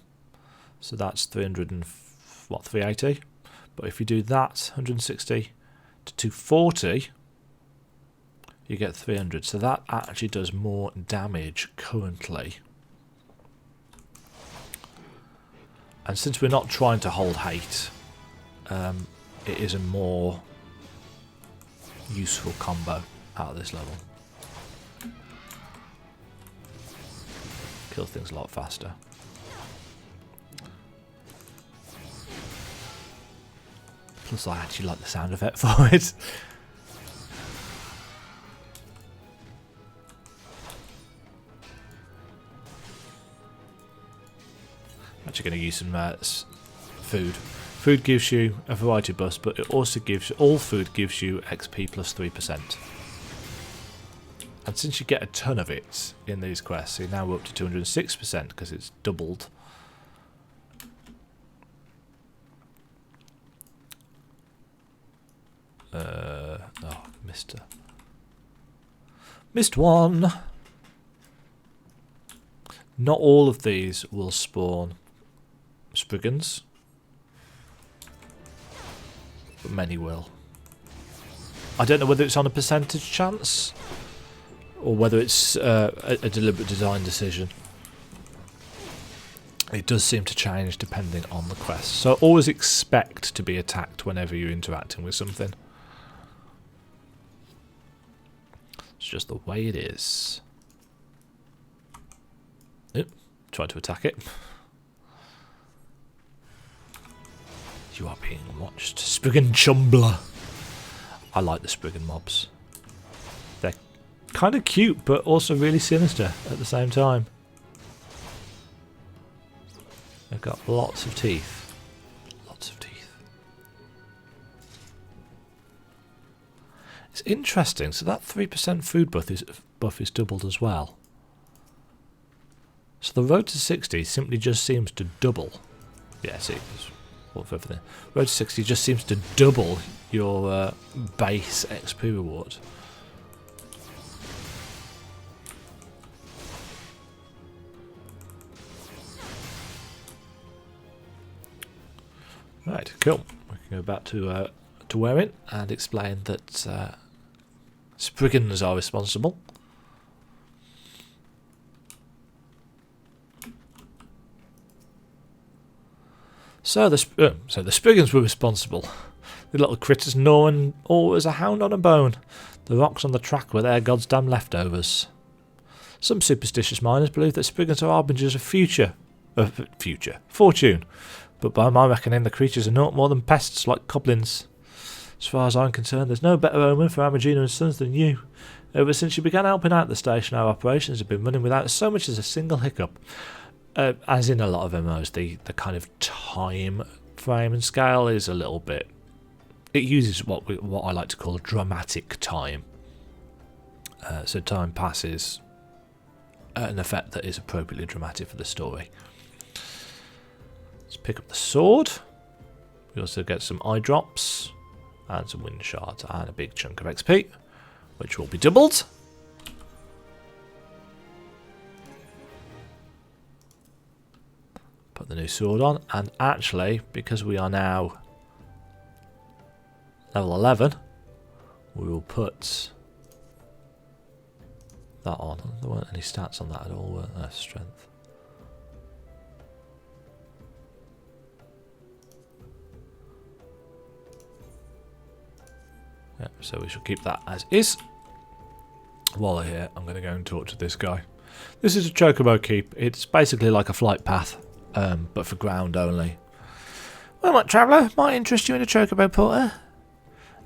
So that's 380. But if you do that 160 to 240, you get 300. So that actually does more damage currently. And since we're not trying to hold hate, it is a more useful combo out of this level. Kills things a lot faster. Plus I actually like the sound effect for it. I'm actually going to use some food. Food gives you a variety boost, but it also gives all food gives you XP plus 3%. And since you get a ton of it in these quests, you're now up to 206% because it's doubled. Oh, missed one. Not all of these will spawn Spriggans, but many will. I don't know whether it's on a percentage chance or whether it's a deliberate design decision. It does seem to change depending on the quest. So always expect to be attacked whenever you're interacting with something. It's just the way it is. Oop, tried to attack it. You are being watched. Spriggan Chumbler. I like the Spriggan mobs. They're kind of cute, but also really sinister at the same time. They've got lots of teeth. Lots of teeth. It's interesting. So that 3% food buff is doubled as well. So the road to 60 simply just seems to double. Yeah, see, for everything. Road to 60 just seems to double your base XP reward. Right, cool. We can go back to Wearing and explain that Spriggans are responsible. So the Spriggans were responsible. The little critters gnawing always a hound on a bone. The rocks on the track were their goddamn leftovers. Some superstitious miners believe that Spriggans are harbingers of fortune. But by my reckoning, the creatures are naught more than pests like goblins. As far as I'm concerned, there's no better omen for Amagina and Sons than you. Ever since you began helping out the station, our operations have been running without so much as a single hiccup. As in a lot of MMOs, the kind of time frame and scale is a little bit... It uses what I like to call dramatic time. So time passes at an effect that is appropriately dramatic for the story. Let's pick up the sword. We also get some eye drops and some wind shards and a big chunk of XP, which will be doubled. Put the new sword on, and actually, because we are now level 11, we will put that on. There weren't any stats on that at all, weren't there? Strength. Yeah, so we shall keep that as is. While we're here, I'm going to go and talk to this guy. This is a Chocobo Keep. It's basically like a flight path, but for ground only. Well, what, traveller? Might interest you in a Chocobo Porter?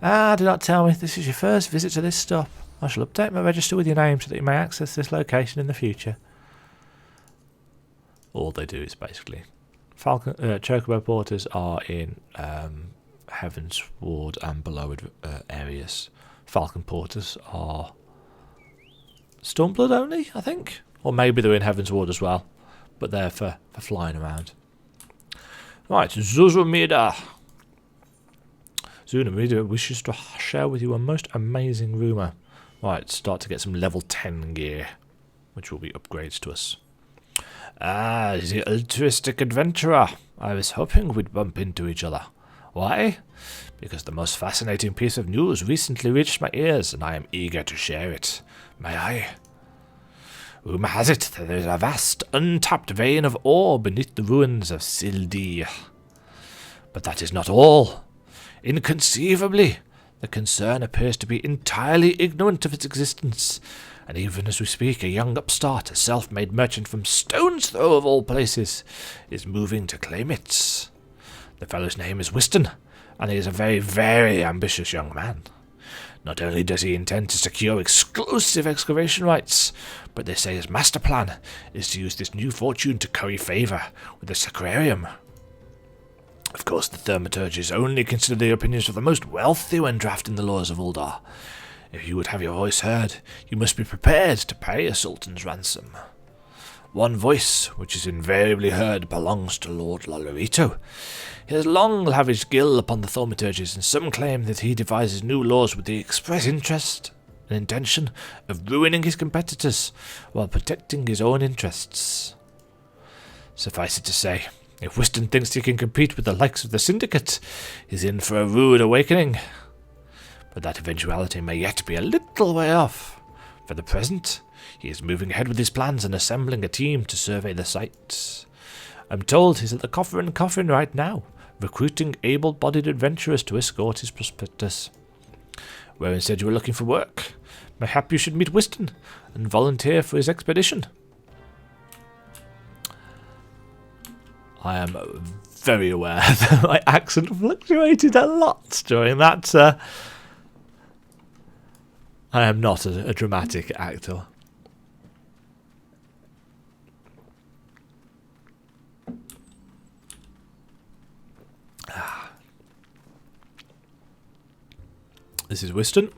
Ah, do not tell me. This is your first visit to this stop. I shall update my register with your name so that you may access this location in the future. All they do is basically... Chocobo Porters are in... Heaven's Ward and below areas. Falcon Porters are Stormblood only, I think, or maybe they're in Heaven's Ward as well, but they're for flying around. Right, Zuzumida. Zunamida wishes to share with you a most amazing rumour. Right, start to get some level 10 gear, which will be upgrades to us. Ah, the altruistic adventurer. I was hoping we'd bump into each other. Why? Because the most fascinating piece of news recently reached my ears, and I am eager to share it. May I? Rumour has it that there is a vast, untapped vein of ore beneath the ruins of Sildi. But that is not all. Inconceivably, the concern appears to be entirely ignorant of its existence, and even as we speak, a young upstart, a self-made merchant from Stone's Throw of all places, is moving to claim it. The fellow's name is Whiston, and he is a very, very ambitious young man. Not only does he intend to secure exclusive excavation rights, but they say his master plan is to use this new fortune to curry favour with the Sacrarium. Of course, the Thaumaturges only consider the opinions of the most wealthy when drafting the laws of Uldar. If you would have your voice heard, you must be prepared to pay a sultan's ransom. One voice, which is invariably heard, belongs to Lord Lolorito. He has long lavished gil upon the Thaumaturges, and some claim that he devises new laws with the express interest and intention of ruining his competitors while protecting his own interests. Suffice it to say, if Whiston thinks he can compete with the likes of the Syndicate, he's in for a rude awakening. But that eventuality may yet be a little way off. For the present, he is moving ahead with his plans and assembling a team to survey the site. I'm told he's at the Coffin right now, recruiting able-bodied adventurers to escort his prospectus. Warren said you were looking for work. Mayhap you should meet Whiston and volunteer for his expedition. I am very aware that my accent fluctuated a lot during that. I am not a dramatic actor. This is Whiston,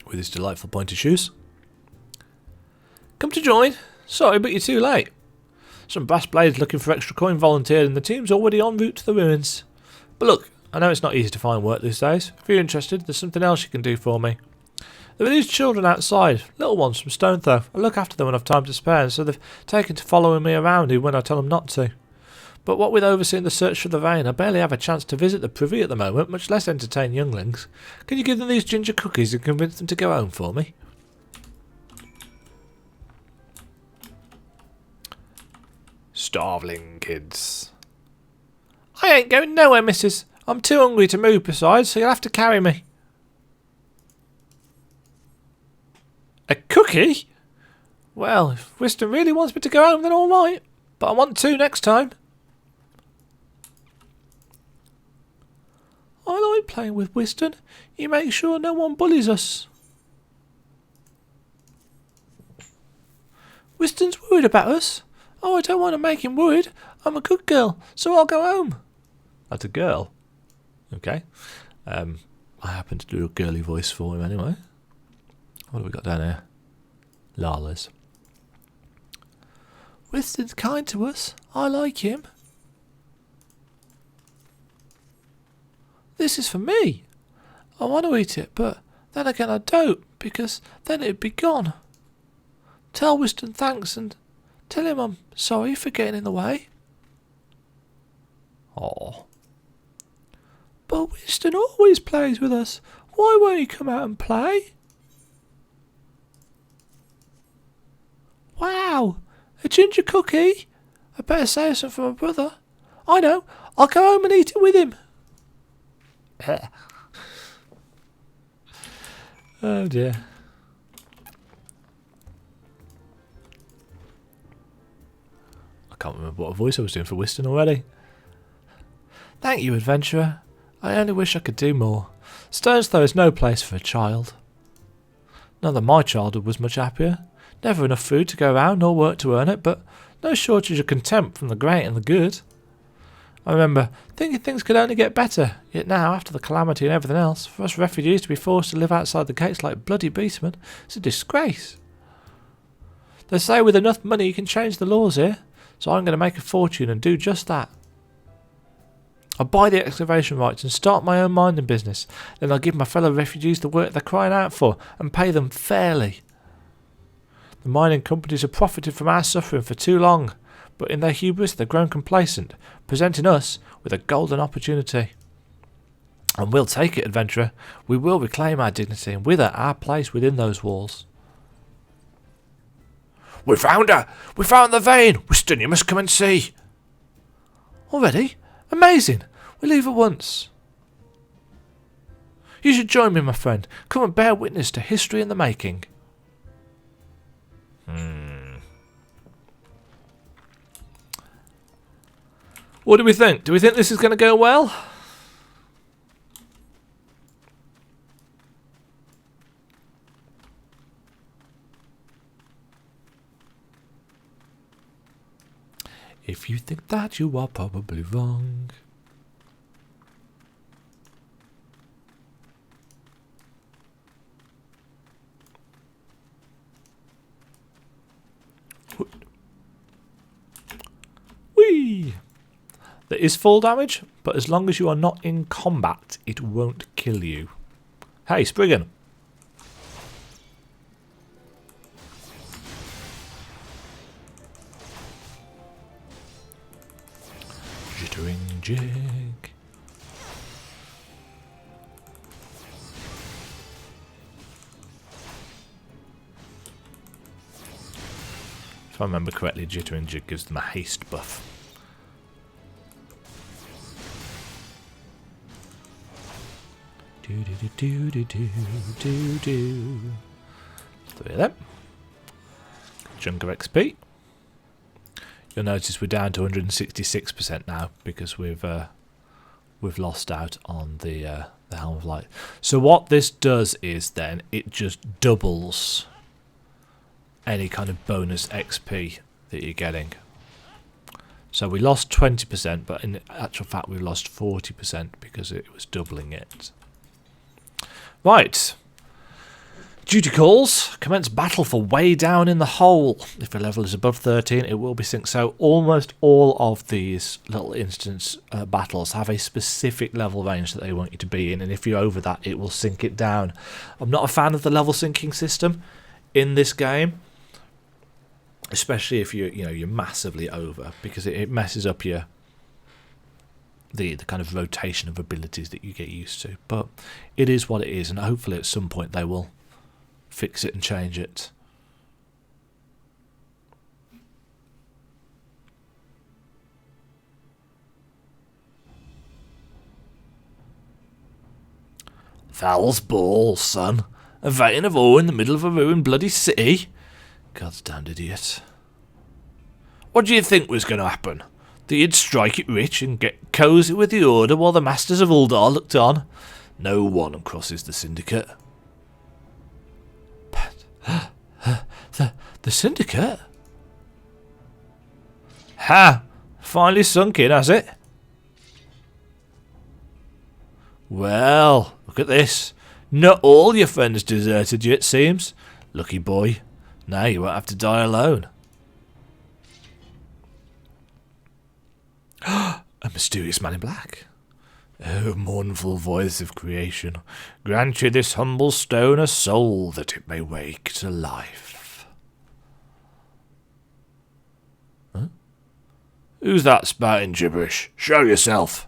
with his delightful pointed shoes. Come to join? Sorry, but you're too late. Some brass blades looking for extra coin volunteered, and the team's already en route to the ruins. But look, I know it's not easy to find work these days. If you're interested, there's something else you can do for me. There are these children outside, little ones from Stone Throw. I look after them when I've time to spare, so they've taken to following me around even when I tell them not to. But what with overseeing the search for the vein, I barely have a chance to visit the privy at the moment, much less entertain younglings. Can you give them these ginger cookies and convince them to go home for me? Starveling kids. I ain't going nowhere, missus. I'm too hungry to move besides, so you'll have to carry me. A cookie? Well, if Whiston really wants me to go home, then all right. But I want to next time. I like playing with Whiston. He makes sure no one bullies us. Whiston's worried about us. Oh, I don't want to make him worried. I'm a good girl, so I'll go home. That's a girl. Okay. I happen to do a girly voice for him anyway. What have we got down here? Lala's. Whiston's kind to us. I like him. This is for me. I want to eat it, but then again I don't, because then it'd be gone. Tell Whiston thanks and tell him I'm sorry for getting in the way. Oh. But Whiston always plays with us. Why won't he come out and play? Wow, a ginger cookie? I better save some for my brother. I know, I'll go home and eat it with him. Oh dear. I can't remember what voice I was doing for Whiston already. Thank you, adventurer. I only wish I could do more. Stone's Throw is no place for a child. Not that my childhood was much happier. Never enough food to go around, nor work to earn it, but no shortage of contempt from the great and the good. I remember thinking things could only get better, yet now, after the calamity and everything else, for us refugees to be forced to live outside the gates like bloody beastmen is a disgrace. They say with enough money you can change the laws here, so I'm going to make a fortune and do just that. I'll buy the excavation rights and start my own mining business, then I'll give my fellow refugees the work they're crying out for and pay them fairly. The mining companies have profited from our suffering for too long, but in their hubris they've grown complacent, presenting us with a golden opportunity. And we'll take it, adventurer. We will reclaim our dignity and with it our place within those walls. We found her! We found the vein! Whiston, you must come and see! Already? Amazing! We leave at once. You should join me, my friend. Come and bear witness to history in the making. What do we think? Do we think this is going to go well? If you think that, you are probably wrong. Whee! There is fall damage, but as long as you are not in combat, it won't kill you. Hey, Spriggan. Jittering jig. If I remember correctly, Jittering Jig gives them a haste buff. Do. 3 of them. Chunk of XP. You'll notice we're down to 166% now because we've lost out on the Helm of Light. So what this does is then it just doubles any kind of bonus XP that you're getting. So we lost 20%, but in actual fact we lost 40% because it was doubling it. Right. Duty calls. Commence battle for way down in the hole. If your level is above 13, it will be synced. So almost all of these little instance battles have a specific level range that they want you to be in, and if you're over that, it will sync it down. I'm not a fan of the level syncing system in this game, especially if you're massively over, because it messes up your the kind of rotation of abilities that you get used to. But it is what it is, and hopefully at some point they will fix it and change it. Foul's ball, son. A vein of ore in the middle of a ruined bloody city. God's damned idiot. What do you think was going to happen? That you'd strike it rich and get cosy with the Order while the Masters of Uldar looked on? No one crosses the Syndicate. But, the Syndicate? Ha! Finally sunk in, has it? Well, look at this. Not all your friends deserted you, it seems. Lucky boy. Now you won't have to die alone. A mysterious man in black. Oh, mournful voice of creation, grant you this humble stone a soul that it may wake to life. Huh? Who's that spouting gibberish? Show yourself.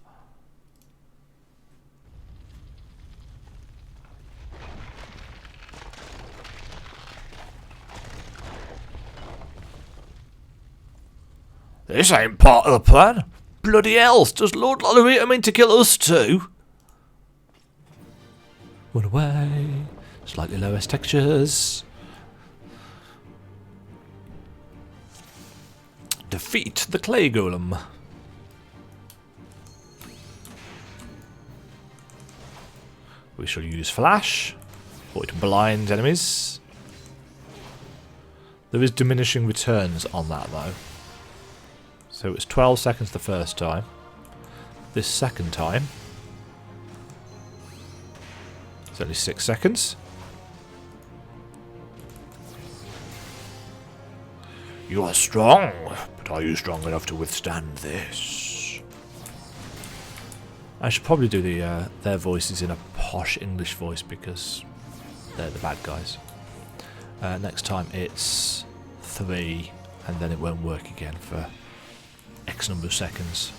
This ain't part of the plan. Bloody hell, does Lord Lollerita mean to kill us too? Run away. Slightly lowest textures. Defeat the clay golem. We shall use flash for it blinds enemies. There is diminishing returns on that though. So it was 12 seconds the first time. This second time, it's only 6 seconds. You are strong, but are you strong enough to withstand this? I should probably do their voices in a posh English voice because they're the bad guys. Next time it's 3, and then it won't work again for X number of seconds.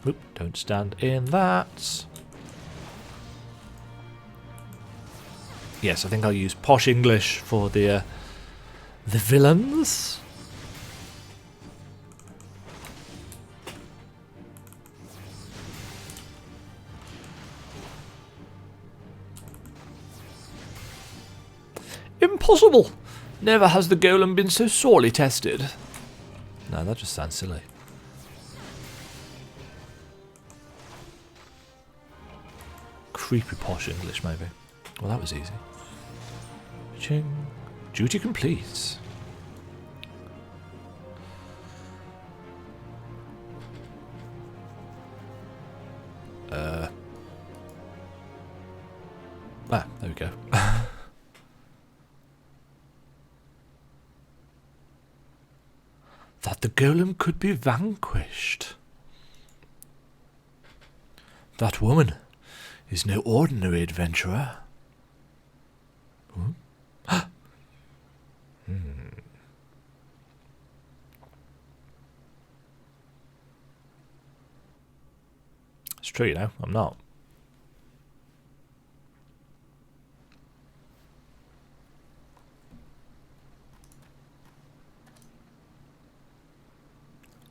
Oop, don't stand in that. Yes, I think I'll use posh English for the villains. Impossible! Never has the golem been so sorely tested. No, that just sounds silly. Creepy posh English, maybe. Well, that was easy. Ching. Duty complete. Ah, there we go. That the golem could be vanquished. That woman is no ordinary adventurer. It's true, you know, I'm not.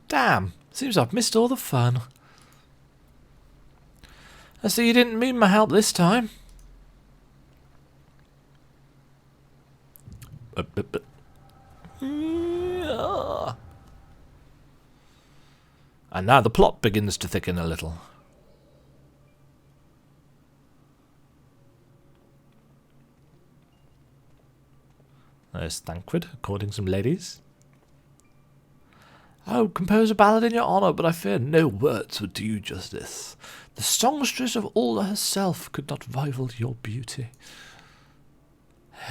Damn, seems I've missed all the fun. I see you didn't need my help this time. And now the plot begins to thicken a little. There's Thancred, courting some ladies. I would compose a ballad in your honour, but I fear no words would do you justice. The songstress of Ulda herself could not rival your beauty.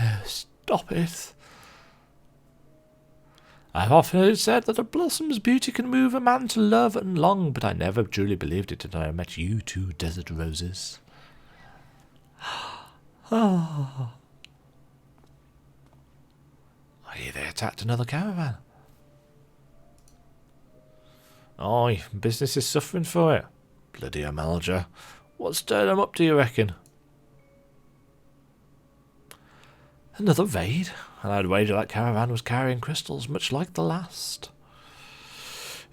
Oh, stop it. I have often heard it said that a blossom's beauty can move a man to love and long, but I never truly believed it until I met you two desert roses. Oh. I hear they attacked another caravan. Aye, business is suffering for it. Bloody Amalja. What stirred them up, do you reckon? Another raid? And I'd wager that caravan was carrying crystals much like the last.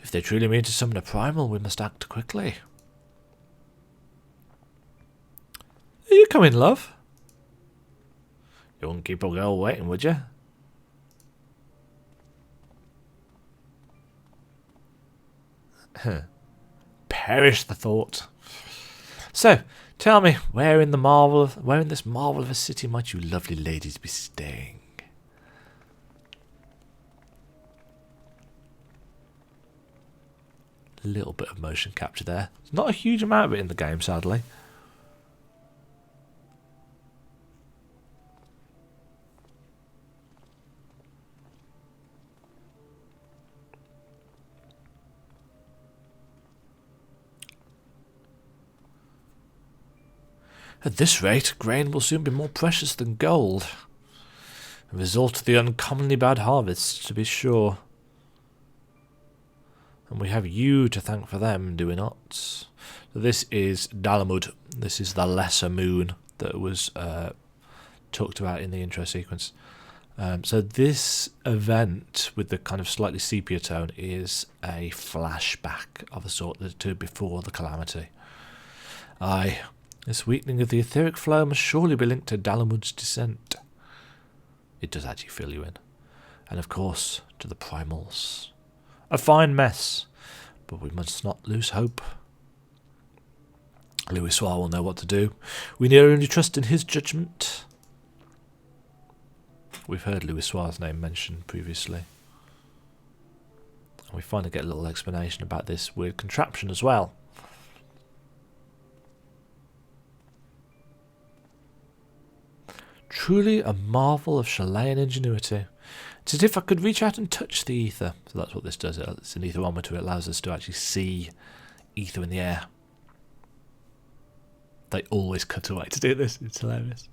If they truly mean to summon a primal, we must act quickly. Are you coming, love? You wouldn't keep a girl waiting, would you? Perish the thought. So, tell me, where in this marvel of a city might you lovely ladies be staying? A little bit of motion capture there. Not a huge amount of it in the game, sadly. At this rate, grain will soon be more precious than gold. A result of the uncommonly bad harvests, to be sure. And we have you to thank for them, do we not? So this is Dalamud. This is the lesser moon that was talked about in the intro sequence. So this event with the kind of slightly sepia tone is a flashback of a sort to before the calamity. Aye. This weakening of the etheric flow must surely be linked to Dalamud's descent. It does actually fill you in. And of course, to the primals. A fine mess, but we must not lose hope. Louis Soir will know what to do. We need only trust in his judgment. We've heard Louis Soir's name mentioned previously. And we finally get a little explanation about this weird contraption as well. Truly a marvel of Chilean ingenuity. It's as if I could reach out and touch the ether. So that's what this does. It's an etherometer. It allows us to actually see ether in the air. They always cut away to do this. It's hilarious.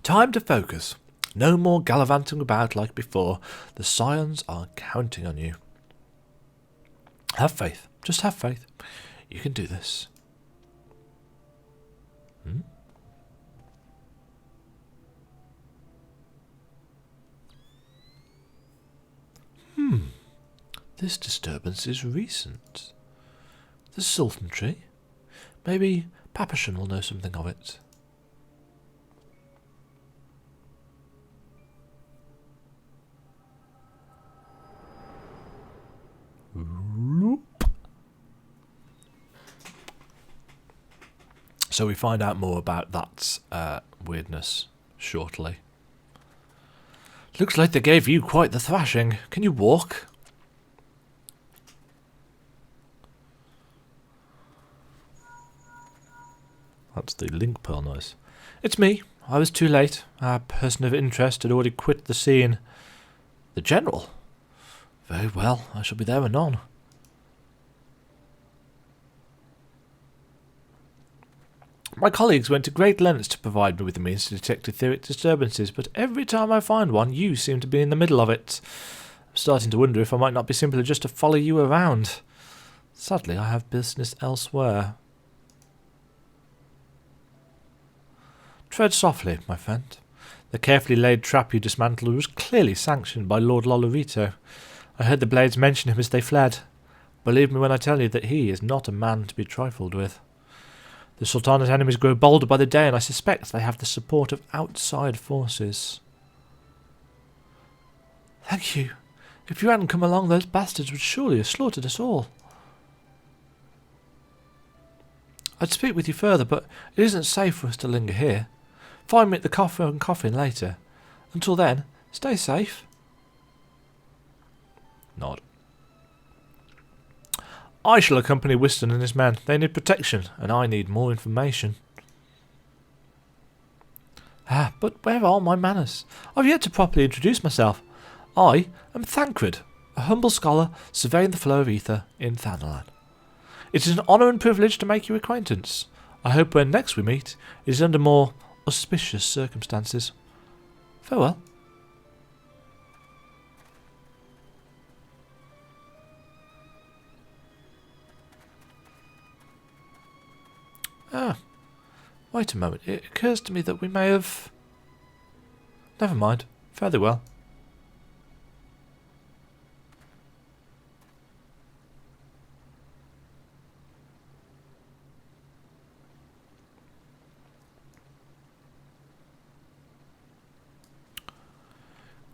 Time to focus. No more gallivanting about like before. The Scions are counting on you. Have faith. Just have faith. You can do this. This disturbance is recent. The sultanry? Maybe Papashan will know something of it. So we find out more about that weirdness shortly. Looks like they gave you quite the thrashing. Can you walk? That's the link pearl noise. It's me. I was too late. Our person of interest had already quit the scene. The General? Very well. I shall be there anon. My colleagues went to great lengths to provide me with the means to detect etheric disturbances, but every time I find one, you seem to be in the middle of it. I'm starting to wonder if I might not be simply just to follow you around. Sadly, I have business elsewhere. Tread softly, my friend. The carefully laid trap you dismantled was clearly sanctioned by Lord Lolorito. I heard the blades mention him as they fled. Believe me when I tell you that he is not a man to be trifled with. The Sultana's enemies grow bolder by the day, and I suspect they have the support of outside forces. Thank you. If you hadn't come along, those bastards would surely have slaughtered us all. I'd speak with you further, but it isn't safe for us to linger here. Find me at the coffin later. Until then, stay safe. Nod. I shall accompany Whiston and his men. They need protection, and I need more information. But where are my manners? I've yet to properly introduce myself. I am Thancred, a humble scholar surveying the flow of ether in Thanalan. It is an honour and privilege to make your acquaintance. I hope when next we meet, it is under more auspicious circumstances. Farewell. Ah, wait a moment. It occurs to me that we may have... Never mind. Fairly well.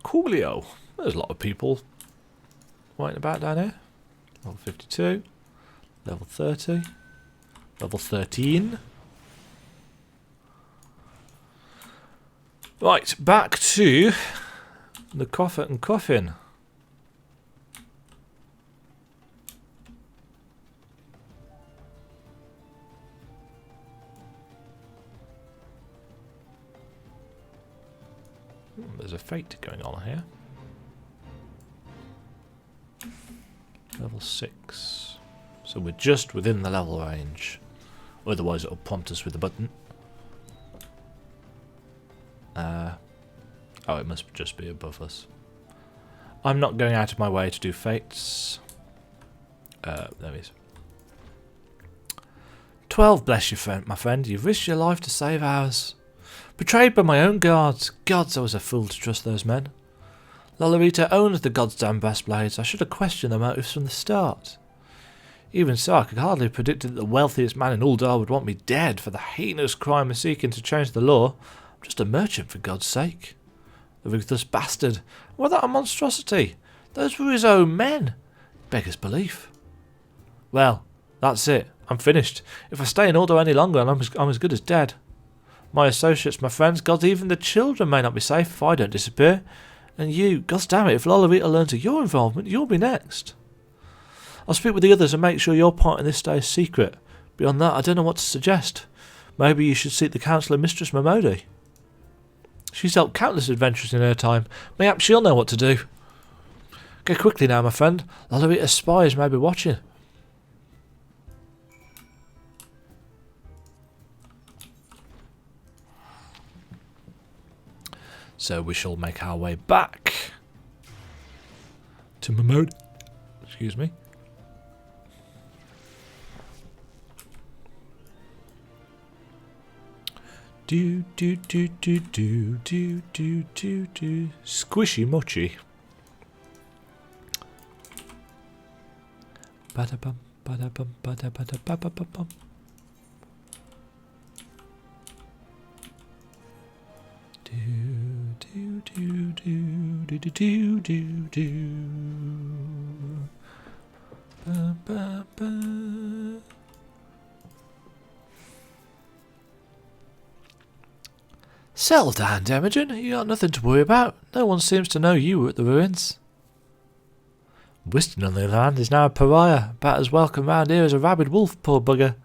Coolio. There's a lot of people waiting about down here. Level 52. Level 30. Level 13. Right, back to the Coffin and Coffin. There's a fate going on here. Level 6. So we're just within the level range. Otherwise it'll prompt us with a button. Oh, it must just be above us. I'm not going out of my way to do fates. There he is. 12, bless you, my friend. You've risked your life to save ours. Betrayed by my own guards. Gods, I was a fool to trust those men. Lolorita owns the goddamn breastblades. I should have questioned their motives from the start. Even so, I could hardly have predicted that the wealthiest man in Uldar would want me dead for the heinous crime of seeking to change the law. I'm just a merchant, for God's sake. The ruthless bastard. Was that a monstrosity? Those were his own men. Beggars belief. Well, that's it. I'm finished. If I stay in Uldar any longer, I'm as good as dead. My associates, my friends, God, even the children may not be safe if I don't disappear. And you, goddamn it, if Lolorita learns of your involvement, you'll be next. I'll speak with the others and make sure your part in this stays secret. Beyond that, I don't know what to suggest. Maybe you should seek the counsel of Mistress Momodi. She's helped countless adventurers in her time. Mayhap she'll know what to do. Go quickly now, my friend. Lolorita's spies may be watching. So we shall make our way back to Momodi. Excuse me. Do do do do do do do do do. Squishy mochi. Bada bum bada bum bada bada bada bum bum. Do do do do do do do do. Ba ba ba. Settle down, Demajen. You got nothing to worry about. No one seems to know you were at the ruins. Whiston, on the other hand, is now a pariah, about as welcome round here as a rabid wolf, poor bugger.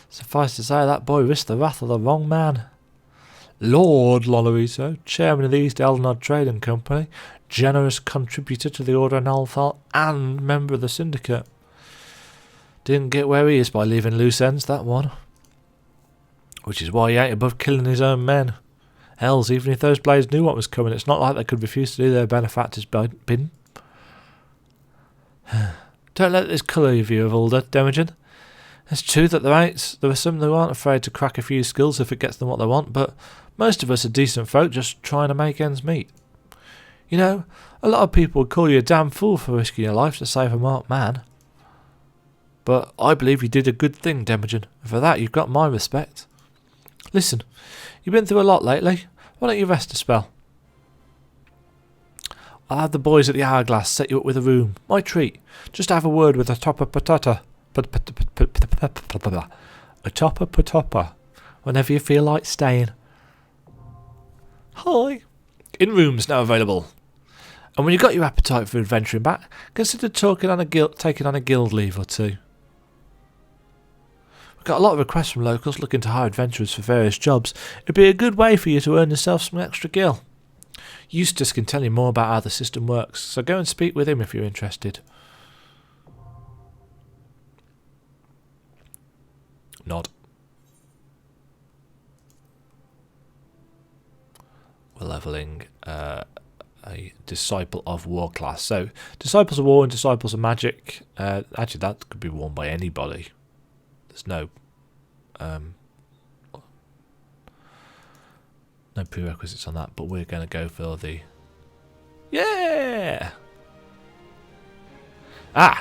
Suffice to say, that boy risked the wrath of the wrong man. Lord Lolorito, chairman of the East Elnod Trading Company, generous contributor to the Order of Nalthal, and member of the Syndicate. Didn't get where he is by leaving loose ends, that one. Which is why he ain't above killing his own men. Hells, even if those blades knew what was coming, it's not like they could refuse to do their benefactor's bidding. Don't let this colour your view of Uldar, Demajen. It's true that there are some who aren't afraid to crack a few skills if it gets them what they want, but most of us are decent folk just trying to make ends meet. You know, a lot of people would call you a damn fool for risking your life to save a marked man. But I believe you did a good thing, Demajen, and for that you've got my respect. Listen, you've been through a lot lately. Why don't you rest a spell? I'll have the boys at the Hourglass set you up with a room. My treat. Just have a word with a topper patata. A topper patopper. Whenever you feel like staying. Hi. In rooms now available. And when you've got your appetite for adventuring back, consider taking on a guild leave or two. We've got a lot of requests from locals looking to hire adventurers for various jobs. It'd be a good way for you to earn yourself some extra gil. Eustace can tell you more about how the system works, so go and speak with him if you're interested. Nod. We're leveling a Disciple of War class. So, Disciples of War and Disciples of Magic, actually that could be worn by anybody. There's no prerequisites on that, but we're going to go for the... Yeah!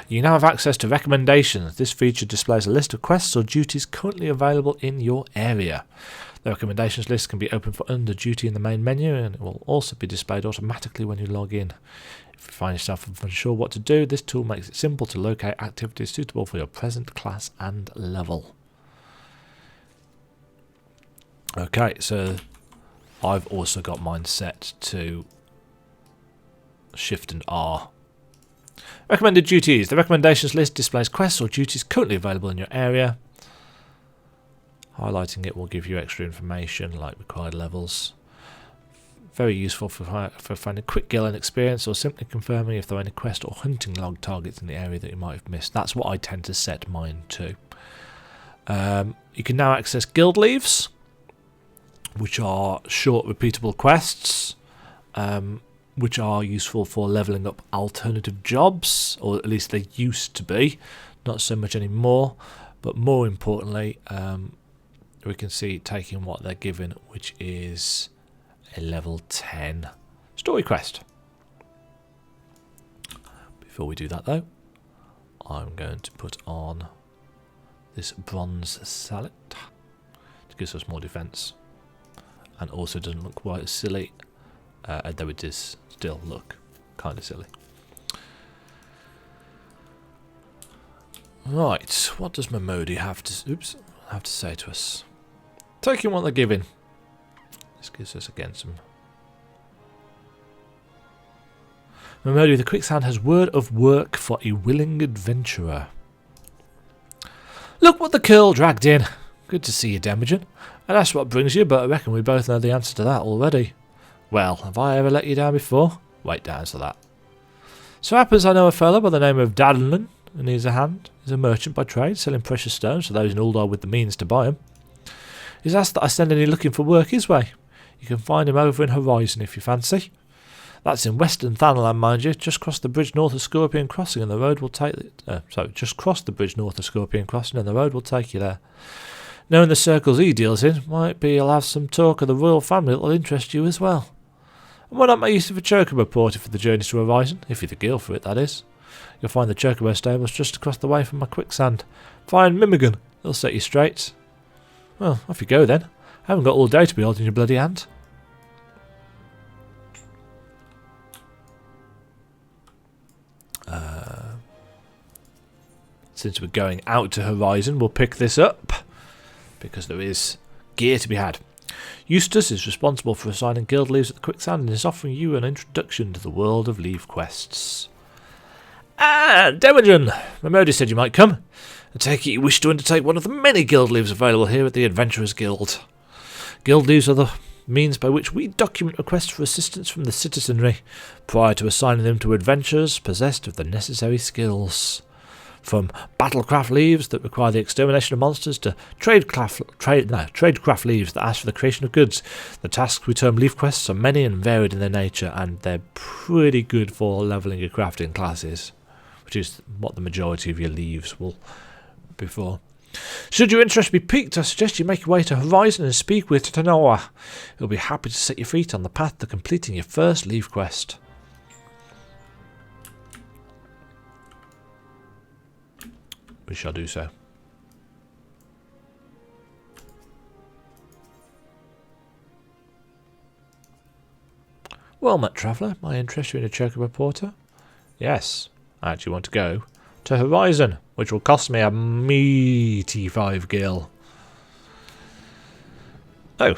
You now have access to recommendations. This feature displays a list of quests or duties currently available in your area. The recommendations list can be opened for under duty in the main menu, and it will also be displayed automatically when you log in. If you find yourself unsure what to do, this tool makes it simple to locate activities suitable for your present class and level. Okay, so I've also got mine set to Shift and R. Recommended duties. The recommendations list displays quests or duties currently available in your area. Highlighting it will give you extra information like required levels. Very useful for finding quick gil and experience, or simply confirming if there are any quest or hunting log targets in the area that you might have missed. That's what I tend to set mine to. You can now access guild leaves, which are short repeatable quests, which are useful for levelling up alternative jobs, or at least they used to be, not so much anymore. But more importantly, we can see taking what they're given, which is a level 10 story quest. Before we do that though, I'm going to put on this bronze sallet. It gives us more defence, and also doesn't look quite as silly, though it does still look kind of silly. Right, what does Memodi have to say to us? Taking what they're giving. This gives us again some. Memodi, the quicksand has word of work for a willing adventurer. Look what the curl dragged in. Good to see you, Demajen. And that's what brings you, but I reckon we both know the answer to that already. Well, have I ever let you down before? Wait to answer that. So happens I know a fellow by the name of Daddenlin, and he's a hand. He's a merchant by trade, selling precious stones to those in Uldar with the means to buy them. He's asked that I send any looking for work his way. You can find him over in Horizon if you fancy. That's in Western Thanalan, mind you. Just cross the bridge north of Scorpion Crossing, and the road will take. Just cross the bridge north of Scorpion Crossing, and the road will take you there. Knowing the circles he deals in, might be he'll have some talk of the royal family that will interest you as well. And why not make use of a chocobo porter for the journeys to Horizon, if you're the girl for it, that is. You'll find the chocobo stables just across the way from my quicksand. Find Mimigan, he'll set you straight. Well, off you go then. I haven't got all day to be holding your bloody hand. Since we're going out to Horizon, we'll pick this up, because there is gear to be had. Eustace is responsible for assigning guild leaves at the quicksand and is offering you an introduction to the world of leave quests. Demajen! Memodi said you might come. I take it you wish to undertake one of the many guild leaves available here at the Adventurers Guild. Guild leaves are the means by which we document requests for assistance from the citizenry, prior to assigning them to adventurers possessed of the necessary skills. From battlecraft leaves that require the extermination of monsters to tradecraft leaves that ask for the creation of goods. The tasks we term leaf quests are many and varied in their nature, and they're pretty good for levelling your crafting classes, which is what the majority of your leaves will be for. Should your interest be piqued, I suggest you make your way to Horizon and speak with Tanoa. He'll be happy to set your feet on the path to completing your first leaf quest. We shall do so. Well met, traveller. My interest you in a chocobo porter? Yes, I actually want to go to Horizon, which will cost me a meaty 5 gil. Oh.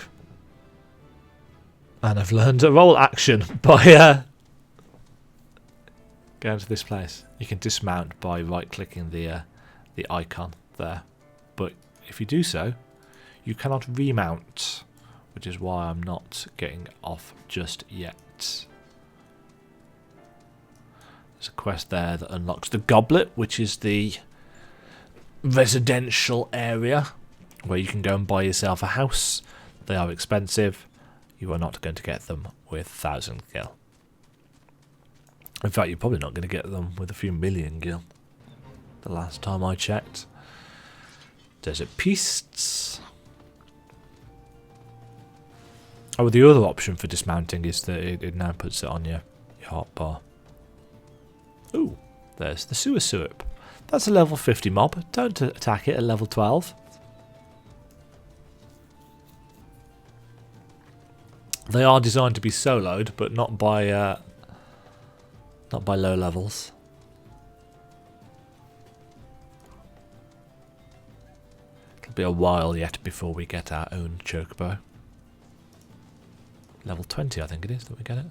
And I've learned a roll action by going to this place. You can dismount by right-clicking the icon there, but if you do so, you cannot remount, which is why I'm not getting off just yet. it. There's a quest there that unlocks the Goblet, which is the residential area where you can go and buy yourself a house. They are expensive. You are not going to get them with 1,000 gil. In fact, you're probably not going to get them with a few million gil. The last time I checked. Desert Pistes. Oh, the other option for dismounting is that it now puts it on your hotbar. Ooh, there's the sewer syrup. That's a level 50 mob. Don't attack it at level 12. They are designed to be soloed, but not by low levels. It'll be a while yet before we get our own chocobo. Level 20, I think it is that we get it.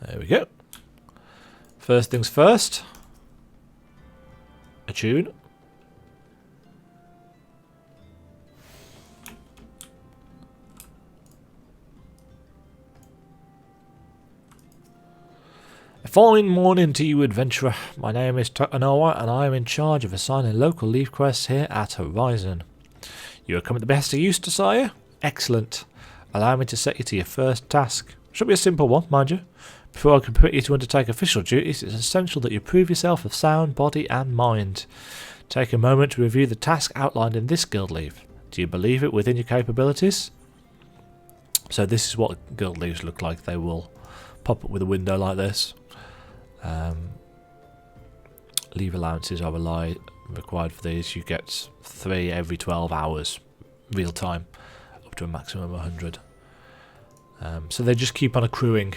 There we go. First things first. A tune. A fine morning to you, adventurer. My name is Takanoa, and I am in charge of assigning local leaf quests here at Horizon. You are come at the best of use, sire? Excellent. Allow me to set you to your first task. Should be a simple one, mind you. Before I can permit you to undertake official duties, it is essential that you prove yourself of sound body and mind. Take a moment to review the task outlined in this guild leaf. Do you believe it within your capabilities? So this is what guild leaves look like. They will pop up with a window like this. Leave allowances are required for these. You get 3 every 12 hours, real time, up to a maximum of 100. So they just keep on accruing,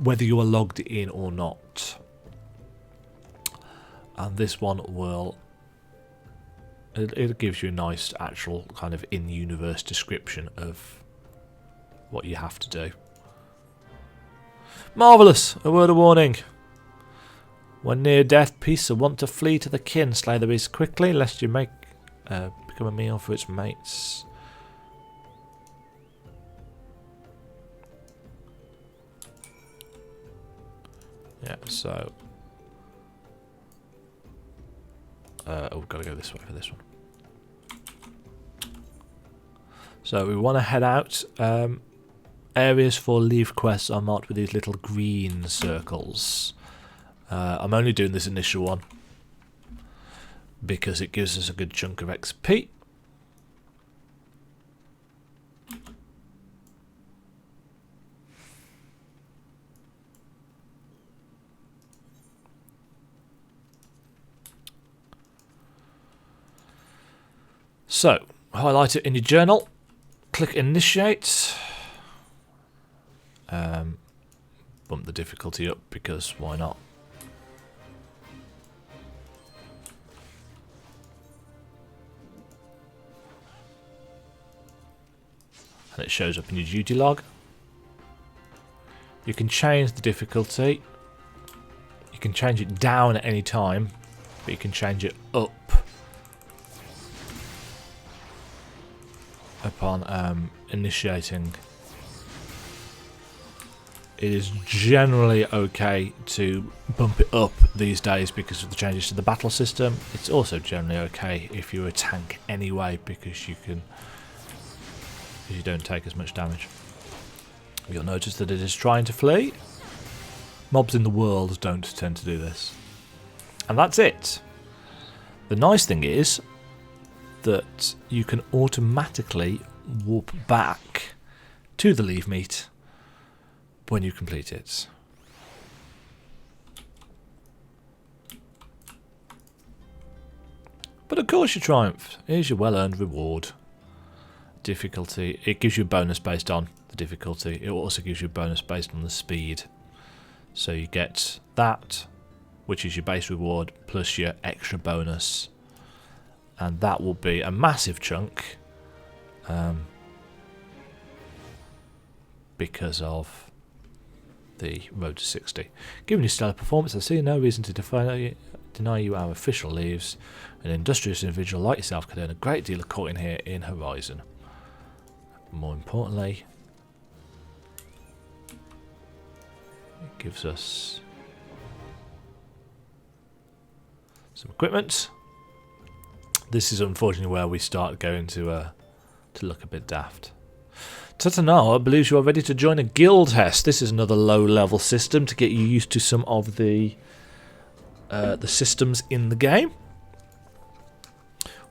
whether you are logged in or not. And this one will... It gives you a nice actual kind of in-universe description of what you have to do. Marvellous! A word of warning. When near death, beasts are wont to flee to the kin. Slay the beast quickly, lest you make become a meal for its mates. Yeah, so... we've got to go this way for this one. So we want to head out. Areas for leaf quests are marked with these little green circles. I'm only doing this initial one because it gives us a good chunk of XP. So, highlight it in your journal, click initiate, bump the difficulty up because why not? And it shows up in your duty log. You can change the difficulty. You can change it down at any time, but you can change it up upon initiating. It is generally okay to bump it up these days because of the changes to the battle system. It's also generally okay if you're a tank anyway because you don't take as much damage. You'll notice that it is trying to flee. Mobs in the world don't tend to do this. And that's it. The nice thing is that you can automatically warp back to the leave meet when you complete it. But of course you triumphed. Here's your well-earned reward. Difficulty. It gives you a bonus based on the difficulty. It also gives you a bonus based on the speed. So you get that, which is your base reward, plus your extra bonus. And that will be a massive chunk because of the road to 60. Given your stellar performance, I see no reason to deny you our official leaves. An industrious individual like yourself could earn a great deal of coin here in Horizon. more importantly, it gives us some equipment. This is unfortunately where we start going to look a bit daft. Tatanawa believes you are ready to join a guild, Hess. This is another low-level system to get you used to some of the systems in the game.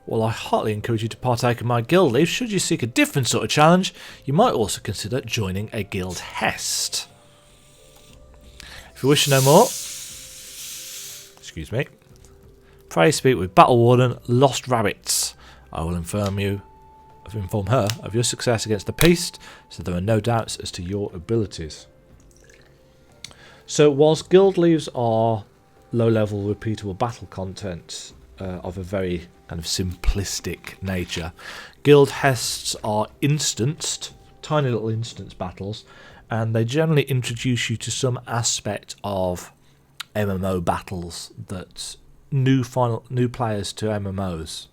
Well, I heartily encourage you to partake in my guild leave. Should you seek a different sort of challenge, you might also consider joining a guild Hest. If you wish to know more, excuse me, pray speak with Battle Warden Lost Rabbits. I will inform her of your success against the Beast, so there are no doubts as to your abilities. So, whilst guild leaves are low-level, repeatable battle content of a very kind of simplistic nature, guild hests are instanced, tiny little instance battles, and they generally introduce you to some aspect of MMO battles that new players to MMOs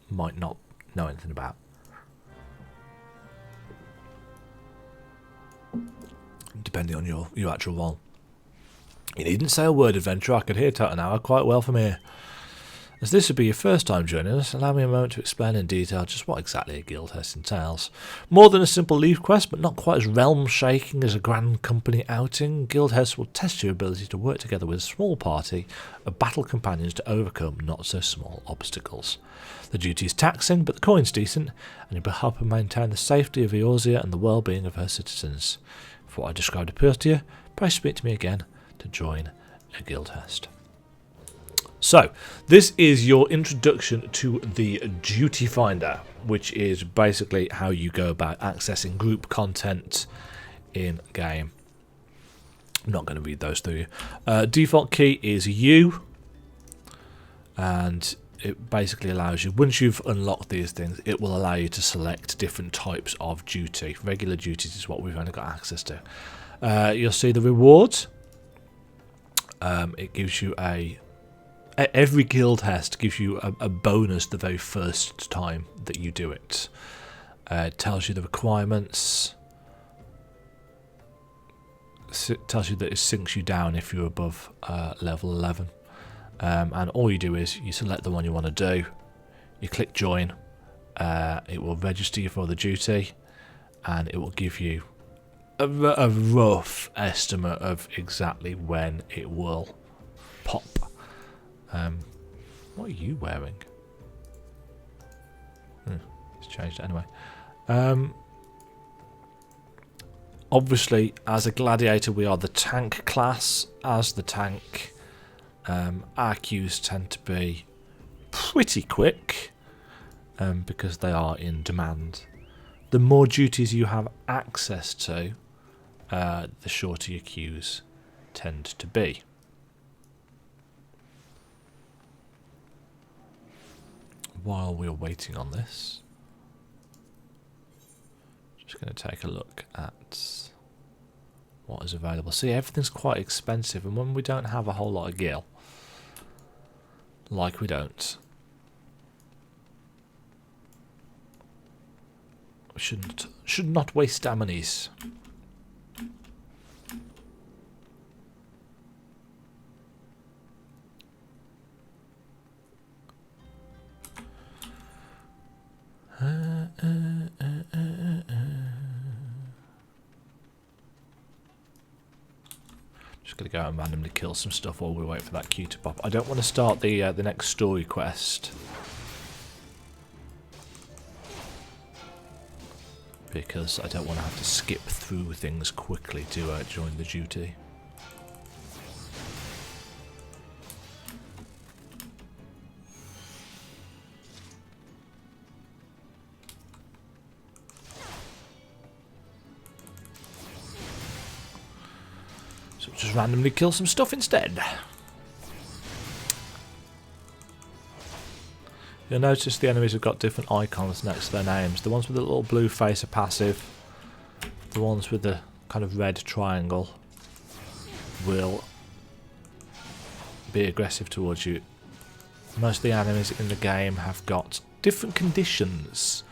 might not know anything about. Depending on your actual role. You needn't say a word, adventurer. I could hear Tatanawa quite well from here. As this would be your first time joining us, allow me a moment to explain in detail just what exactly a guild hest entails. More than a simple leave quest, but not quite as realm-shaking as a grand company outing, guild hests will test your ability to work together with a small party of battle companions to overcome not-so-small obstacles. The duty is taxing, but the coin's decent, and you'll help her maintain the safety of Eorzea and the well-being of her citizens. If what I described appeals to you, pray speak to me again to join a guild hest. So, this is your introduction to the Duty Finder, which is basically how you go about accessing group content in game. I'm not going to read those through you. Default key is U, and it basically allows you, once you've unlocked these things, it will allow you to select different types of duty. Regular duties is what we've only got access to. You'll see the rewards. It gives you every guild hest gives you a bonus the very first time that you do it. It tells you the requirements. It tells you that it sinks you down if you're above level 11. And all you do is you select the one you want to do. You click join. It will register you for the duty. And it will give you a rough estimate of exactly when it will pop. What are you wearing? It's changed anyway. Obviously, as a gladiator, we are the tank class. As the tank, our queues tend to be pretty quick because they are in demand. The more duties you have access to, the shorter your queues tend to be. While we're waiting on this, just going to take a look at what is available. See, everything's quite expensive, and when we don't have a whole lot of gil, like we don't, we should not waste our monies. Just going to go out and randomly kill some stuff while we wait for that queue to pop. I don't want to start the next story quest because I don't want to have to skip through things quickly to join the duty. Just randomly kill some stuff instead. You'll notice the enemies have got different icons next to their names. The ones with the little blue face are passive. The ones with the kind of red triangle will be aggressive towards you. Most of the enemies in the game have got different conditions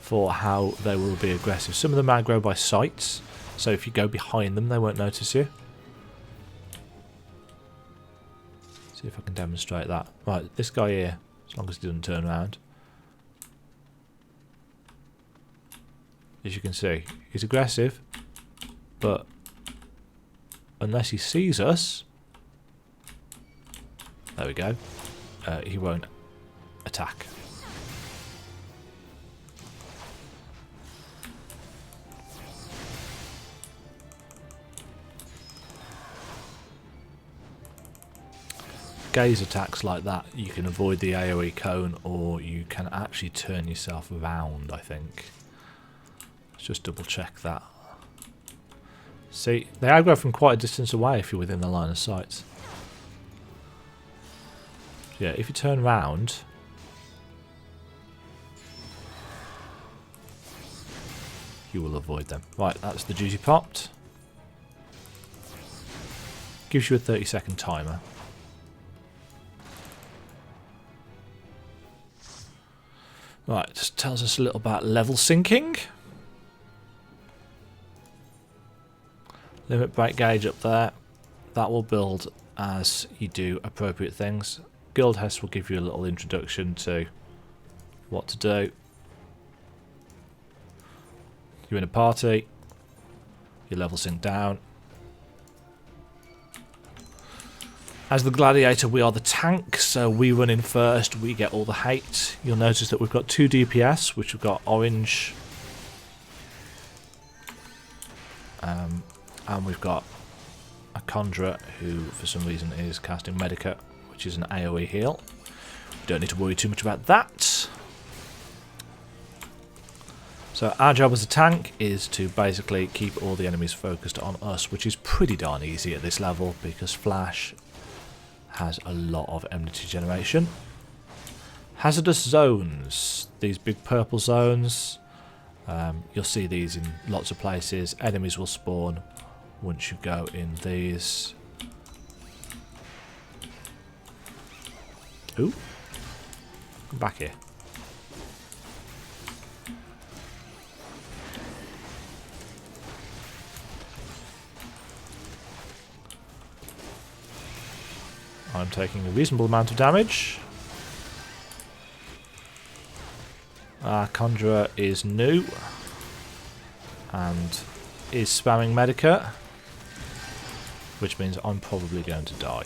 for how they will be aggressive. Some of them aggro by sight, so if you go behind them they won't notice you. See if I can demonstrate that. Right, this guy here, as long as he doesn't turn around. As you can see, he's aggressive, but unless he sees us, there we go, he won't attack. Gaze attacks like that, you can avoid the AoE cone, or you can actually turn yourself around, I think. Let's just double check that. See, they aggro from quite a distance away if you're within the line of sight. Yeah, if you turn around, you will avoid them. Right, that's the duty popped. Gives you a 30-second timer. Right, just tells us a little about level syncing. Limit break gauge up there. That will build as you do appropriate things. Guild Hest will give you a little introduction to what to do. You're in a party. Your level sync down. As the Gladiator, we are the tank, so we run in first, we get all the hate. You'll notice that we've got 2 DPS, which we've got orange. And we've got a Conjurer, who for some reason is casting Medica, which is an AoE heal. We don't need to worry too much about that. So our job as a tank is to basically keep all the enemies focused on us, which is pretty darn easy at this level, because Flash has a lot of enmity generation. Hazardous zones, these big purple zones, you'll see these in lots of places. Enemies will spawn once you go in these. Ooh, come back here. I'm taking a reasonable amount of damage. Our Conjurer is new and is spamming Medica, which means I'm probably going to die.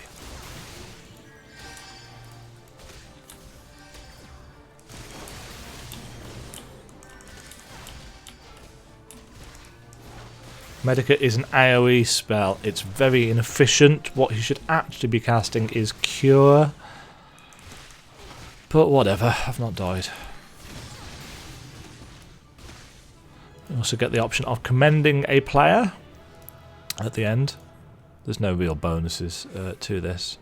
Medica is an AoE spell. It's very inefficient. What you should actually be casting is Cure. But whatever, I've not died. You also get the option of commending a player at the end. There's no real bonuses to this,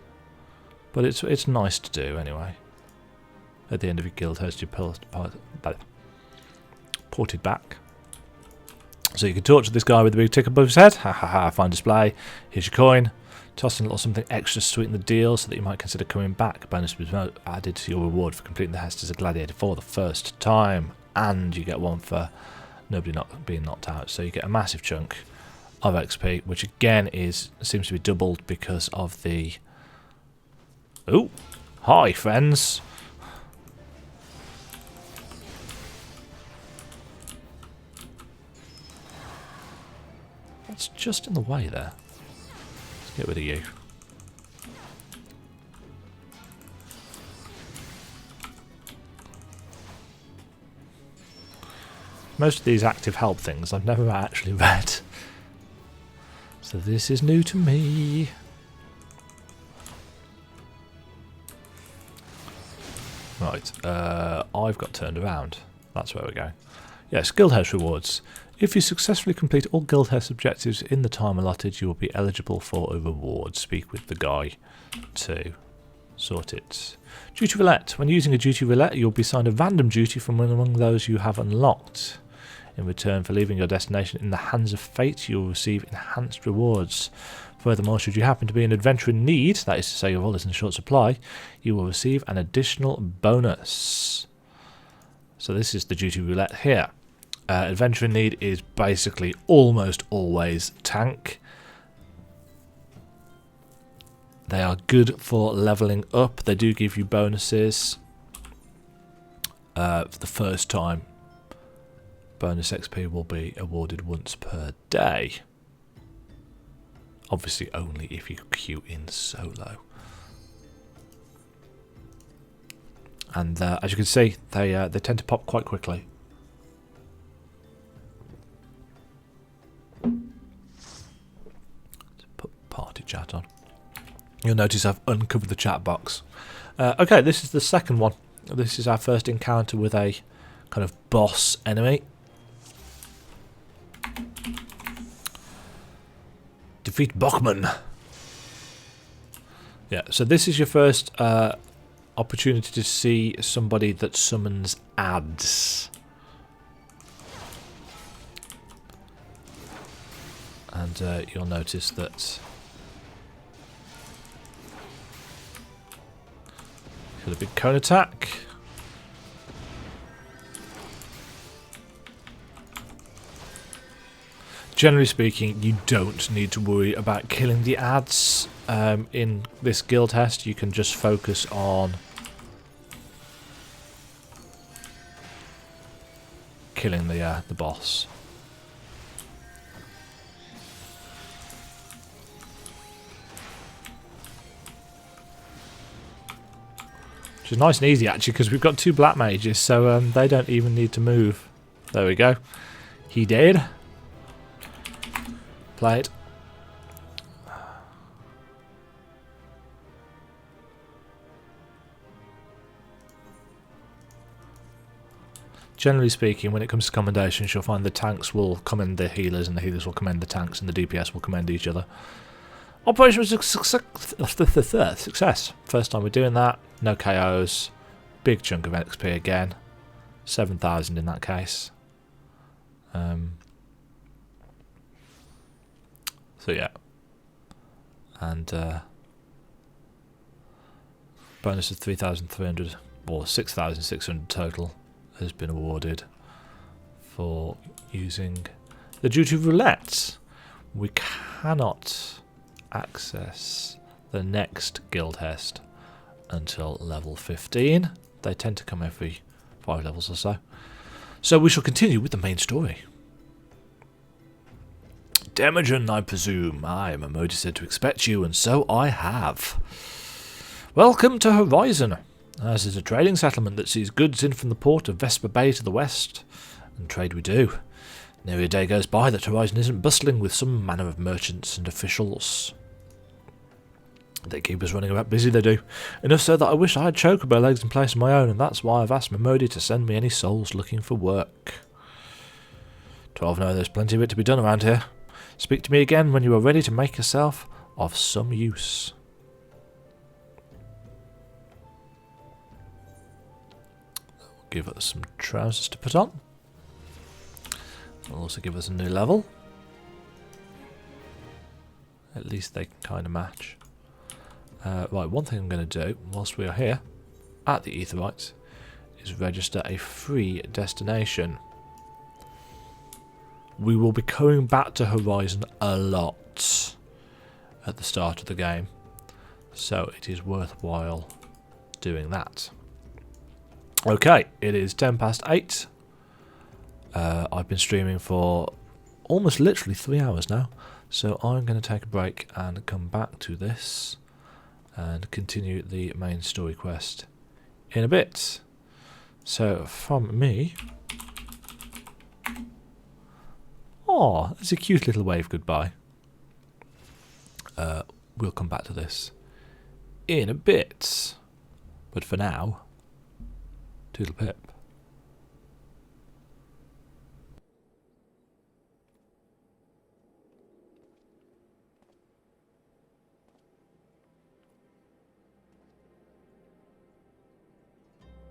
but it's nice to do anyway. At the end of your guild host, you're ported back. So you can torture this guy with the big tick above his head. Ha ha ha, fine display. Here's your coin. Toss in a little something extra to sweeten the deal so that you might consider coming back. Bonus was added to your reward for completing the Hest as a Gladiator for the first time. And you get one for nobody not being knocked out. So you get a massive chunk of XP, which again seems to be doubled because of the... Ooh! Hi, friends! That's just in the way there. Let's get rid of you. Most of these active help things I've never actually read. So this is new to me. Right, I've got turned around. That's where we're going. Yes, Guild Host rewards. If you successfully complete all Guild Host objectives in the time allotted, you will be eligible for a reward. Speak with the guy to sort it. Duty Roulette. When using a Duty Roulette, you'll be assigned a random duty from among those you have unlocked. In return for leaving your destination in the hands of fate, you will receive enhanced rewards. Furthermore, should you happen to be an adventurer in need, that is to say your role is in short supply, you will receive an additional bonus. So this is the duty roulette here. Adventuring need is basically almost always tank. They are good for leveling up. They do give you bonuses for the first time. Bonus XP will be awarded once per day. Obviously only if you queue in solo. And as you can see, they tend to pop quite quickly. Let's put party chat on. You'll notice I've uncovered the chat box. Okay, this is the second one. This is our first encounter with a kind of boss enemy. Defeat Bachman. Yeah, so this is your first opportunity to see somebody that summons ads. And you'll notice that got a big cone attack. Generally speaking, you don't need to worry about killing the ads in this guild test. You can just focus on killing the boss. Which is nice and easy actually, because we've got two black mages, so they don't even need to move. There we go. He did. Play it. Generally speaking, when it comes to commendations, you'll find the tanks will commend the healers, and the healers will commend the tanks, and the DPS will commend each other. Operation was a success. First time we're doing that. No KOs. Big chunk of XP again. 7,000 in that case. So yeah. And bonus of 3,300 or 6,600 total has been awarded for using the duty roulette. We cannot access the next guild test until level 15. They tend to come every 5 levels or so. So we shall continue with the main story. Demajen, I presume. I am said to expect you, and so I have. Welcome to Horizon. This is a trading settlement that sees goods in from the port of Vesper Bay to the west, and trade we do. Never a day goes by that Horizon isn't bustling with some manner of merchants and officials. They keep us running about busy, they do. Enough so that I wish I had chocobo legs in place of my own, and that's why I've asked Memodi to send me any souls looking for work. 12 know there's plenty of it to be done around here. Speak to me again when you are ready to make yourself of some use. Give us some trousers to put on. It'll also give us a new level. At least they can kind of match. Right, one thing I'm going to do whilst we are here at the Aetherites is register a free destination. We will be coming back to Horizon a lot at the start of the game, so it is worthwhile doing that. Okay, it is 8:10. I've been streaming for almost literally 3 hours now, so I'm going to take a break and come back to this and continue the main story quest in a bit. So from me, oh, that's a cute little wave goodbye. We'll come back to this in a bit, but for now, toodle pip.